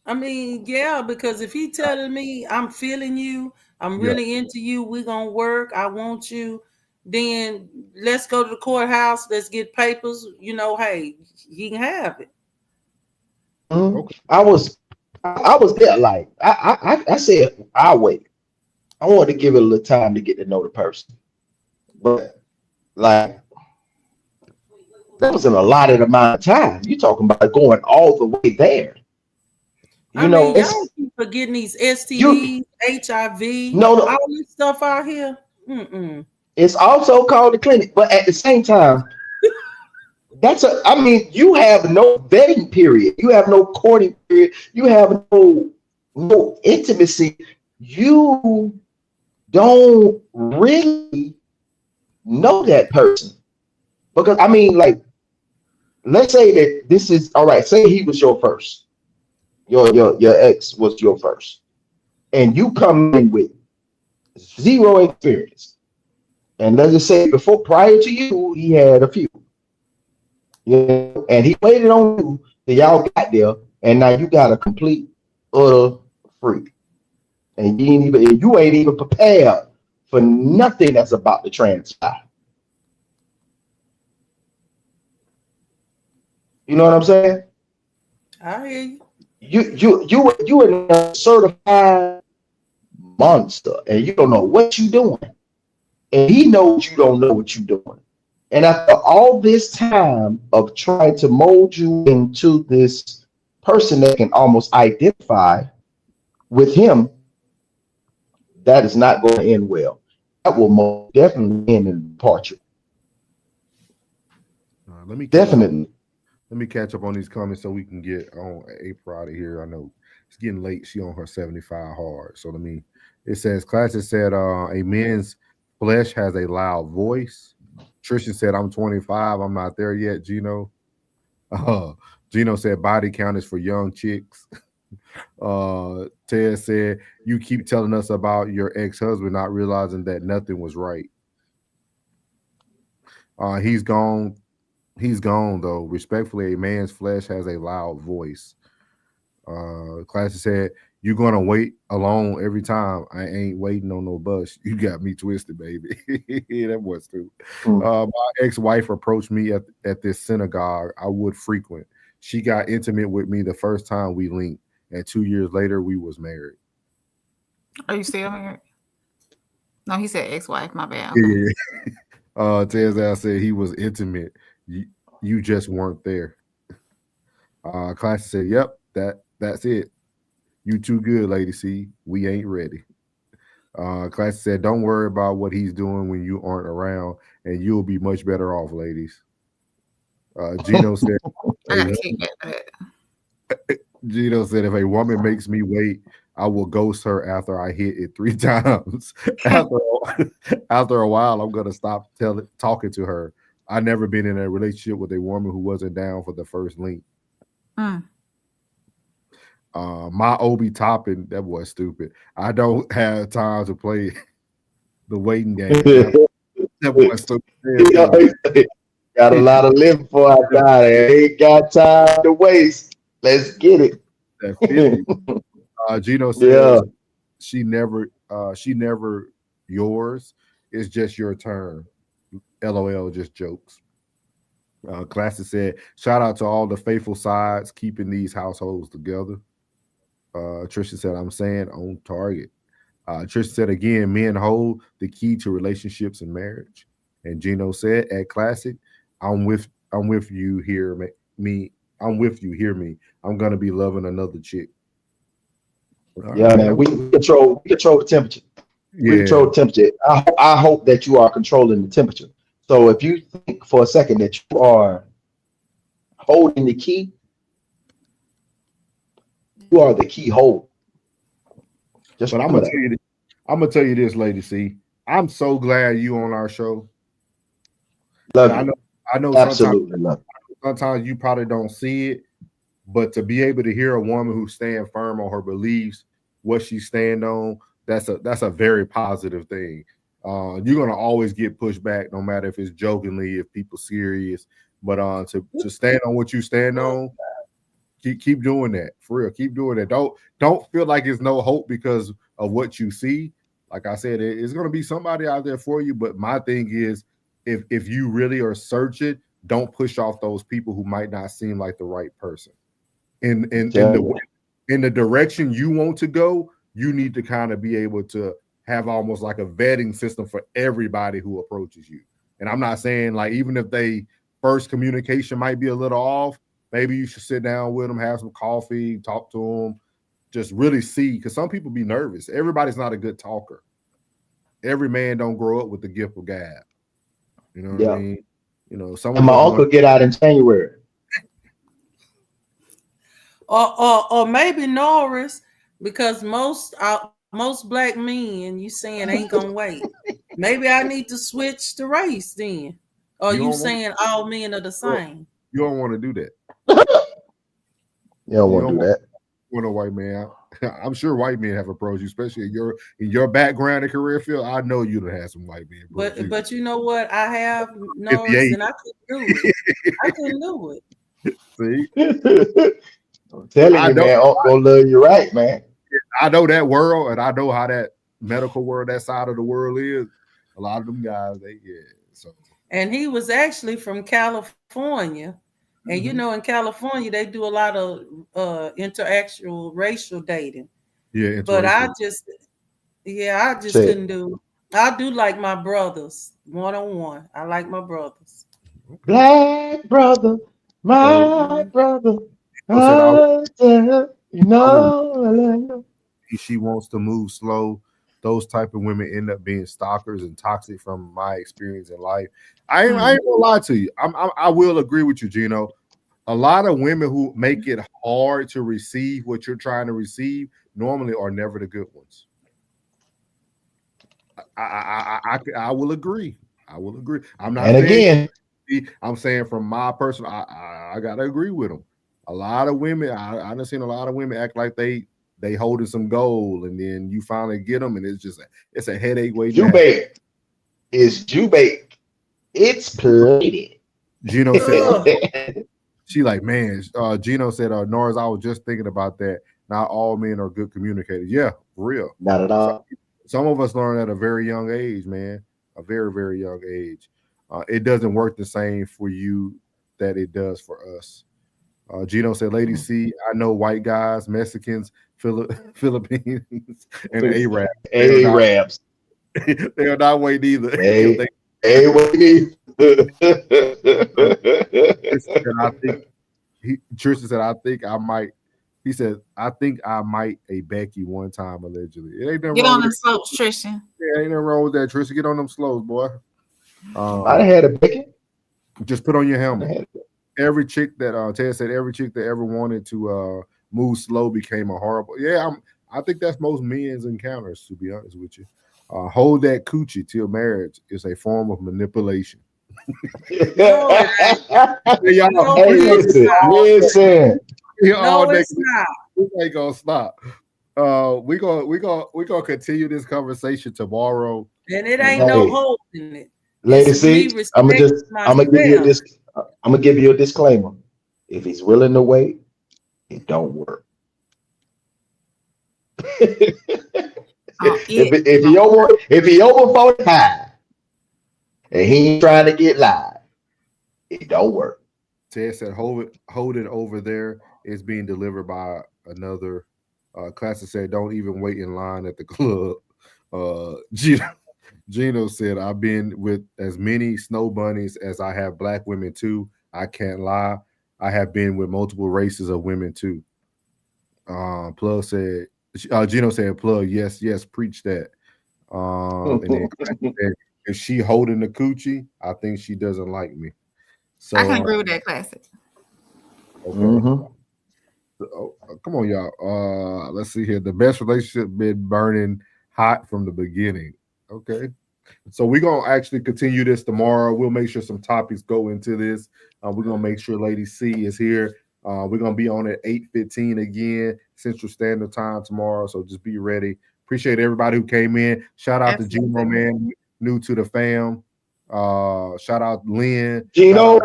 I mean, yeah, because if he telling me I'm feeling you, I'm really into you, we're gonna work, I want you, then let's go to the courthouse, let's get papers, hey, he can have it. Okay. I was there, like I said I'll wait. I wanted to give it a little time to get to know the person. But like that was an allotted amount of time. You talking about going all the way there. Y'all keep forgetting these STDs, HIV, all this stuff out here. It's also called the clinic, but at the same time, you have no vetting period. You have no courting period. You have no intimacy. You don't really know that person. Because let's say that this is all right. Say he was your first. Your ex was your first, and you come in with zero experience. And let's just say prior to you, he had a few. And he waited on you till y'all got there, and now you got a complete utter freak. And you ain't even prepared for nothing that's about to transpire. You know what I'm saying? I hear you. You are a certified monster, and you don't know what you're doing. And he knows you don't know what you're doing. And after all this time of trying to mold you into this person that can almost identify with him, that is not going to end well. That will most definitely end in departure. Let me catch up on these comments so we can get on April out of here. I know it's getting late. She on her 75 hard. So it says, Classic said, a man's flesh has a loud voice. Trisha said, I'm 25. I'm not there yet, Gino. Gino said, body count is for young chicks. Ted said, you keep telling us about your ex-husband, not realizing that nothing was right. He's gone. He's gone, though. Respectfully, a man's flesh has a loud voice. Classic said, you're going to wait alone every time. I ain't waiting on no bus. You got me twisted, baby. That was too. My ex-wife approached me at this synagogue I would frequent. She got intimate with me the first time we linked, and 2 years later, we was married. Are you still married? No, he said ex-wife. My bad. Yeah. Tezal said he was intimate. You just weren't there. Classic said, yep, that's it. You too good, Lady C. We ain't ready. Classic said, don't worry about what he's doing when you aren't around, and you'll be much better off, ladies. Gino said, I gotta keep that. Gino said, if a woman makes me wait, I will ghost her after I hit it 3 times. After a while, I'm gonna stop talking to her. I never been in a relationship with a woman who wasn't down for the first link. My Obi Toppin, that boy stupid. I don't have time to play the waiting game. That boy stupid. Got a lot of living for I die. Ain't got time to waste. Let's get it. That 50. Gino says she never yours. It's just your turn. LOL, just jokes. Classic said, shout out to all the faithful sides keeping these households together. Trisha said, I'm saying on target. Trisha said again, men hold the key to relationships and marriage. And Gino said at Classic, I'm with you, hear me. I'm with you, hear me. I'm gonna be loving another chick. Man, we control the temperature. We control the temperature. I hope that you are controlling the temperature. So if you think for a second that you are holding the key, you are the keyhole. But I'm gonna tell you this, Lady C. I'm so glad you on our show. Love you. I know Absolutely sometimes you probably don't see it, but to be able to hear a woman who stand firm on her beliefs, what she stand on, that's a very positive thing. You're gonna always get pushed back, no matter if it's jokingly, if people serious. But to stand on what you stand on, keep doing that. For real, keep doing that. Don't feel like it's no hope because of what you see. Like I said, it's gonna be somebody out there for you. But my thing is, if you really are searching, don't push off those people who might not seem like the right person. In the direction you want to go, you need to kind of be able to have almost like a vetting system for everybody who approaches you. And I'm not saying like even if they first communication might be a little off, maybe you should sit down with them, have some coffee, talk to them, just really see, because some people be nervous. Everybody's not a good talker. Every man don't grow up with the gift of gab. You know what I mean? You know, and my uncle get out in January. Or maybe Norris, because most black men you saying ain't gonna wait. Maybe I need to switch the race then. Or you saying all men are the same? You don't want to do that. You don't want to do that. You want a white man. I'm sure white men have approached you, especially in your background and career field. I know you'd have had some white men. But you know what? I have Norris and I couldn't do it. I couldn't do it. See? I'm telling you, man, Uncle love you right, man. I know that world, and I know how that medical world, that side of the world is. A lot of them guys, so. And he was actually from California. And you know, in California, they do a lot of interactual racial dating. Yeah, but I just couldn't do. I do like my brothers one-on-one. I like my brothers. Black brother, my brother. She wants to move slow. Those type of women end up being stalkers and toxic from my experience in life. I ain't gonna lie to you. I will agree with you, Gino. A lot of women who make it hard to receive what you're trying to receive normally are never the good ones. I will agree. I will agree. I'm not. And again, I'm saying from my personal, I gotta agree with them. A lot of women, I've seen a lot of women act like they holding some gold, and then you finally get them, and it's a headache waiting. Jubate. It's Jubate. It's plated. Gino said, she like, man, Gino said, Norris, I was just thinking about that. Not all men are good communicators. Yeah, for real. Not at all. Some of us learn at a very young age, man. A very, very young age. It doesn't work the same for you that it does for us. Gino said, Lady C, I know white guys, Mexicans, Philippines, and Arabs. Arabs. They are not white either. Tristan said, I think I might. He said, I think I might a Becky one time, allegedly. It ain't Get on them slopes, Tristan. Yeah, ain't nothing wrong with that, Tristan. Get on them slopes, boy. I had a Becky. Just put on your helmet. Every chick that Ted said, every chick that ever wanted to move slow became a horrible. Yeah, I think that's most men's encounters, to be honest with you. Hold that coochie till marriage is a form of manipulation. Hey, No, listen. No, it's not. We ain't gonna stop. We gonna continue this conversation tomorrow. And it ain't no holding it. Lady It's me C, I'm gonna give you this. I'm gonna give you a disclaimer. If he's willing to wait, it don't work. If he over 45 and he ain't trying to get live, it don't work. Ted said, hold it over there. It's being delivered by another. Classic said, don't even wait in line at the club. Gino said, I've been with as many snow bunnies as I have black women too. I can't lie. I have been with multiple races of women too. Plug said, Gino said, plug, yes, preach that. And then said, if she holding the coochie, I think she doesn't like me. So I can agree with that, Classic. Okay. Mm-hmm. Come on, y'all. Let's see here. The best relationship been burning hot from the beginning. Okay. So we're gonna actually continue this tomorrow. We'll make sure some topics go into this. We're gonna make sure Lady C is here. We're gonna be on at 8:15 again, Central Standard Time tomorrow. So just be ready. Appreciate everybody who came in. Shout out to Gino, man, new to the fam. Shout out Lynn. Gino.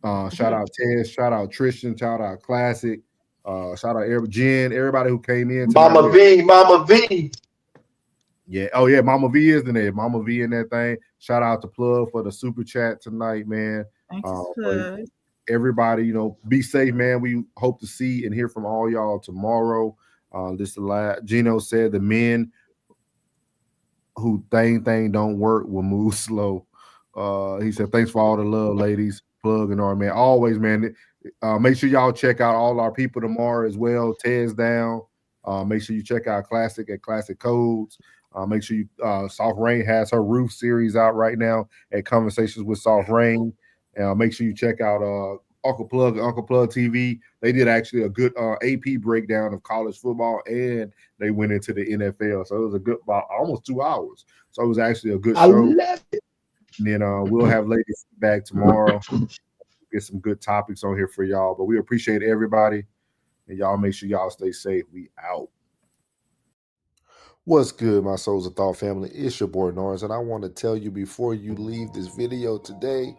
Shout out Ted. Shout out Tristan. Shout out Classic. Shout out Jen. Everybody who came in. Mama V. Yeah. Oh yeah. Mama V is in there. Mama V in that thing. Shout out to Plug for the super chat tonight, man. Everybody, be safe, man. We hope to see and hear from all y'all tomorrow. This is the last. Gino said the men who thing don't work will move slow. He said, thanks for all the love, ladies. Plug and all, man. Always, man. Make sure y'all check out all our people tomorrow as well. Ted's down. Make sure you check out Classic at Classic Codes. Make sure you Soft Rain has her roof series out right now at Conversations with Soft Rain. Make sure you check out Uncle Plug and Uncle Plug TV. They did actually a good AP breakdown of college football, and they went into the NFL. So it was a good, about almost 2 hours. So it was actually a good show. I love it. And then we'll have ladies back tomorrow. Get some good topics on here for y'all. But we appreciate everybody. And y'all make sure y'all stay safe. We out. What's good, my Souls of Thought family? It's your boy Norris, and I want to tell you before you leave this video today,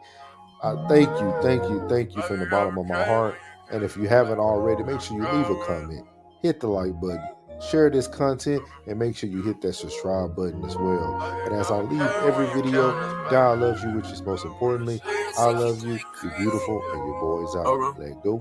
thank you from the bottom of my heart. And if you haven't already, make sure you leave a comment, hit the like button, share this content, and make sure you hit that subscribe button as well. And as I leave every video, God loves you, which is most importantly. I love you. You're beautiful, and your boy's out. Let go.